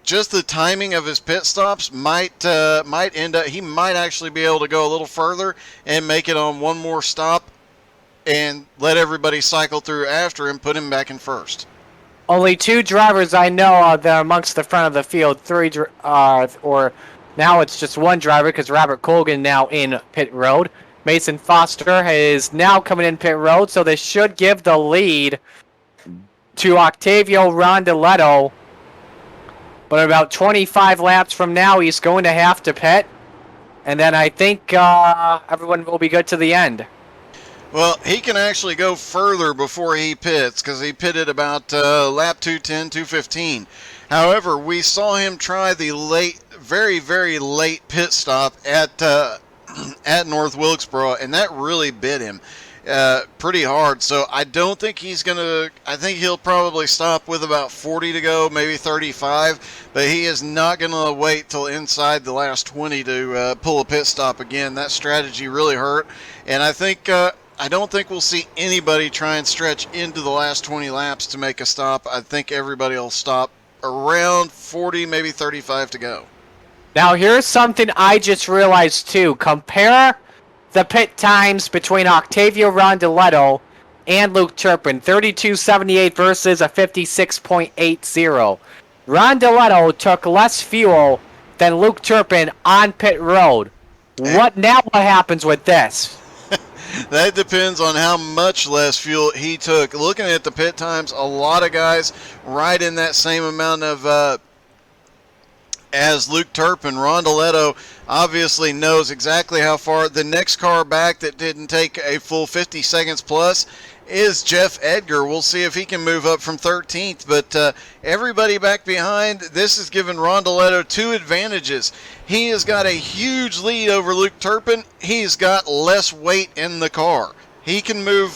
just the timing of his pit stops might end up, he might actually be able to go a little further and make it on one more stop and let everybody cycle through after him, put him back in first. Only 2 drivers I know that are amongst the front of the field. 3, or now it's just 1 driver because Robert Colgan now in pit road. Mason Foster is now coming in pit road, so this should give the lead to Octavio Rondeletto. But about 25 laps from now, he's going to have to pit. And then I think everyone will be good to the end. Well, he can actually go further before he pits because he pitted about lap 210, 215. However, we saw him try the very, very late pit stop at North Wilkesboro, and that really bit him pretty hard. So I don't think he's going to, I think he'll probably stop with about 40 to go, maybe 35, but he is not going to wait till inside the last 20 to pull a pit stop again. That strategy really hurt, and I don't think we'll see anybody try and stretch into the last 20 laps to make a stop. I think everybody will stop around 40, maybe 35 to go. Now here's something I just realized too. Compare the pit times between Octavio Rondeletto and Luke Turpin. 32.78 versus a 56.80. Rondeletto took less fuel than Luke Turpin on pit road. What happens with this? That depends on how much less fuel he took. Looking at the pit times, a lot of guys right in that same amount of as Luke Turpin. Rondeletto obviously knows exactly how far. The next car back that didn't take a full 50 seconds plus is Jeff Edgar. We'll see if he can move up from 13th, but everybody back behind, this has given Rondeletto two advantages. He has got a huge lead over Luke Turpin. He's got less weight in the car. He can move,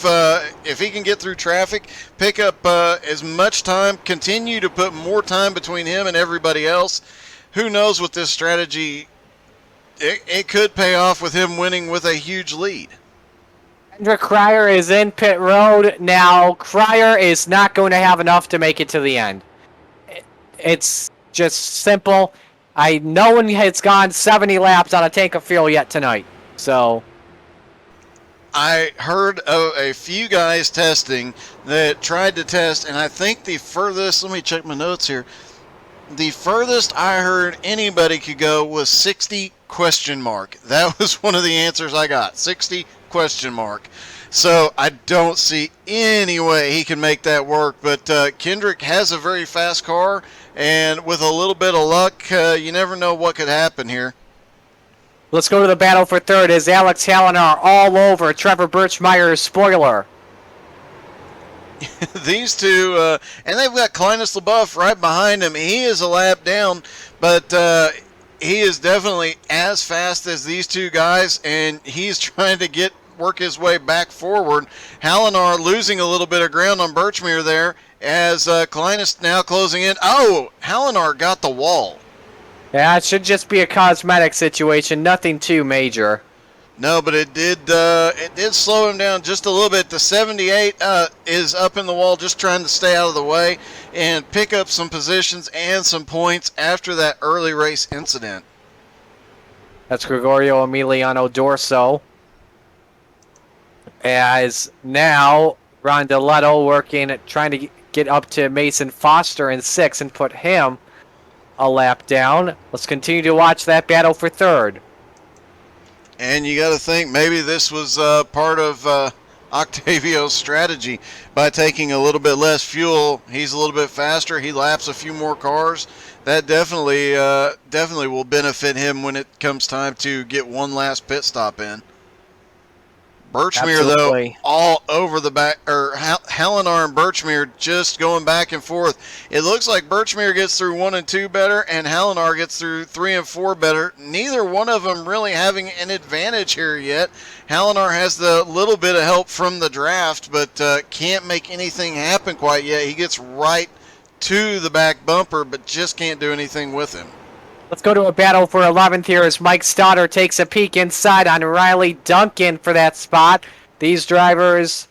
if he can get through traffic, pick up as much time, continue to put more time between him and everybody else. Who knows what this strategy, it could pay off with him winning with a huge lead. Hendrik Cryer is in pit road. Now, Cryer is not going to have enough to make it to the end. It's just simple. No one has gone 70 laps on a tank of fuel yet tonight. So I heard of a few guys testing that tried to test, and I think the furthest, let me check my notes here, the furthest I heard anybody could go was 60 question mark. That was one of the answers I got, 60 question mark. So I don't see any way he can make that work, but Kendrick has a very fast car, and with a little bit of luck, you never know what could happen here. let's go to the battle for third as Alex Hallinar all over Trevor Birchmeier's spoiler. These two, and they've got Clinus LaBeouf right behind him. He is a lap down, but he is definitely as fast as these two guys, and he's trying to work his way back forward. Hallinar losing a little bit of ground on Birchmeier there as Clinus now closing in. Oh, Hallinar got the wall. Yeah, it should just be a cosmetic situation, nothing too major. No, but it did slow him down just a little bit. The 78 is up in the wall, just trying to stay out of the way and pick up some positions and some points after that early race incident. That's Gregorio Emiliano Dorso. As now Rondeletto trying to get up to Mason Foster in 6th and put him a lap down. Let's continue to watch that battle for third. And you got to think maybe this was part of Octavio's strategy by taking a little bit less fuel. He's a little bit faster. He laps a few more cars. That definitely will benefit him when it comes time to get one last pit stop in. Birchmeier, though, all over the back, or Hallinar and Birchmeier just going back and forth. It looks like Birchmeier gets through 1 and 2 better, and Hallinar gets through 3 and 4 better. Neither one of them really having an advantage here yet. Hallinar has the little bit of help from the draft, but can't make anything happen quite yet. He gets right to the back bumper, but just can't do anything with him. Let's go to a battle for 11th here as Mike Stoddard takes a peek inside on Riley Duncan for that spot. Those drivers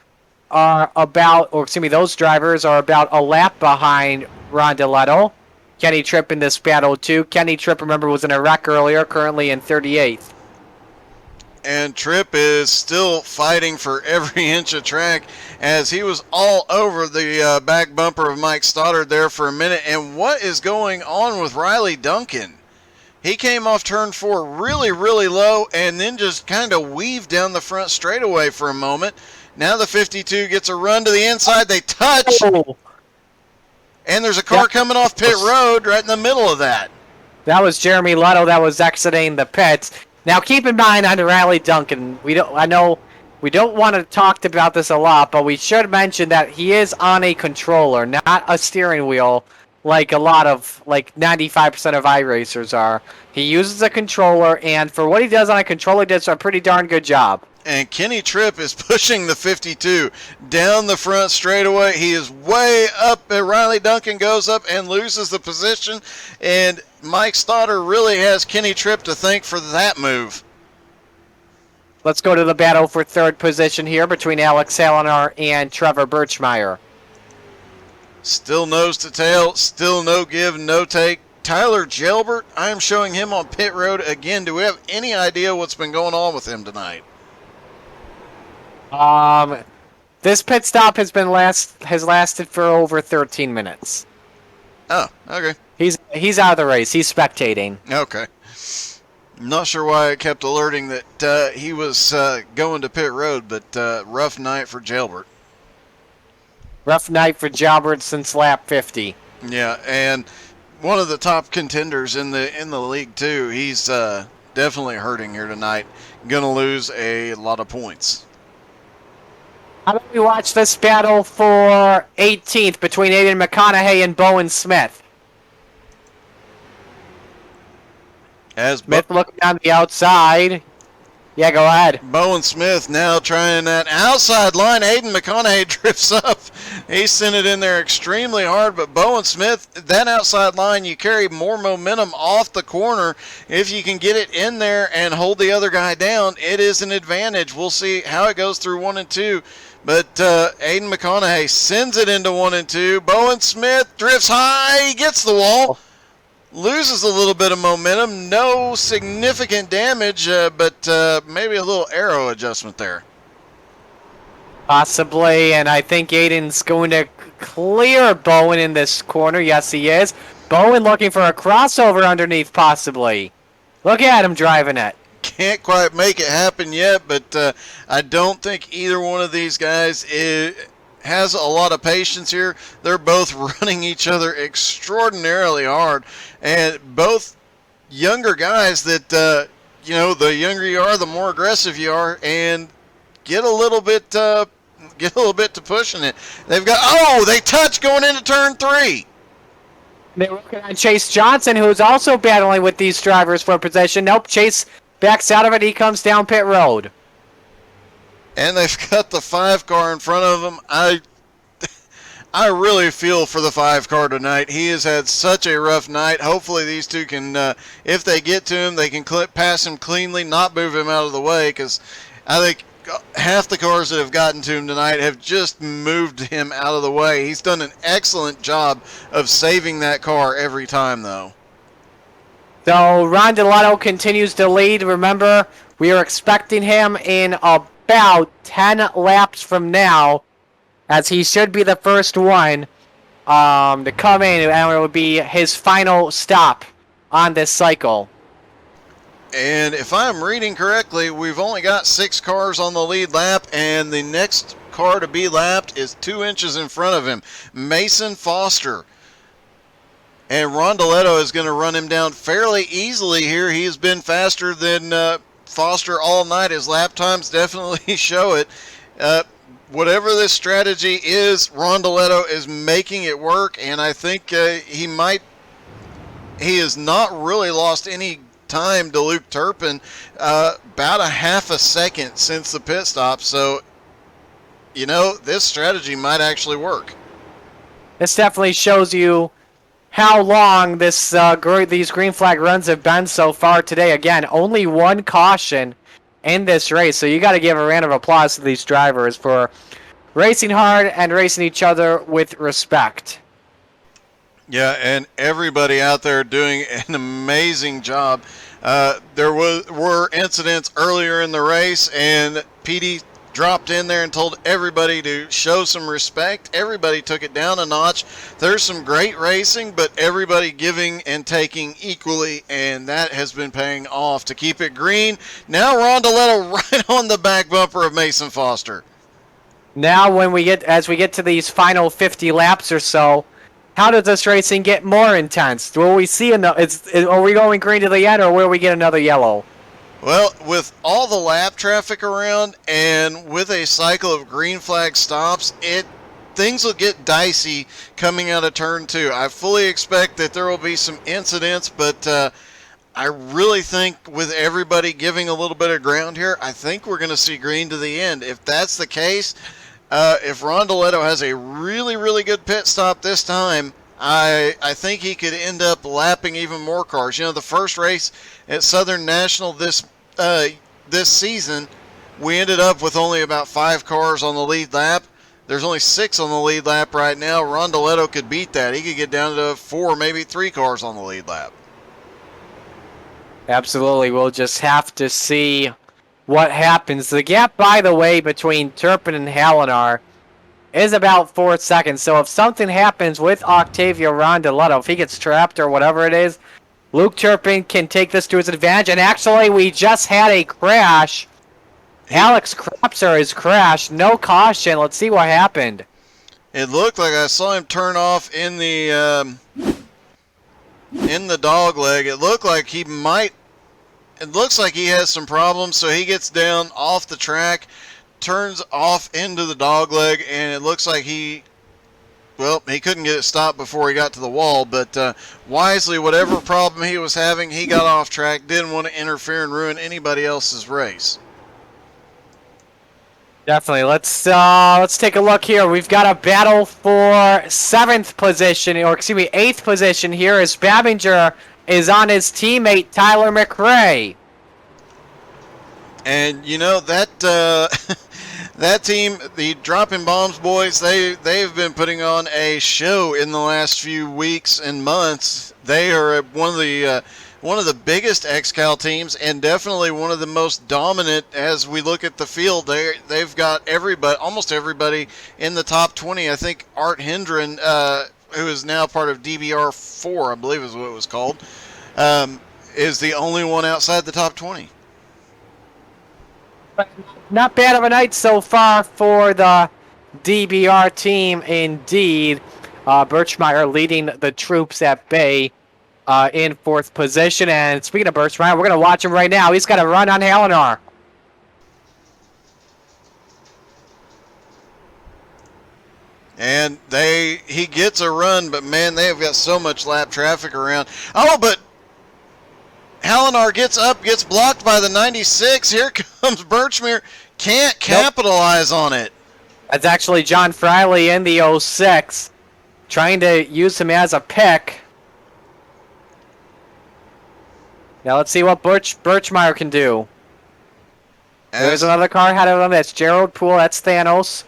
are about a lap behind Rondeletto. Kenny Tripp in this battle too. Kenny Tripp, remember, was in a wreck earlier, currently in 38th. And Tripp is still fighting for every inch of track as he was all over the back bumper of Mike Stoddard there for a minute. And what is going on with Riley Duncan? He came off turn 4 really, really low and then just kind of weaved down the front straightaway for a moment. Now the 52 gets a run to the inside. They touch. Oh, And there's a car coming off pit road right in the middle of that. that was Jeremy Lutto that was exiting the pits. Now keep in mind on Riley Duncan, I know we don't want to talk about this a lot, but we should mention that he is on a controller, not a steering wheel, like a lot of, like 95% of iRacers are. He uses a controller, and for what he does on a controller, he does a pretty darn good job. And Kenny Tripp is pushing the 52 down the front straightaway. He is way up, and Riley Duncan goes up and loses the position. And Mike Stoddard really has Kenny Tripp to thank for that move. Let's go to the battle for third position here between Alex Salinar and Trevor Birchmeyer. Still nose to tail, still no give, no take. Tyler Gelbert, I am showing him on pit road again. Do we have any idea what's been going on with him tonight? This pit stop has lasted for over 13 minutes. Oh, okay. He's out of the race. He's spectating. Okay. Not sure why it kept alerting that he was going to pit road, but rough night for Gelbert. Rough night for Jalbert since lap 50. Yeah, and one of the top contenders in the league too. He's definitely hurting here tonight. Gonna lose a lot of points. How about we watch this battle for 18th between Aiden McConaughey and Bowen Smith? Smith looking on the outside. Yeah, go ahead. Bowen Smith now trying that outside line. Aiden McConaughey drifts up. He sent it in there extremely hard, but Bowen Smith, that outside line, you carry more momentum off the corner. If you can get it in there and hold the other guy down, it is an advantage. We'll see how it goes through 1 and 2. But Aiden McConaughey sends it into 1 and 2. Bowen Smith drifts high. He gets the wall. Loses a little bit of momentum. No significant damage, but maybe a little aero adjustment there. Possibly, and I think Aiden's going to clear Bowen in this corner. Yes, he is. Bowen looking for a crossover underneath, possibly. Look at him driving it. Can't quite make it happen yet, but I don't think either one of these guys has a lot of patience here. They're both running each other extraordinarily hard, and both younger guys that, the younger you are, the more aggressive you are, and get a little bit to pushing it. They touch going into turn 3. They're looking on Chase Johnson, who's also battling with these drivers for position. Nope, Chase backs out of it. He comes down pit road. And they've got the 5 car in front of him. I really feel for the 5 car tonight. He has had such a rough night. Hopefully these two can, if they get to him, they can pass him cleanly, not move him out of the way, because I think half the cars that have gotten to him tonight have just moved him out of the way. He's done an excellent job of saving that car every time, though. So Ron Delato continues to lead. Remember, we are expecting him in about 10 laps from now, as he should be the first one to come in, and it would be his final stop on this cycle. And if I'm reading correctly, we've only got 6 cars on the lead lap, and the next car to be lapped is 2 inches in front of him, Mason Foster. And Rondoletto is going to run him down fairly easily here. He has been faster than Foster all night. His lap times definitely show it. Whatever this strategy is, Rondoletto is making it work, and I think he has not really lost any time to Luke Turpin, about a half a second since the pit stop. So, this strategy might actually work. This definitely shows you how long these green flag runs have been so far today. Again, only 1 caution in this race, so you got to give a round of applause to these drivers for racing hard and racing each other with respect. Yeah, and everybody out there doing an amazing job. There were incidents earlier in the race, and Petey dropped in there and told everybody to show some respect. Everybody took it down a notch. There's some great racing, but everybody giving and taking equally, and that has been paying off to keep it green. Now Rondoletto right on the back bumper of Mason Foster. Now, as we get to these final 50 laps or so, how does this racing get more intense? Will we see are we going green to the end, or will we get another yellow? Well, with all the lap traffic around and with a cycle of green flag stops, things will get dicey coming out of turn 2. I fully expect that there will be some incidents, but I really think with everybody giving a little bit of ground here, I think we're going to see green to the end. If that's the case, if Rondoletto has a really, really good pit stop this time, I think he could end up lapping even more cars. You know, the first race at Southern National this season, we ended up with only about 5 cars on the lead lap. There's only 6 on the lead lap right now. Rondoletto could beat that. He could get down to 4, maybe 3 cars on the lead lap. Absolutely. We'll just have to see what happens. The gap, by the way, between Turpin and Hallinar is about 4 seconds. So if something happens with Octavio Rondoletto, if he gets trapped or whatever it is, Luke Turpin can take this to his advantage. And actually, we just had a crash. Alex Kropser has crashed. No caution. Let's see what happened. It looked like I saw him turn off in the dog leg. It looked like he might. It looks like he has some problems, so he gets down off the track, turns off into the dog leg, and it looks like he couldn't get it stopped before he got to the wall, but wisely, whatever problem he was having, he got off track, didn't want to interfere and ruin anybody else's race. Definitely. Let's take a look here. We've got a battle for 7th position, or excuse me, 8th position here as Babinger is on his teammate Tyler McRae. And you know that that team, the Dropping Bombs boys, they've been putting on a show in the last few weeks and months. They are one of the biggest XCAL teams, and definitely one of the most dominant as we look at the field. They've got almost everybody in the top 20. I think Art Hendren, who is now part of DBR4, I believe is what it was called, is the only one outside the top 20. Not bad of a night so far for the DBR team, indeed. Birchmeyer leading the troops at bay in 4th position. And speaking of Birchmeyer, we're going to watch him right now. He's got a run on Hallinar. And he gets a run, but man, they have got so much lap traffic around. Oh, but Hallinar gets up, gets blocked by the 96. Here comes Birchmere. Can't capitalize on it. That's actually John Friley in the 06, trying to use him as a pick. Now let's see what Birchmeyer can do. There's another car ahead of him. That's Gerald Poole. That's Thanos.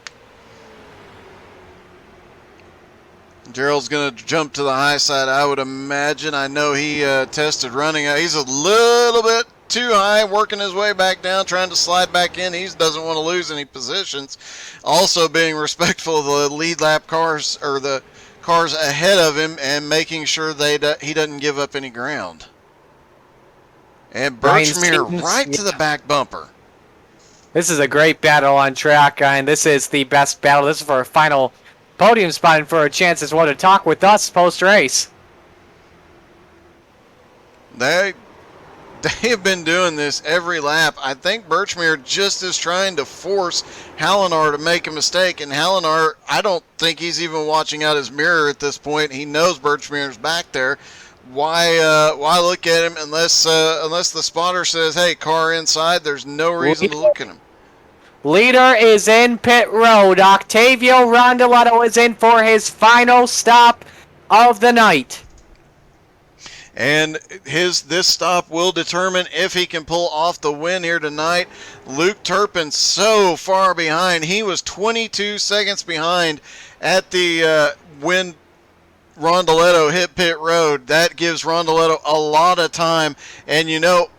Gerald's going to jump to the high side, I would imagine. I know he tested running. He's a little bit too high, working his way back down, trying to slide back in. He doesn't want to lose any positions. Also being respectful of the lead lap cars, or the cars ahead of him, and making sure he doesn't give up any ground. And Birchmere right to the back bumper. This is a great battle on track, and this is the best battle. This is for a final podium spot and for a chance as well to talk with us post-race. They have been doing this every lap. I think Birchmere just is trying to force Hallinar to make a mistake, and Hallinar, I don't think he's even watching out his mirror at this point. He knows Birchmere's back there. Why look at him unless the spotter says, hey, car inside? There's no reason to look at him. Leader is in pit road. Octavio Rondoletto is in for his final stop of the night. And this stop will determine if he can pull off the win here tonight. Luke Turpin so far behind. He was 22 seconds behind at the when Rondoletto hit pit road. That gives Rondoletto a lot of time. And you know,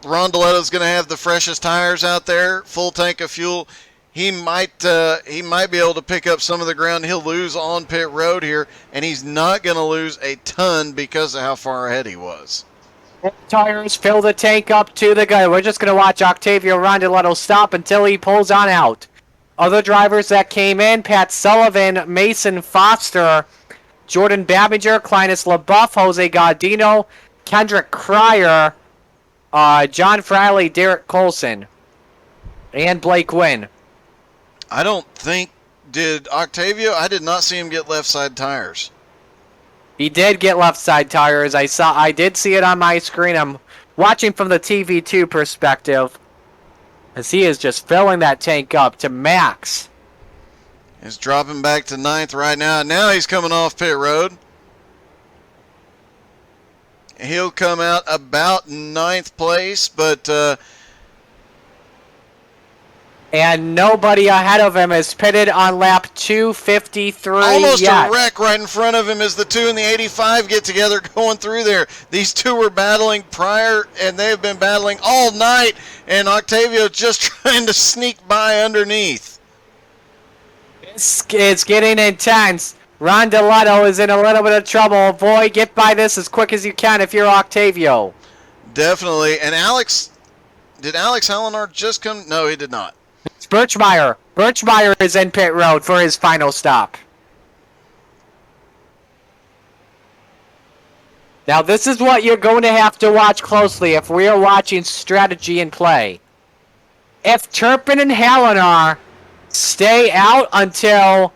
Rondoletto's going to have the freshest tires out there, full tank of fuel. he might be able to pick up some of the ground he'll lose on pit road here, and he's not going to lose a ton because of how far ahead he was. Tires fill the tank up to the gun. We're just going to watch Octavio Rondeletto stop until he pulls on out. Other drivers that came in, Pat Sullivan, Mason Foster, Jordan Babinger, Clinus LaBeouf, Jose Gaudino, Kendrick Cryer, John Friley, Derek Colson, and Blake Wynn. I don't think, did Octavio, I did not see him get left side tires. He did get left side tires. I did see it on my screen. I'm watching from the TV2 perspective, as he is just filling that tank up to max. He's dropping back to 9th right now. Now he's coming off pit road. He'll come out about 9th place, but and nobody ahead of him is pitted on lap 253 almost yet. a wreck right in front of him as the 2 and the 85 get together going through there. These two were battling prior, and they've been battling all night, and Octavio just trying to sneak by underneath. It's getting intense. Rondeletto is in a little bit of trouble. Boy, get by this as quick as you can if you're Octavio. Definitely. And did Alex Hallinar just come? No, he did not. It's Birchmeyer. Birchmeyer is in pit road for his final stop. Now, this is what you're going to have to watch closely if we are watching strategy and play. If Turpin and Hallinar stay out until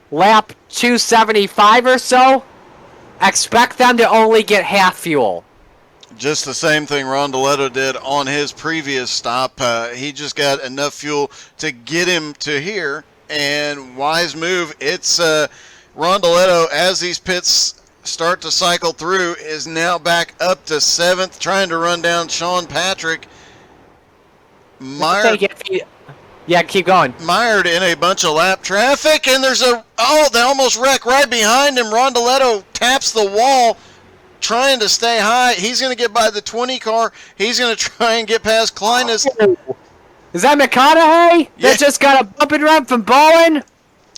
lap 275 or so, expect them to only get half fuel. Just the same thing Rondeletto did on his previous stop. He just got enough fuel to get him to here, and wise move. It's Rondeletto, as these pits start to cycle through, is now back up to 7th, trying to run down Sean Patrick. Yeah, keep going. Mired in a bunch of lap traffic, and they almost wreck right behind him. Rondeletto taps the wall, trying to stay high. He's going to get by the 20 car. He's going to try and get past Klinus. Is that McConaughey? Yeah. That just got a bump and run from Bowen?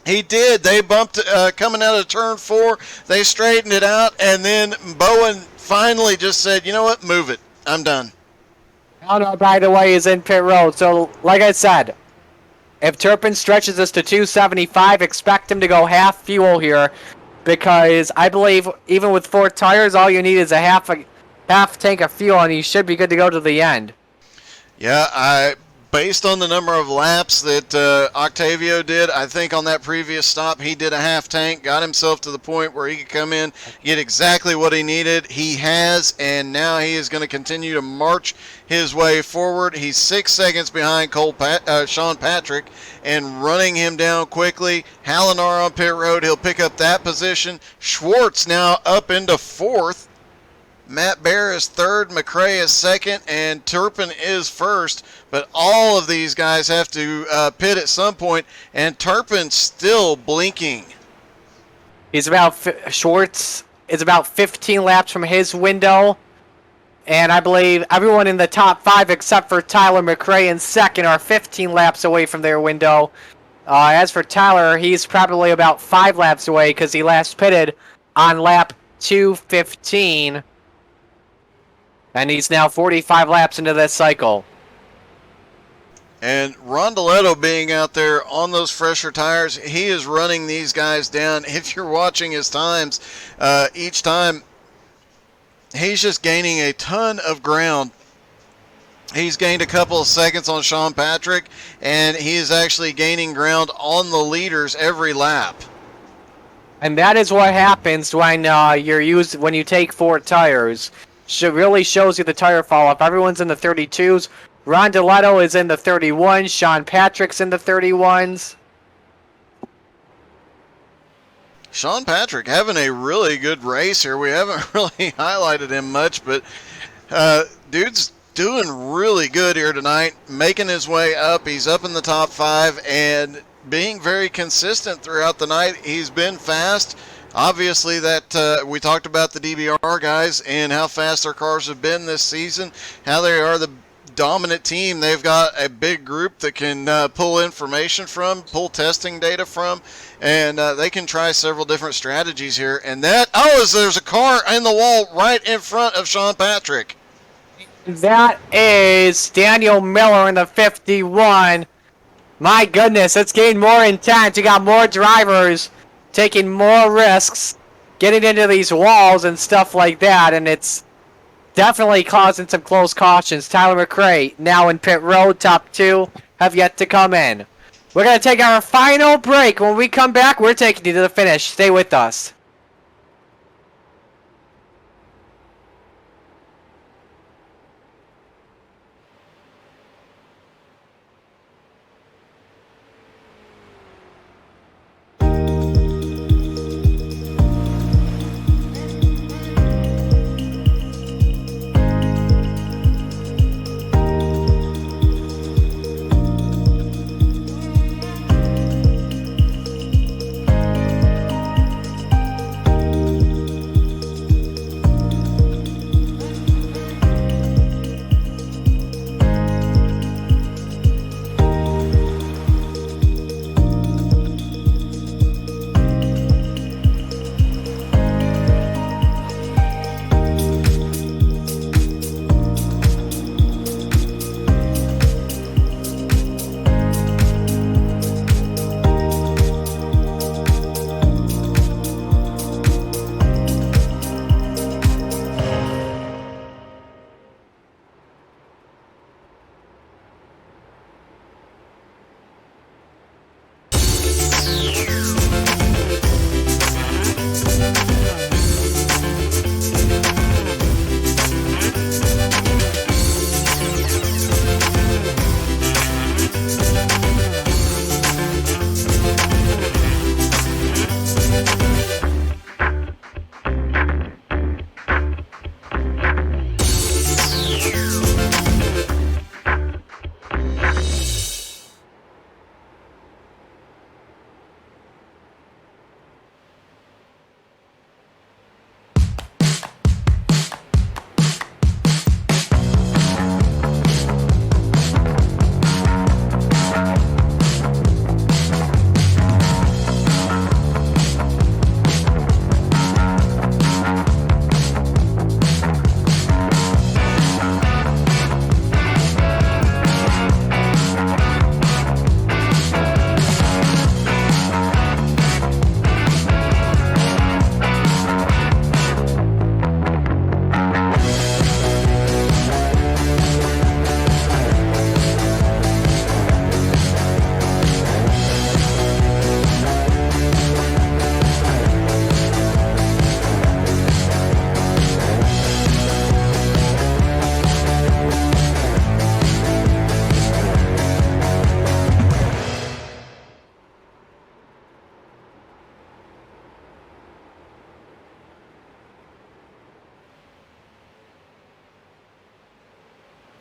He did. They bumped coming out of turn 4. They straightened it out, and then Bowen finally just said, you know what, move it. I'm done. Hallinar, by the way, is in pit road. So, like I said, if Turpin stretches this to 275, expect him to go half fuel here, because I believe even with 4 tires, all you need is a half tank of fuel, and you should be good to go to the end. Yeah, based on the number of laps that Octavio did, I think on that previous stop he did a half tank, got himself to the point where he could come in, get exactly what he needed. He has, and now he is going to continue to march his way forward. He's 6 seconds behind Sean Patrick and running him down quickly. Hallinar on pit road, he'll pick up that position. Schwartz now up into 4th. Matt Bear is 3rd, McRae is 2nd, and Turpin is 1st. But all of these guys have to pit at some point, and Turpin still blinking. Schwartz is about 15 laps from his window, and I believe everyone in the top 5 except for Tyler McRae in 2nd are 15 laps away from their window. As for Tyler, he's probably about 5 laps away because he last pitted on lap 215. And he's now 45 laps into this cycle. And Rondeletto being out there on those fresher tires, he is running these guys down. If you're watching his times, each time, he's just gaining a ton of ground. He's gained a couple of seconds on Sean Patrick, and he is actually gaining ground on the leaders every lap. And that is what happens when when you take 4 tires. Really shows you the tire fall off. Everyone's in the 32s. Rondeletto is in the 31s. Sean Patrick's in the 31s. Sean Patrick having a really good race here. We haven't really highlighted him much, but dude's doing really good here tonight, making his way up. He's up in the top 5 and being very consistent throughout the night. He's been fast. Obviously, that we talked about the DBR guys and how fast their cars have been this season, how they are the dominant team. They've got a big group that can pull information from, pull testing data from, and they can try several different strategies here. And there's a car in the wall right in front of Sean Patrick. That is Daniel Miller in the 51. My goodness, it's getting more intense. You got more drivers taking more risks, getting into these walls and stuff like that, and it's definitely causing some close cautions. Tyler McRae now in pit road. Top two have yet to come in. We're going to take our final break. When we come back, we're taking you to the finish. Stay with us.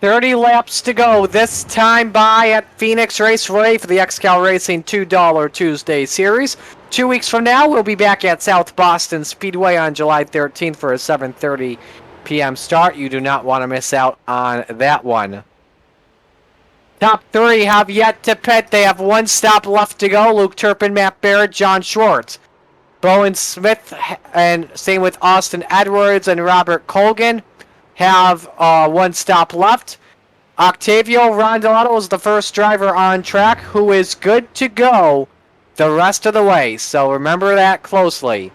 $30 laps to go, this time by at Phoenix Raceway for the XCAL Racing $2 Tuesday Series. 2 weeks from now, we'll be back at South Boston Speedway on July 13th for a 7:30 p.m. start. You do not want to miss out on that one. Top three have yet to pit. They have one stop left to go. Luke Turpin, Matt Barrett, John Schwartz. Bowen Smith, and same with Austin Edwards and Robert Colgan, have one stop left. Octavio Rondeletto is the first driver on track who is good to go the rest of the way. So remember that closely.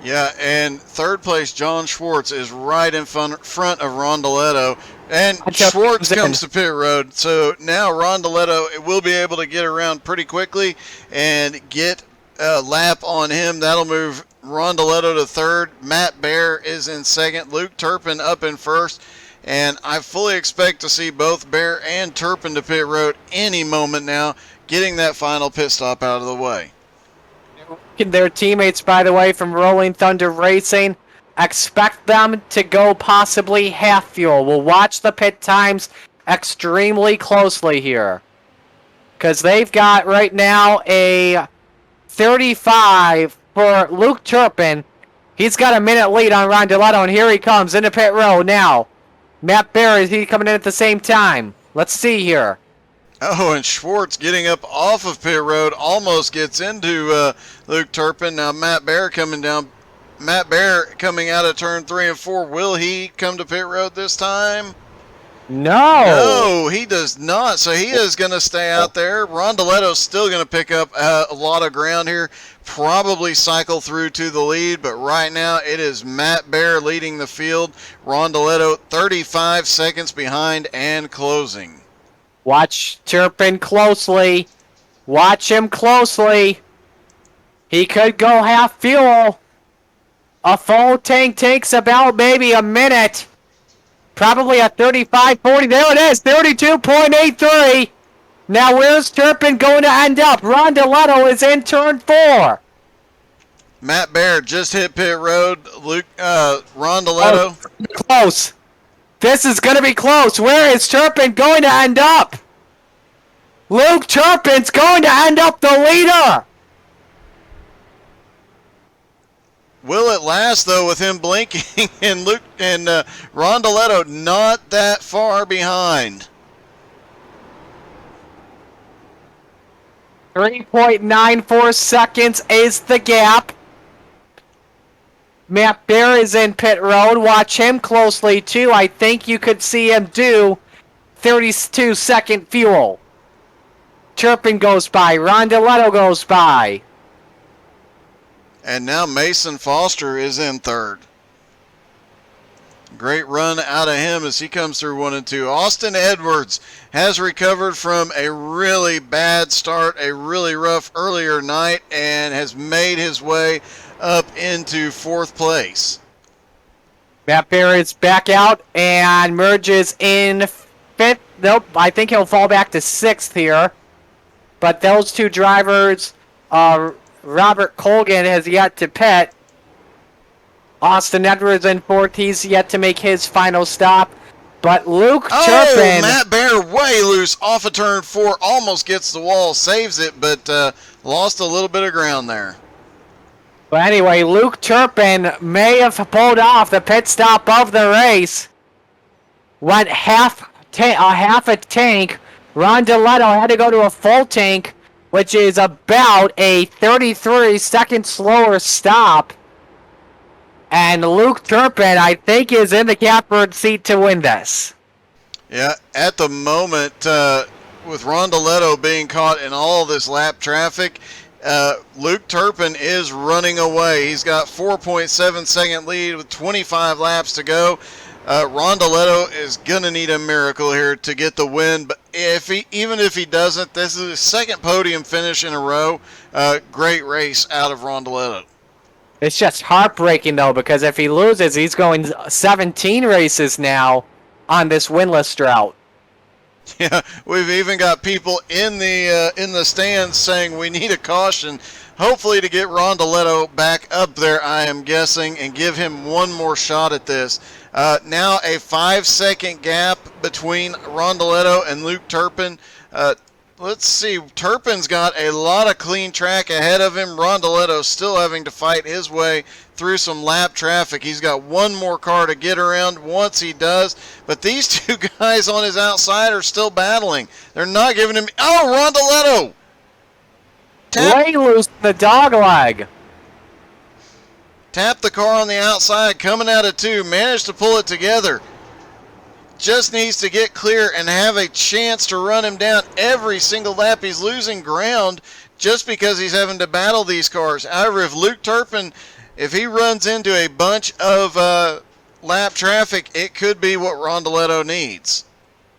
Yeah, and third place, John Schwartz, is right in front of Rondeletto. And Schwartz comes to pit road. So now Rondeletto will be able to get around pretty quickly and get a lap on him. That'll move Rondeletto to third. Matt Bear is in second. Luke Turpin up in first. And I fully expect to see both Bear and Turpin to pit road any moment now, getting that final pit stop out of the way. Their teammates, by the way, from Rolling Thunder Racing, expect them to go possibly half fuel. We'll watch the pit times extremely closely here, because they've got right now a 35 for Luke Turpin. He's got a minute lead on Rondeletto, and here he comes into pit road now. Matt Bear, is he coming in at the same time? Let's see here. Oh, and Schwartz getting up off of pit road almost gets into Luke Turpin. Now Matt Bear coming down. Matt Bear coming out of turn 3 and 4. Will he come to pit road this time? No. No, he does not. So he is going to stay out there. Rondoletto's still going to pick up a lot of ground here. Probably cycle through to the lead, but right now it is Matt Bear leading the field. Rondoletto 35 seconds behind and closing. Watch Turpin closely. Watch him closely. He could go half fuel. A full tank takes about maybe a minute. Probably a 35-40. There it is, 32.83. Now where's Turpin going to end up? Rondoletto is in turn 4. Matt Bear just hit pit road. Rondoletto. Oh, close. This is going to be close. Where is Turpin going to end up? Luke Turpin's going to end up the leader. Will it last though with him blinking and Rondoletto not that far behind? 3.94 seconds is the gap. Matt Bear is in pit road. Watch him closely too. I think you could see him do 32-second fuel. Turpin goes by. Rondoletto goes by. And now Mason Foster is in third. Great run out of him as he comes through 1 and 2. Austin Edwards has recovered from a really bad start, a really rough earlier night, and has made his way up into 4th place. Matt Bear is back out and merges in 5th. Nope, I think he'll fall back to 6th here. But those two drivers, Robert Colgan has yet to pit. Austin Edwards in 4th. He's yet to make his final stop. But Luke Turpin... Matt Bear way loose off of turn 4. Almost gets the wall, saves it, but lost a little bit of ground there. But anyway, Luke Turpin may have pulled off the pit stop of the race. Went half a tank. Rondoletto had to go to a full tank, which is about a 33-second slower stop. And Luke Turpin, I think, is in the catbird seat to win this. Yeah, at the moment, with Rondoletto being caught in all this lap traffic, Luke Turpin is running away. He's got 4.7 second lead with 25 laps to go. Rondoletto is going to need a miracle here to get the win, but even if he doesn't, this is his 2nd podium finish in a row. Great race out of Rondoletto. It's just heartbreaking, though, because if he loses, he's going 17 races now on this winless drought. Yeah, we've even got people in the stands saying we need a caution, hopefully to get Rondoletto back up there, I am guessing, and give him one more shot at this. Now a 5-second gap between Rondoletto and Luke Turpin. Let's see, Turpin's got a lot of clean track ahead of him. Rondoletto's still having to fight his way through some lap traffic. He's got one more car to get around once he does. But these two guys on his outside are still battling. They're not giving him... Oh, Rondoletto! Way loose the dog leg. Tap the car on the outside, coming out of 2. Managed to pull it together. Just needs to get clear and have a chance to run him down every single lap. He's losing ground just because he's having to battle these cars. However, if Luke Turpin, if he runs into a bunch of lap traffic, it could be what Rondoletto needs.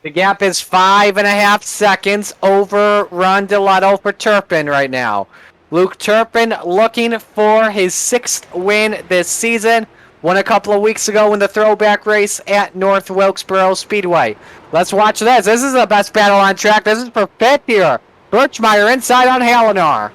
The gap is 5.5 seconds over Rondoletto for Turpin right now. Luke Turpin looking for his 6th win this season. Won a couple of weeks ago in the throwback race at North Wilkesboro Speedway. Let's watch this. This is the best battle on track. This is for 5th here. Birchmeyer inside on Halinar.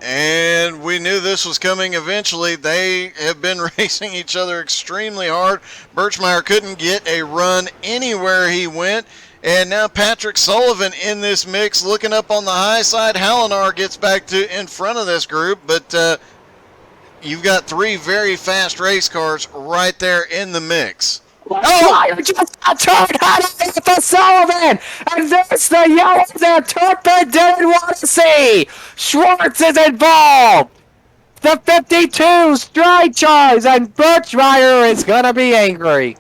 And we knew this was coming eventually. They have been racing each other extremely hard. Birchmeyer couldn't get a run anywhere he went. And now Patrick Sullivan in this mix looking up on the high side. Halinar gets back to in front of this group, but you've got 3 very fast race cars right there in the mix. Oh, just got turned out for Sullivan, and there's the yellow that Turpin didn't want to see. Schwartz is involved. The 52 strike charge, and Birchmeyer is gonna be angry.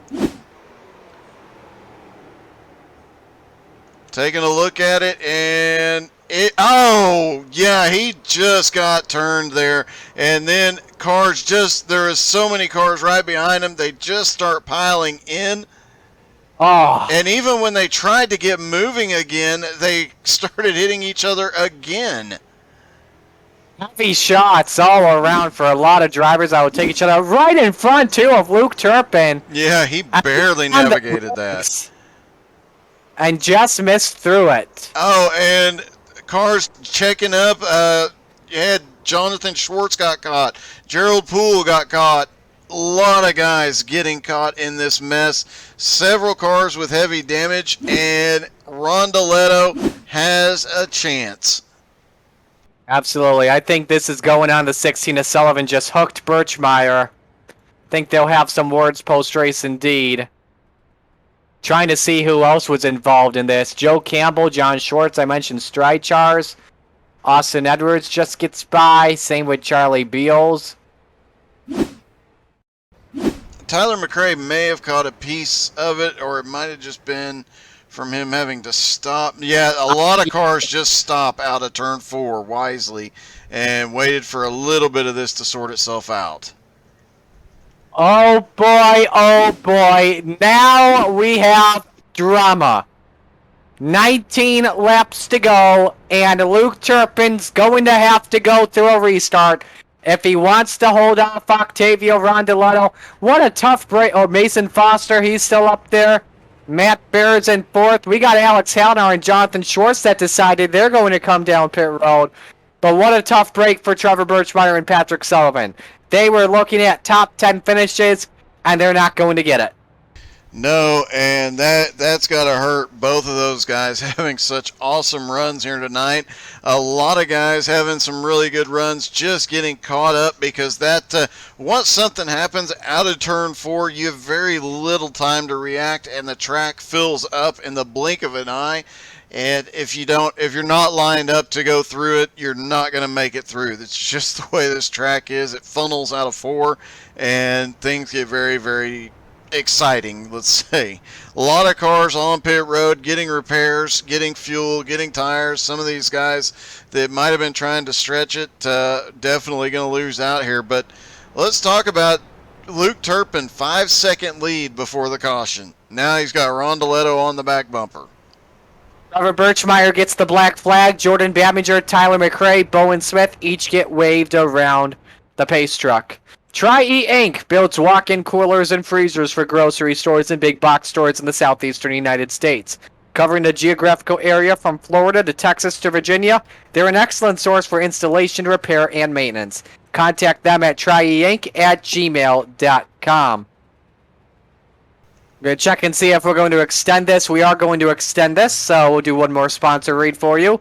Taking a look at it, and oh, yeah, he just got turned there. And then cars there is so many cars right behind him, they just start piling in. Oh. And even when they tried to get moving again, they started hitting each other again. Heavy shots all around for a lot of drivers that would take each other right in front, too, of Luke Turpin. Yeah, he barely navigated that. And just missed through it. Oh, and cars checking up. You had Jonathan Schwartz got caught. Gerald Poole got caught. A lot of guys getting caught in this mess. Several cars with heavy damage, and Rondoletto has a chance. Absolutely. I think this is going on to 16. Sullivan just hooked Birchmeyer. Think they'll have some words post-race indeed. Trying to see who else was involved in this. Joe Campbell, John Schwartz, I mentioned Strychars. Austin Edwards just gets by. Same with Charlie Beals. Tyler McRae may have caught a piece of it, or it might have just been from him having to stop. Yeah, a lot of cars just stop out of turn 4 wisely and waited for a little bit of this to sort itself out. Oh boy, oh boy. Now we have drama. 19 laps to go, and Luke Turpin's going to have to go through a restart if he wants to hold off Octavio Rondoletto. What a tough break. Oh, Mason Foster, he's still up there. Matt Bear's in 4th. We got Alex Hallner and Jonathan Schwartz that decided they're going to come down pit road. But what a tough break for Trevor Birchmeyer and Patrick Sullivan. They were looking at top 10 finishes, and they're not going to get it. No, and that's got to hurt both of those guys having such awesome runs here tonight. A lot of guys having some really good runs, just getting caught up because that once something happens out of turn 4, you have very little time to react, and the track fills up in the blink of an eye. And if you're not lined up to go through it, you're not going to make it through. That's just the way this track is. It funnels out of 4, and things get very, very exciting, let's say. A lot of cars on pit road getting repairs, getting fuel, getting tires. Some of these guys that might have been trying to stretch it definitely going to lose out here. But let's talk about Luke Turpin, 5-second lead before the caution. Now he's got Rondoletto on the back bumper. Trevor Birchmeyer gets the black flag. Jordan Baminger, Tyler McRae, Bowen Smith each get waved around the pace truck. Tri-E Inc. builds walk-in coolers and freezers for grocery stores and big box stores in the southeastern United States. Covering the geographical area from Florida to Texas to Virginia, they're an excellent source for installation, repair, and maintenance. Contact them at trieinc@gmail.com. We're going to check and see if we're going to extend this. We are going to extend this, so we'll do one more sponsor read for you.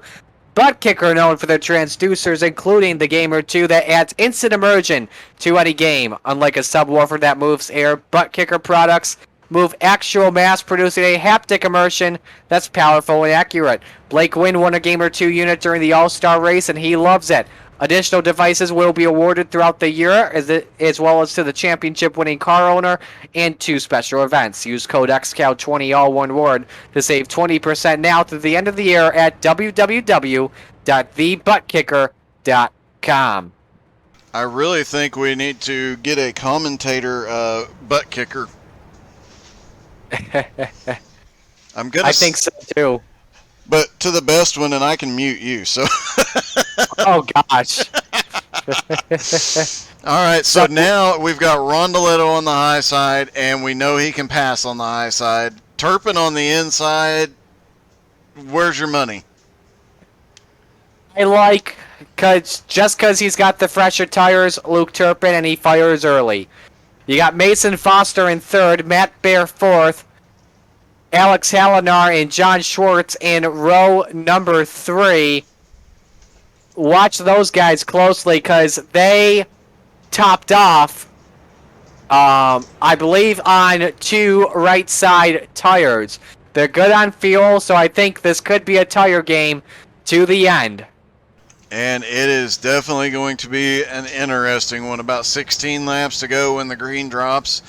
Butt Kicker, known for their transducers, including the Gamer 2 that adds instant immersion to any game. Unlike a subwoofer that moves air, Butt Kicker products move actual mass, producing a haptic immersion that's powerful and accurate. Blake Wynn won a Gamer 2 unit during the All-Star race, and he loves it. Additional devices will be awarded throughout the year, as well as to the championship-winning car owner and 2 special events. Use code XCAL20, all one word, to save 20% now through the end of the year at www.thebuttkicker.com. I really think we need to get a commentator butt kicker. I think so, too. But to the best one, and I can mute you, so... Oh, gosh. All right, so now we've got Rondoletto on the high side, and we know he can pass on the high side. Turpin on the inside, where's your money? I like, just because he's got the fresher tires, Luke Turpin, and he fires early. You got Mason Foster in 3rd, Matt Bear 4th, Alex Halinar and John Schwartz in row number 3. Watch those guys closely because they topped off I believe on 2 right side tires. They're good on fuel, so I think this could be a tire game to the end. And it is definitely going to be an interesting one. About 16 laps to go when the green drops.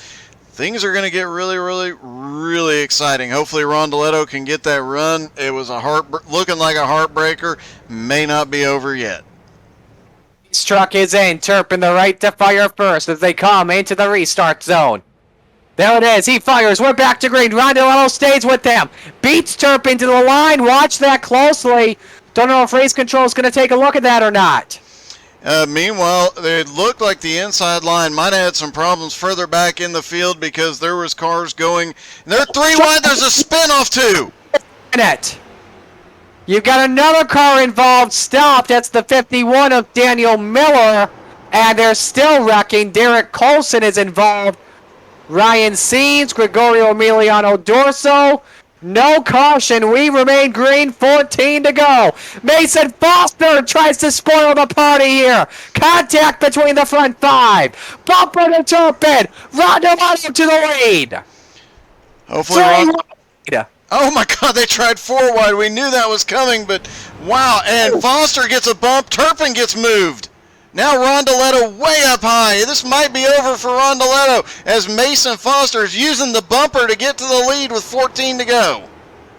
Things are going to get really, really, really exciting. Hopefully Rondeletto can get that run. It was looking like a heartbreaker. May not be over yet. This truck is in. Turpin the right to fire first as they come into the restart zone. There it is. He fires. We're back to green. Rondeletto stays with them. Beats Turpin to the line. Watch that closely. Don't know if race control is going to take a look at that or not. Meanwhile, it looked like the inside line might have had some problems further back in the field because there was cars going. They're 3 wide. There's a spin off too. You've got another car involved. Stopped. That's the 51 of Daniel Miller. And they're still wrecking. Derek Colson is involved. Ryan Seens, Gregorio Emiliano Dorso. No caution. We remain green. 14 to go. Mason Foster tries to spoil the party here. Contact between the front 5. Bumper to Turpin. Rondeletto to the lead. Hopefully, oh my God, they tried 4 wide. We knew that was coming, but wow. And Foster gets a bump. Turpin gets moved. Now Rondeletto way up high. This might be over for Rondeletto as Mason Foster is using the bumper to get to the lead with 14 to go.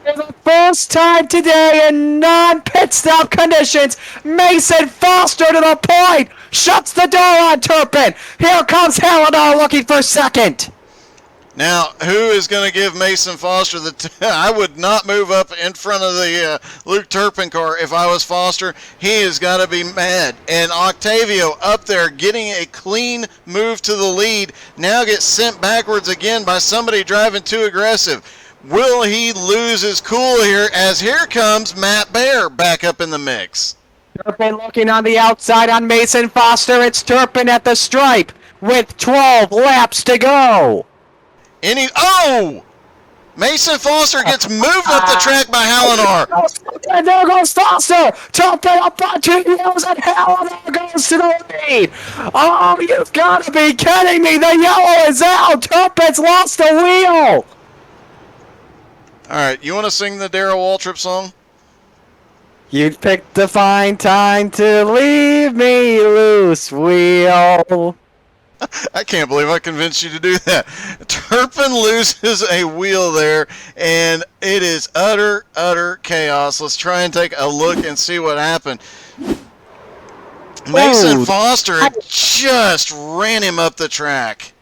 For the first time today in non-pit stop conditions, Mason Foster to the point. Shuts the door on Turpin. Here comes Halidar looking for second. Now, who is going to give Mason Foster I would not move up in front of the Luke Turpin car if I was Foster. He has got to be mad. And Octavio up there getting a clean move to the lead. Now gets sent backwards again by somebody driving too aggressive. Will he lose his cool here as here comes Matt Baer back up in the mix? Turpin looking on the outside on Mason Foster. It's Turpin at the stripe with 12 laps to go. Mason Foster gets moved up the track by Hallinar. And there goes Foster. Turpin up by 2 wheels and Hallinar goes to the lead. Oh, you've got to be kidding me. The yellow is out. Turpin's lost the wheel. All right, you want to sing the Darrell Waltrip song? You picked a fine time to leave me loose, wheel. I can't believe I convinced you to do that. Turpin loses a wheel there, and it is utter, utter chaos. Let's try and take a look and see what happened. Mason Foster just ran him up the track.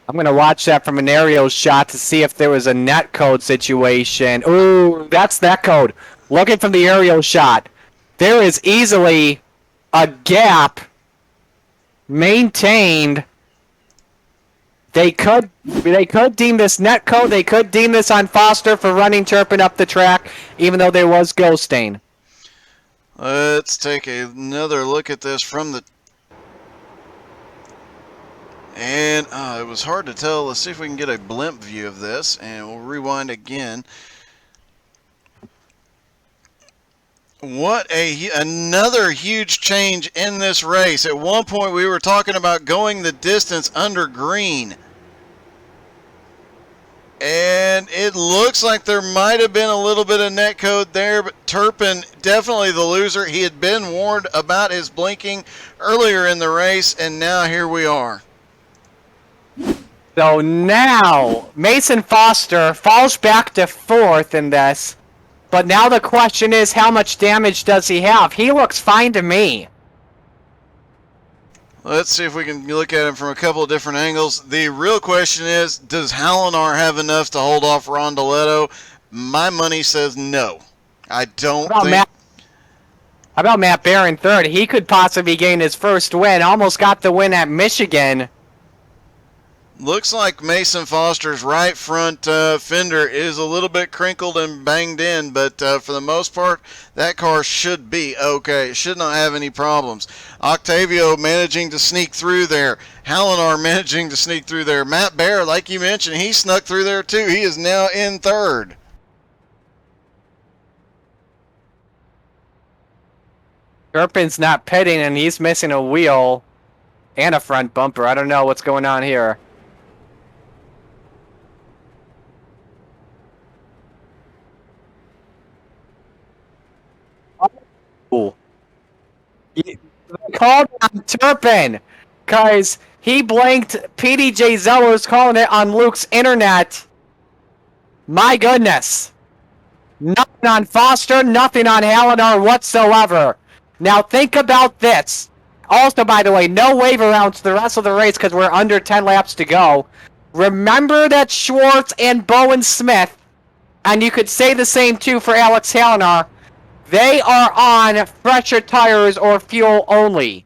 I'm going to watch that from an aerial shot to see if there was a net code situation. Ooh, that's net code. Looking from the aerial shot, there is easily a gap maintained. They could deem this net code. They could deem this on Foster for running Turpin up the track, even though there was ghosting. Let's take another look at this from the... And it was hard to tell. Let's see if we can get a blimp view of this, and we'll rewind again. What another huge change in this race. At one point we were talking about going the distance under green. And it looks like there might have been a little bit of net code there, but Turpin definitely the loser. He had been warned about his blinking earlier in the race, and now here we are. So now Mason Foster falls back to 4th in this. But now the question is, how much damage does he have? He looks fine to me. Let's see if we can look at him from a couple of different angles. The real question is, does Hallinar have enough to hold off Rondeletto? My money says no. I don't think... How about Matt Baer in 3rd? He could possibly gain his first win. Almost got the win at Michigan. Looks like Mason Foster's right front fender is a little bit crinkled and banged in, but for the most part, that car should be okay. It should not have any problems. Octavio managing to sneak through there. Hallinar managing to sneak through there. Matt Baer, like you mentioned, he snuck through there too. He is now in 3rd. Turpin's not pitting, and he's missing a wheel. And a front bumper. I don't know what's going on here. Ooh. They called on Turpin because he blanked PDJ Zeller's calling it on Luke's internet. My goodness. Nothing on Foster, nothing on Hallinar whatsoever. Now think about this. Also, by the way, no waiver rounds the rest of the race because we're under 10 laps to go. Remember that Schwartz and Bowen Smith, and you could say the same too for Alex Hallinar, they are on fresher tires or fuel only.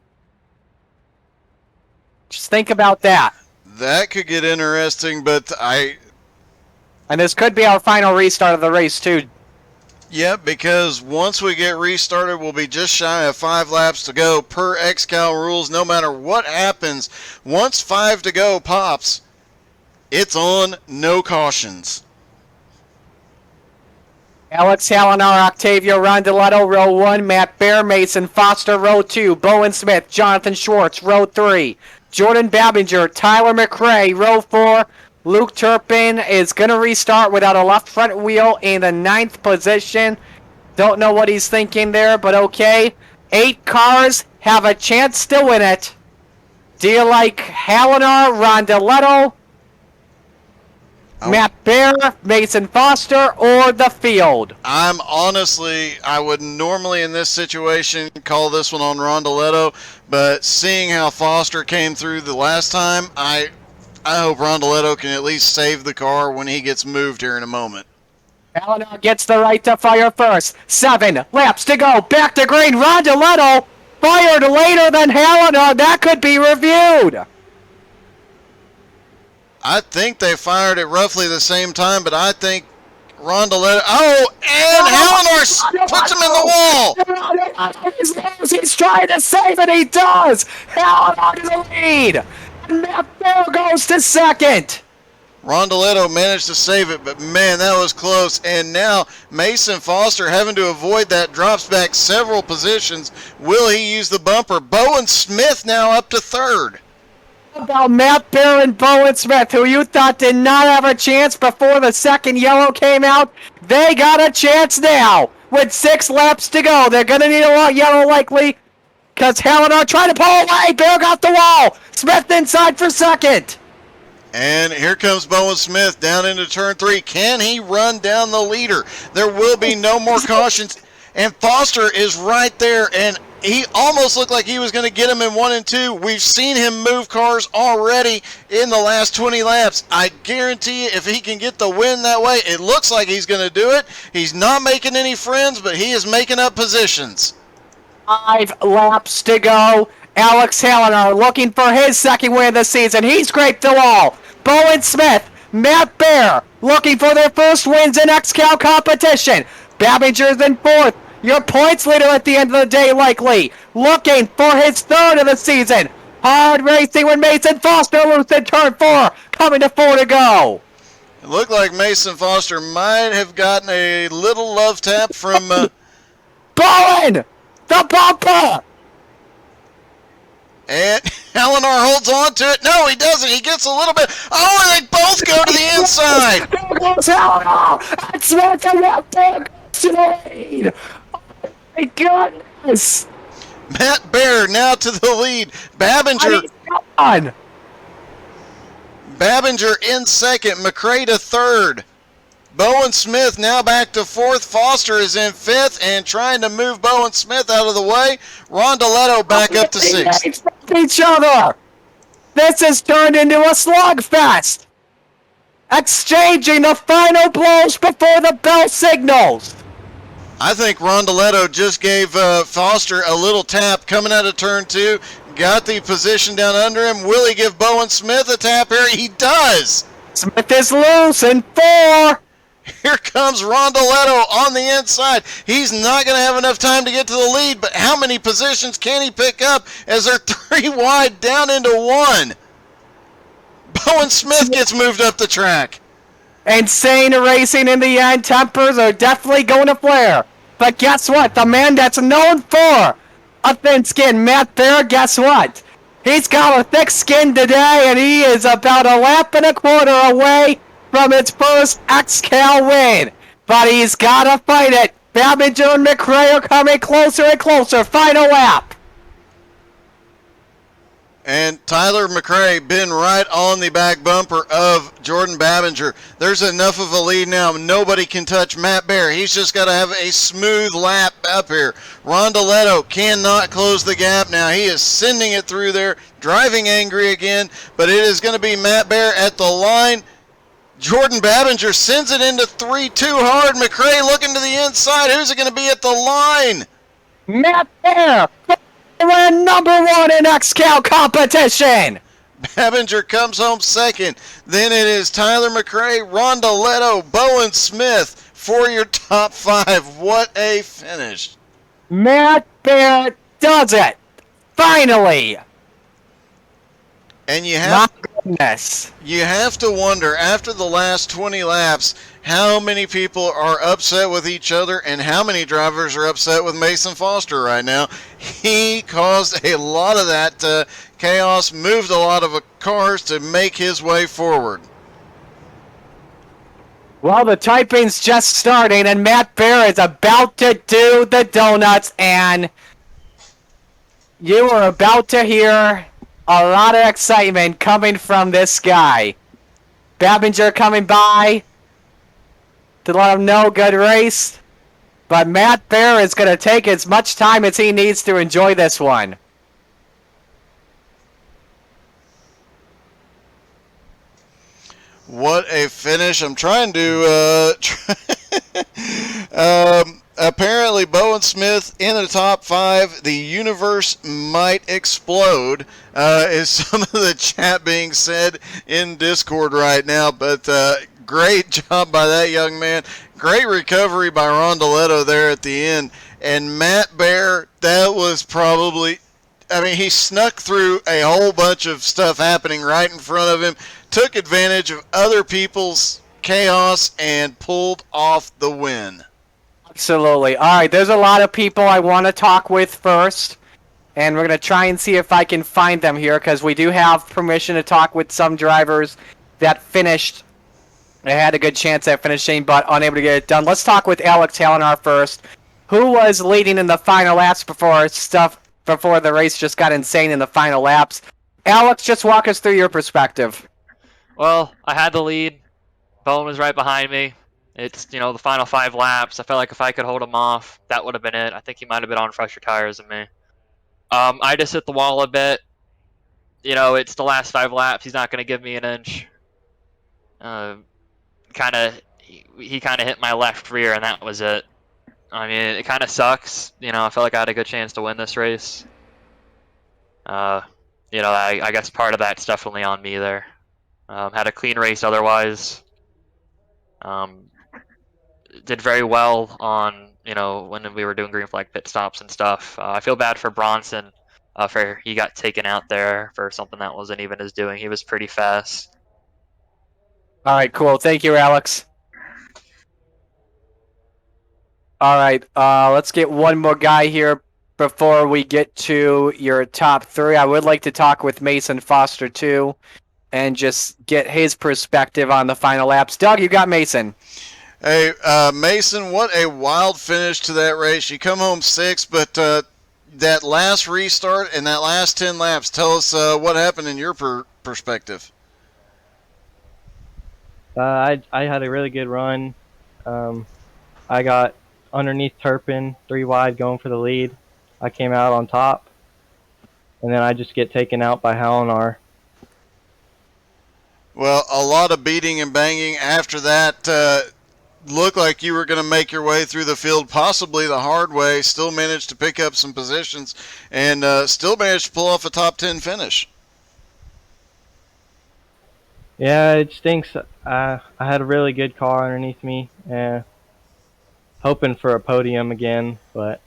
Just think about that. That could get interesting, but And this could be our final restart of the race too. yeah, because once we get restarted, we'll be just shy of 5 laps to go per XCAL rules. No matter what happens, once 5 to go pops, it's on, no cautions. Alex Hallinar, Octavio Rondeletto, row 1. Matt Bear, Mason Foster, row 2. Bowen Smith, Jonathan Schwartz, row 3. Jordan Babinger, Tyler McRae, row 4. Luke Turpin is going to restart without a left front wheel in the 9th position. Don't know what he's thinking there, but okay. 8 cars have a chance to win it. Do you like Hallinar, Rondeletto, Matt Bear, Mason Foster, or the field? I would normally in this situation call this one on Rondeletto, but seeing how Foster came through the last time, I hope Rondeletto can at least save the car when he gets moved here in a moment. Hallinar gets the right to fire first. 7 laps to go. Back to green. Rondeletto fired later than Hallinar. That could be reviewed. I think they fired at roughly the same time, but I think Rondeletto... Oh, and Hallinar puts him in the wall! He's trying to save it. He does. Hallinar to the lead. And Matt Bear goes to second. Rondeletto managed to save it, but man, that was close. And now Mason Foster, having to avoid that, drops back several positions. Will he use the bumper? Bowen Smith now up to third. About Matt Bear and Bowen Smith, who you thought did not have a chance before the second yellow came out. They got a chance now with 6 laps to go. They're going to need a yellow likely because Hallinar trying to pull away. Bear got the wall. Smith inside for second. And here comes Bowen Smith down into turn 3. Can he run down the leader? There will be no more cautions. And Foster is right there, and he almost looked like he was going to get him in 1 and 2. We've seen him move cars already in the last 20 laps. I guarantee you, if he can get the win that way, it looks like he's going to do it. He's not making any friends, but he is making up positions. 5 laps to go. Alex Hallinar looking for his second win of the season. He scraped the wall. Bowen Smith, Matt Bear looking for their first wins in XCAL competition. Babinger's in 4th. Your points leader at the end of the day likely. Looking for his 3rd of the season. Hard racing with Mason Foster loose in turn 4. Coming to 4 to go. It looked like Mason Foster might have gotten a little love tap from... Bowen! The bumper! And Hallinar holds on to it. No, he doesn't. He gets a little bit. Oh, and they both go to the inside. There goes Hallinar! And Smith and Matt Bear to the lead. Oh my goodness! Matt Bear now to the lead. Babinger in second. McRae to third. Bowen Smith now back to 4th. Foster is in 5th and trying to move Bowen Smith out of the way. Rondeletto back up to 6th. Each other. This has turned into a slugfest. Exchanging the final blows before the bell signals. I think Rondeletto just gave Foster a little tap coming out of turn 2. Got the position down under him. Will he give Bowen Smith a tap here? He does. Smith is loose in 4. Here comes Rondeletto on the inside. He's not going to have enough time to get to the lead, but how many positions can he pick up as they're 3 wide down into 1? Bowen Smith gets moved up the track. Insane racing in the end. Tempers are definitely going to flare. But guess what? The man that's known for a thin skin, Matt Bear, guess what? He's got a thick skin today, and he is about a lap and a quarter away from his first XCAL win. But he's got to fight it. Babbinger and McRae are coming closer and closer. Final lap. And Tyler McRae been right on the back bumper of Jordan Babbinger. There's enough of a lead now. Nobody can touch Matt Bear. He's just got to have a smooth lap up here. Rondoletto cannot close the gap now. He is sending it through there, driving angry again, but it is going to be Matt Bear at the line. Jordan Babbinger sends it into 3 too hard. McRae looking to the inside. Who's it going to be at the line? Matt Bear, number 1 in XCAL competition. Babbinger comes home second. Then it is Tyler McRae, Rondoletto, Bowen Smith for your top 5. What a finish. Matt Bear does it. Finally. And you have goodness. You have to wonder, after the last 20 laps, how many people are upset with each other and how many drivers are upset with Mason Foster right now. He caused a lot of that chaos, moved a lot of cars to make his way forward. Well, the typing's just starting, and Matt Bear is about to do the donuts, and you are about to hear a lot of excitement coming from this guy. Babbinger coming by to let him know good race. But Matt Bear is going to take as much time as he needs to enjoy this one. What a finish. I'm trying to... apparently, Bowen Smith in the top 5. The universe might explode, is some of the chat being said in Discord right now. But great job by that young man. Great recovery by Rondoletto there at the end. And Matt Bear, that was probably... I mean, he snuck through a whole bunch of stuff happening right in front of him, took advantage of other people's chaos, and pulled off the win. Absolutely. All right, there's a lot of people I want to talk with first, and we're going to try and see if I can find them here, because we do have permission to talk with some drivers that finished. They had a good chance at finishing, but unable to get it done. Let's talk with Alex Halenar first, who was leading in the final laps before the race just got insane in the final laps. Alex, just walk us through your perspective. Well, I had the lead. Bowen was right behind me. It's, the final 5 laps. I felt like if I could hold him off, that would have been it. I think he might have been on fresher tires than me. I just hit the wall a bit. It's the last 5 laps. He's not going to give me an inch. He kind of hit my left rear, and that was it. I mean, it kind of sucks. I felt like I had a good chance to win this race. I guess part of that's definitely on me there. Had a clean race otherwise. Did very well on, when we were doing green flag pit stops and stuff. I feel bad for Bronson. He got taken out there for something that wasn't even his doing. He was pretty fast. All right, cool. Thank you, Alex. All right, let's get one more guy here before we get to your top 3. I would like to talk with Mason Foster, too, and just get his perspective on the final laps. Doug, you got Mason. Hey, Mason, what a wild finish to that race. You come home 6th, but that last restart and that last 10 laps, tell us what happened in your perspective. I had a really good run. I got underneath Turpin, 3 wide, going for the lead. I came out on top, and then I just get taken out by Halenar. Well, a lot of beating and banging after that. Looked like you were going to make your way through the field, possibly the hard way. Still managed to pick up some positions, and still managed to pull off a top 10 finish. Yeah, it stinks. I had a really good car underneath me, hoping for a podium again, but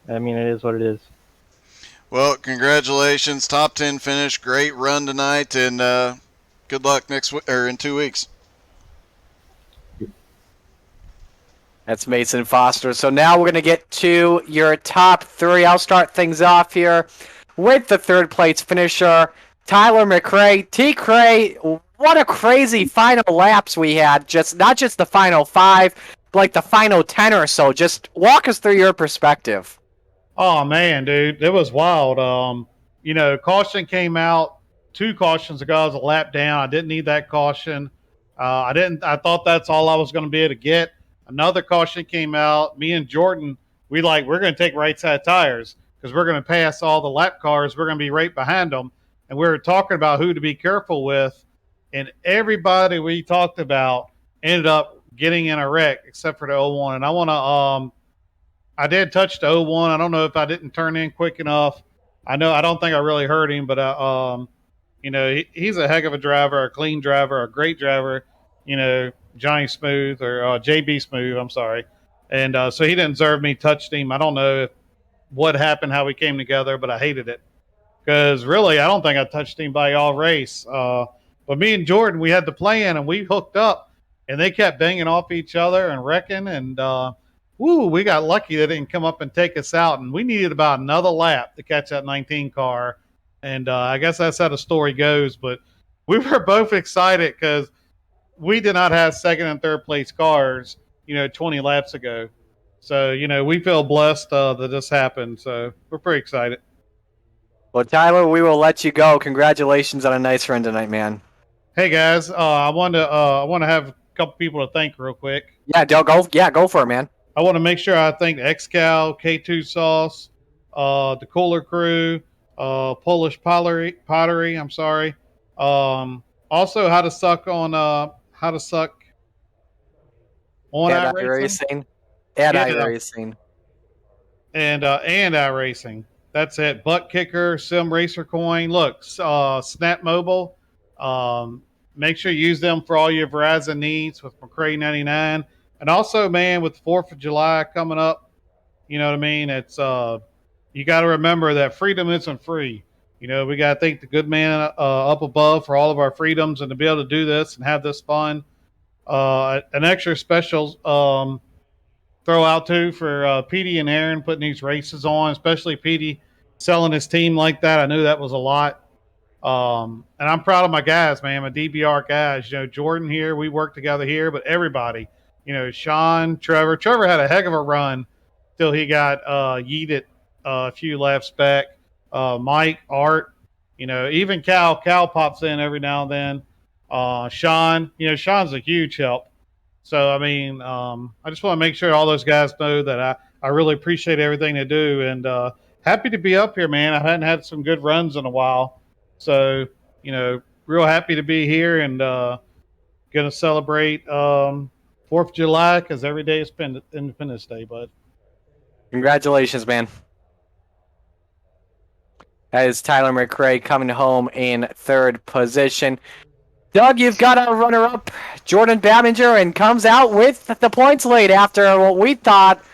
I mean, it is what it is. Well, congratulations, top 10 finish, great run tonight, and good luck in 2 weeks. That's Mason Foster. So now we're going to get to your top 3. I'll start things off here with the third place finisher, Tyler McRae. T. Cray, what a crazy final laps we had. Just not just the final 5, but like the final 10 or so. Just walk us through your perspective. Oh man, dude, it was wild. Caution came out 2 cautions ago. I was a lap down. I didn't need that caution. I didn't. I thought that's all I was going to be able to get. Another caution came out. Me and Jordan, we're going to take right side tires because we're going to pass all the lap cars. We're going to be right behind them, and we were talking about who to be careful with. And everybody we talked about ended up getting in a wreck except for the 01. And I did touch the 01. I don't know if I didn't turn in quick enough. I don't think I really hurt him, but he's a heck of a driver, a clean driver, a great driver. Johnny Smooth or JB Smooth. I'm sorry, and so he didn't deserve me touched him. I don't know what happened, how we came together, but I hated it because really I don't think I touched anybody all race. But me and Jordan, we had the plan and we hooked up, and they kept banging off each other and wrecking and. We got lucky they didn't come up and take us out, and we needed about another lap to catch that 19 car. And I guess that's how the story goes. But we were both excited because we did not have second and third place cars, 20 laps ago. So, we feel blessed that this happened. So we're pretty excited. Well, Tyler, we will let you go. Congratulations on a nice run tonight, man. Hey guys, I want to have a couple people to thank real quick. Yeah, go. Yeah, go for it, man. I want to make sure I thank XCAL, K2 Sauce, the Cooler Crew, Polish Pottery. I'm sorry. Also, how to suck on At iRacing. At iRacing. And iRacing. That's it. Butt Kicker, Sim Racer Coin. Look, Snap Mobile. Make sure you use them for all your Verizon needs with McCray 99. And also, man, with the 4th of July coming up, you know what I mean? It's you got to remember that freedom isn't free. We got to thank the good man up above for all of our freedoms and to be able to do this and have this fun. An extra special throw out too for PD and Aaron putting these races on, especially PD selling his team like that. I knew that was a lot. And I'm proud of my guys, man, my DBR guys. Jordan here, we work together here, but everybody. Sean, Trevor. Trevor had a heck of a run till he got yeeted a few laps back. Mike, Art, even Cal. Cal pops in every now and then. Sean, Sean's a huge help. So, I mean, I just want to make sure all those guys know that I really appreciate everything they do. And happy to be up here, man. I hadn't had some good runs in a while. So, real happy to be here and going to celebrate 4th of July because every day is Independence Day, bud. Congratulations, man. That is Tyler McRae coming home in third position. Doug, you've got a runner-up, Jordan Babinger, and comes out with the points lead after what we thought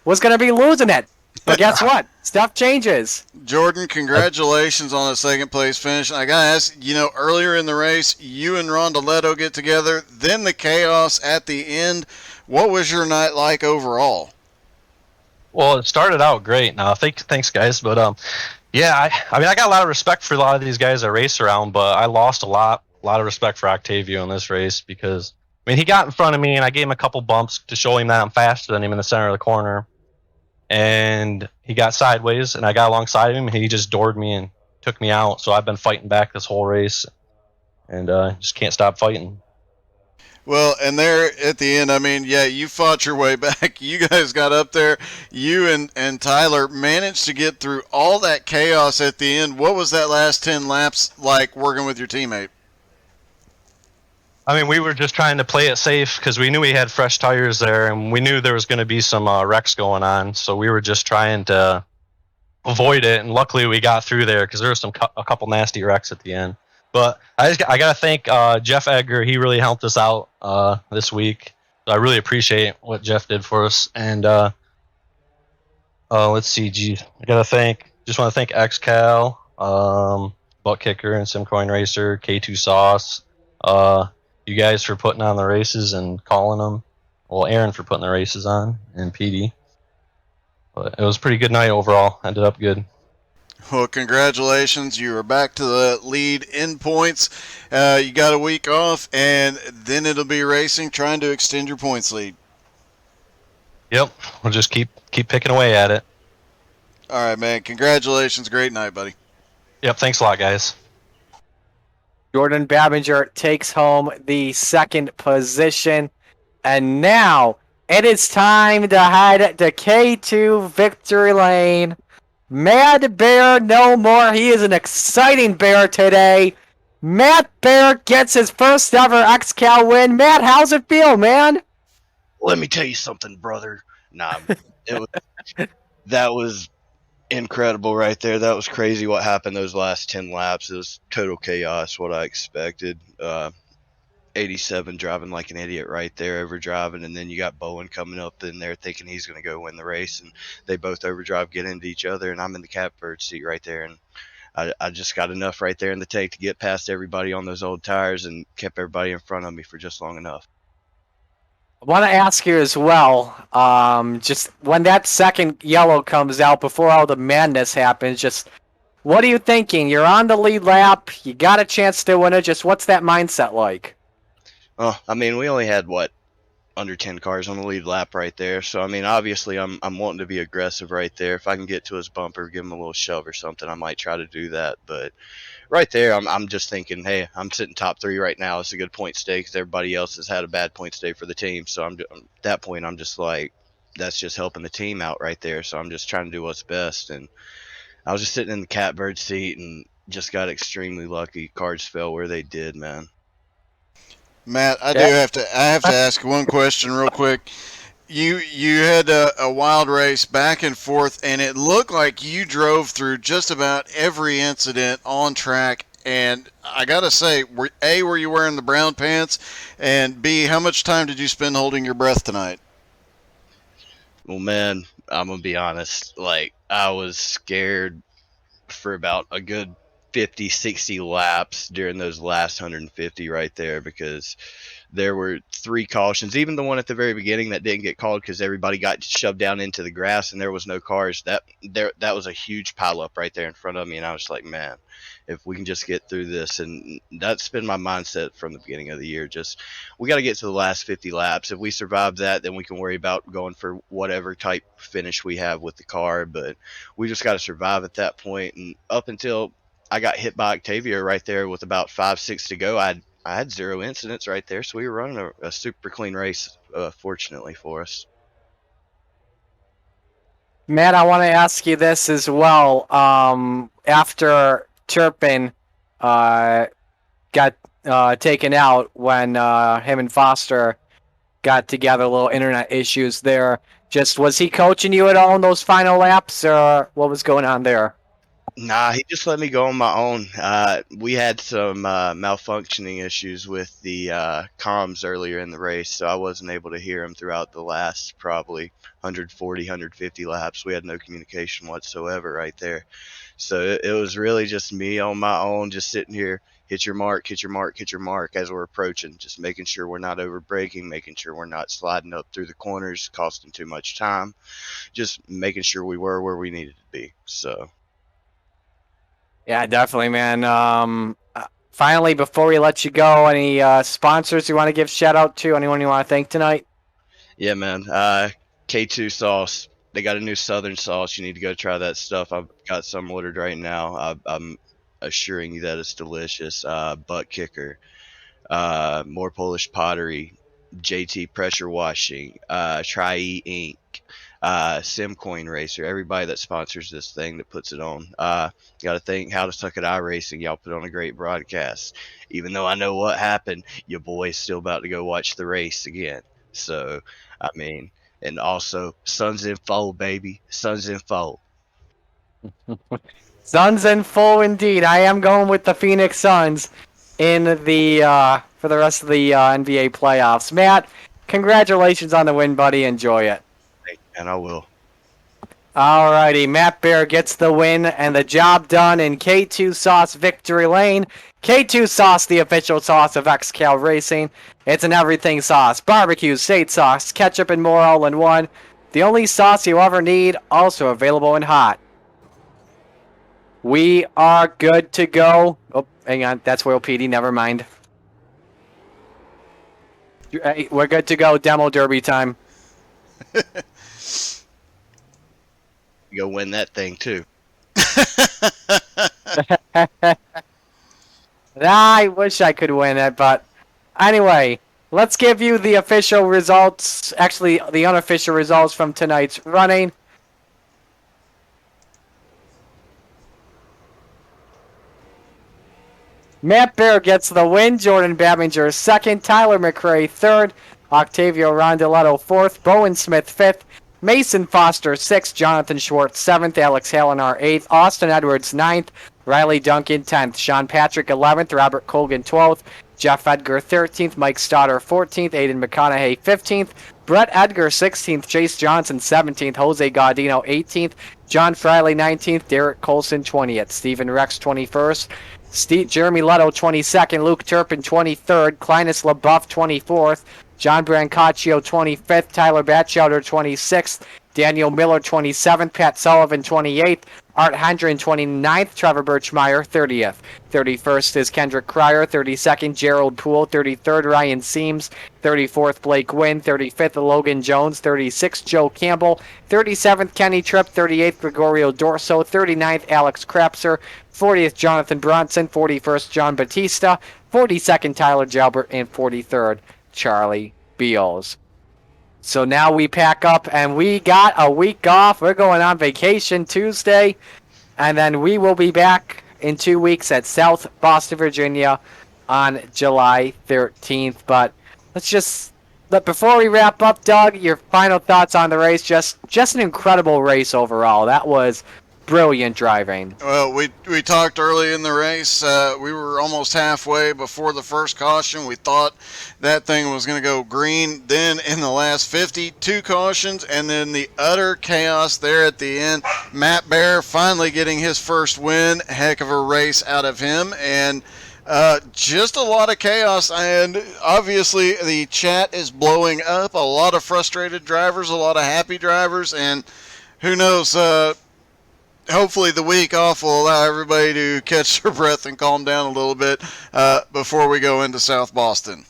was going to be losing it. But guess what? Stuff changes. Jordan, congratulations on a second place finish. I got to ask, earlier in the race, you and Rondoletto get together, then the chaos at the end. What was your night like overall? Well, it started out great. Now, thanks, guys. But, yeah, I got a lot of respect for a lot of these guys that race around, but I lost a lot of respect for Octavio in this race because, he got in front of me, and I gave him a couple bumps to show him that I'm faster than him in the center of the corner. And he got sideways, and I got alongside him, and he just doored me and took me out. So I've been fighting back this whole race, and just can't stop fighting. Well, and there at the end, you fought your way back. You guys got up there. You and Tyler managed to get through all that chaos at the end. What was that last 10 laps like working with your teammate? We were just trying to play it safe because we knew we had fresh tires there, and we knew there was going to be some wrecks going on. So we were just trying to avoid it, and luckily we got through there because there was a couple nasty wrecks at the end. But I got to thank Jeff Edgar. He really helped us out this week. So I really appreciate what Jeff did for us. And let's see, just want to thank XCAL, Butt Kicker and Simcoin Racer, K2 Sauce, you guys for putting on the races and calling them. Well, Aaron for putting the races on, and PD. But it was a pretty good night overall. Ended up good. Well, congratulations. You are back to the lead in points. You got a week off, and then it'll be racing, trying to extend your points lead. Yep, we'll just keep picking away at it. All right, man. Congratulations. Great night, buddy. Yep, thanks a lot, guys. Jordan Babinger takes home the second position. And now it is time to head to K2 Victory Lane. Mad Bear no more. He is an exciting bear today. Matt Bear gets his first ever XCAL win. Matt, how's it feel, man? Let me tell you something, brother. Nah, that was incredible right there. That was crazy what happened those last 10 laps. It was total chaos, what I expected. 87 driving like an idiot right there, overdriving, and then you got Bowen coming up in there thinking he's going to go win the race, and they both overdrive, get into each other, and I'm in the catbird seat right there, and I just got enough right there in the tank to get past everybody on those old tires and kept everybody in front of me for just long enough. I want to ask you as well, just when that second yellow comes out before all the madness happens, just what are you thinking? You're on the lead lap, you got a chance to win it, just what's that mindset like? Oh, I mean, we only had under 10 cars on the lead lap right there. So I mean, obviously, I'm wanting to be aggressive right there. If I can get to his bumper, give him a little shove or something, I might try to do that. But right there, I'm just thinking, hey, I'm sitting top 3 right now. It's a good point stay because everybody else has had a bad point stay for the team. So at that point, I'm just like, that's just helping the team out right there. So I'm just trying to do what's best. And I was just sitting in the catbird seat and just got extremely lucky. Cards fell where they did, man. Matt, I have to ask one question real quick. You had a wild race back and forth, and it looked like you drove through just about every incident on track. And I gotta say, were you wearing the brown pants? And B, how much time did you spend holding your breath tonight? Well, man, I'm gonna be honest. Like, I was scared for about a good 50, 60 laps during those last 150 right there because there were 3 cautions, even the one at the very beginning that didn't get called because everybody got shoved down into the grass and there was no cars. That was a huge pileup right there in front of me, and I was like, man, if we can just get through this. And that's been my mindset from the beginning of the year. Just, we got to get to the last 50 laps. If we survive that, then we can worry about going for whatever type finish we have with the car. But we just got to survive at that point. And up until I got hit by Octavia right there with about 5-6 to go, I had 0 incidents right there, so we were running a super clean race, fortunately for us. Matt, I want to ask you this as well. After Turpin got taken out when him and Foster got together, little internet issues there. Just was he coaching you at all in those final laps, or what was going on there? Nah, he just let me go on my own. We had some malfunctioning issues with the comms earlier in the race, so I wasn't able to hear him throughout the last probably 140, 150 laps. We had no communication whatsoever right there. So it was really just me on my own, just sitting here, hit your mark, hit your mark, hit your mark as we're approaching, just making sure we're not over braking, making sure we're not sliding up through the corners, costing too much time, just making sure we were where we needed to be. So. Yeah, definitely, man. Finally, before we let you go, any sponsors you want to give shout out to? Anyone you want to thank tonight? Yeah, man. K2 sauce. They got a new Southern sauce. You need to go try that stuff. I've got some ordered right now. I'm assuring you that it's delicious. Butt kicker. More Polish pottery. JT pressure washing. Tri ink. Simcoin Racer, everybody that sponsors this thing that puts it on. Got to thank How to Suck at iRacing. Y'all put on a great broadcast. Even though I know what happened, your boy's still about to go watch the race again. So, I mean, and also Suns in full, baby. Suns in full. Suns in full indeed. I am going with the Phoenix Suns in the for the rest of the NBA playoffs. Matt, congratulations on the win, buddy. Enjoy it. And I will. Alrighty, Matt Bear gets the win and the job done in K2 Sauce Victory Lane. K2 Sauce, the official sauce of XCAL Racing. It's an everything sauce. Barbecue, state sauce, ketchup, and more all in one. The only sauce you ever need, also available in hot. We are good to go. Oh, hang on. That's Will PD. Never mind. Hey, we're good to go. Demo derby time. Go win that thing too. I wish I could win it, but anyway, let's give you the official results. Actually, the unofficial results from tonight's running. Matt Bear gets the win. Jordan Babinger second. Tyler McRae third. Octavio Rondeletto fourth. Bowen Smith fifth. Mason Foster sixth. Jonathan Schwartz seventh. Alex Hallinar eighth. Austin Edwards ninth. Riley Duncan 10th. Sean Patrick 11th. Robert Colgan 12th. Jeff Edgar 13th. Mike Stoddard 14th. Aiden McConaughey 15th. Brett Edgar 16th. Chase Johnson 17th. Jose Gaudino 18th. John Friley 19th. Derek Colson 20th. Stephen Rex 21st. Jeremy Leto 22nd, Luke Turpin 23rd, Clinus LaBeouf 24th, John Brancaccio 25th, Tyler Batchelder 26th, Daniel Miller 27th, Pat Sullivan 28th, Art Hendren 29th, Trevor Birchmeyer 30th. 31st is Kendrick Cryer, 32nd Gerald Poole, 33rd Ryan Seams, 34th Blake Wynn, 35th Logan Jones, 36th Joe Campbell, 37th Kenny Tripp, 38th Gregorio Dorso, 39th Alex Krapser, 40th Jonathan Bronson, 41st John Batista, 42nd Tyler Jalbert, and 43rd Charlie Beals. So now we pack up and we got a week off. We're going on vacation Tuesday, and then we will be back in 2 weeks at South Boston, Virginia on July 13th. But before we wrap up, Doug, your final thoughts on the race. Just an incredible race overall. That was brilliant driving. Well, we talked early in the race. We were almost halfway before the first caution. We thought that thing was going to go green. Then in the last 50, 2 cautions, and then the utter chaos there at the end. Matt Bear finally getting his first win. Heck of a race out of him. And just a lot of chaos, and obviously the chat is blowing up. A lot of frustrated drivers, a lot of happy drivers, and who knows, hopefully the week off will allow everybody to catch their breath and calm down a little bit before we go into South Boston.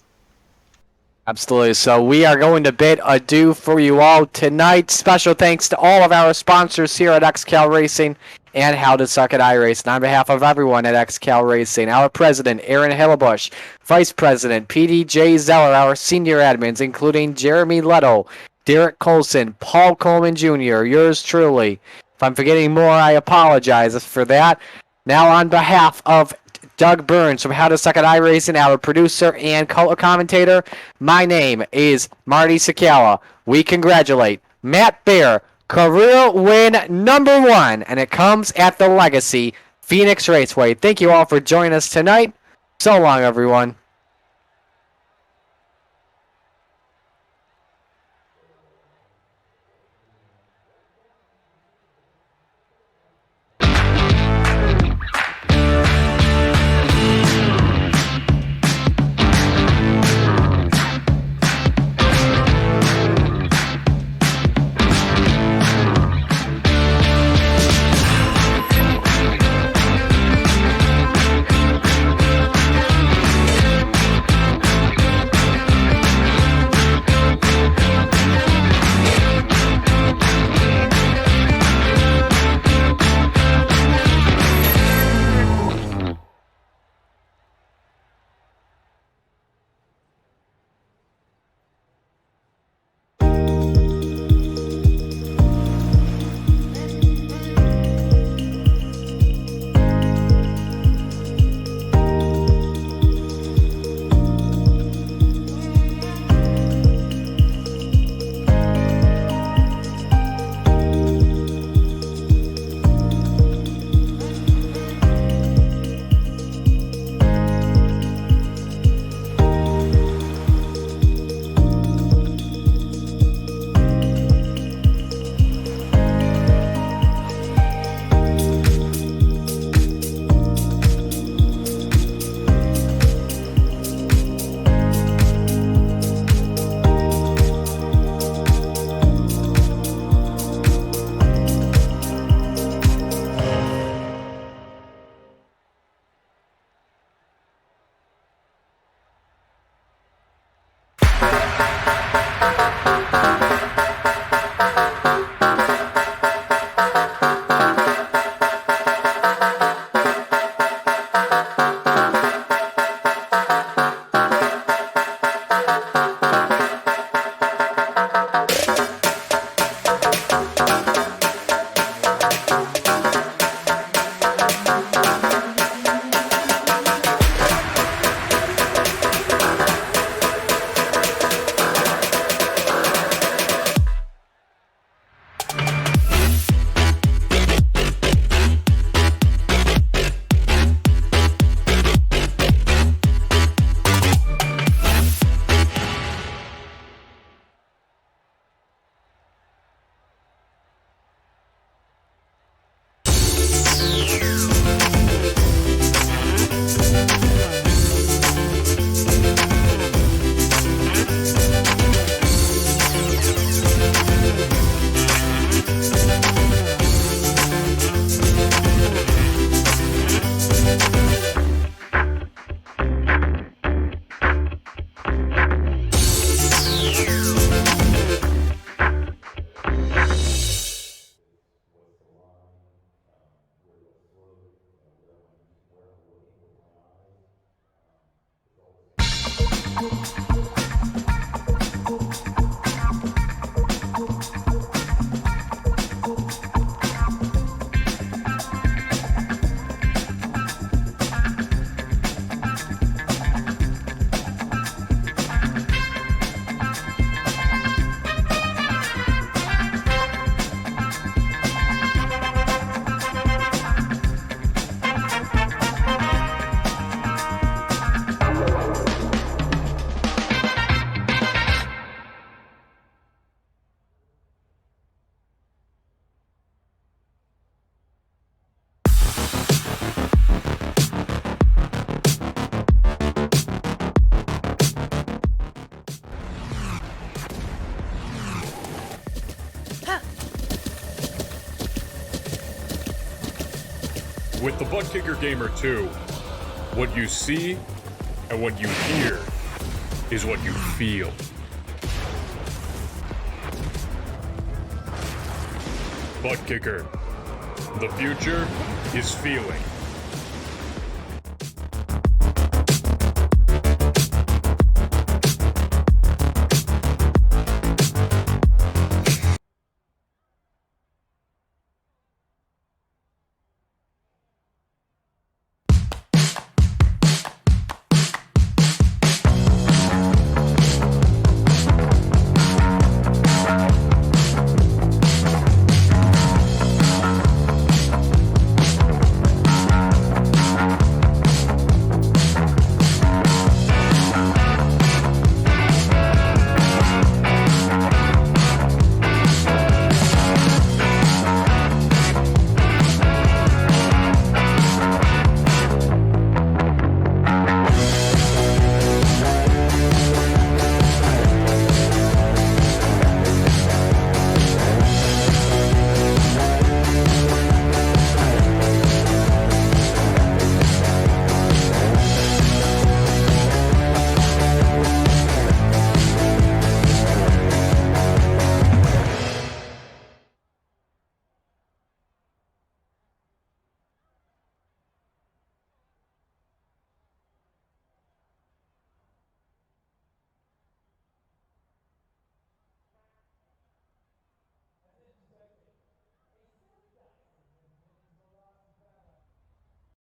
Absolutely. So we are going to bid adieu for you all tonight. Special thanks to all of our sponsors here at XCAL Racing and How to Suck at iRacing. On behalf of everyone at XCAL Racing, our president, Aaron Hillebush, vice president, PDJ Zeller, our senior admins, including Jeremy Leto, Derek Colson, Paul Coleman Jr., yours truly. If I'm forgetting more, I apologize for that. Now, on behalf of Doug Burns from How to Suck at iRacing, our producer and color commentator, my name is Marty Sakala. We congratulate Matt Bear, career win number 1, and it comes at the Legacy Phoenix Raceway. Thank you all for joining us tonight. So long, everyone. With the Butt Kicker Gamer 2, what you see and what you hear is what you feel. Butt Kicker. The future is feeling.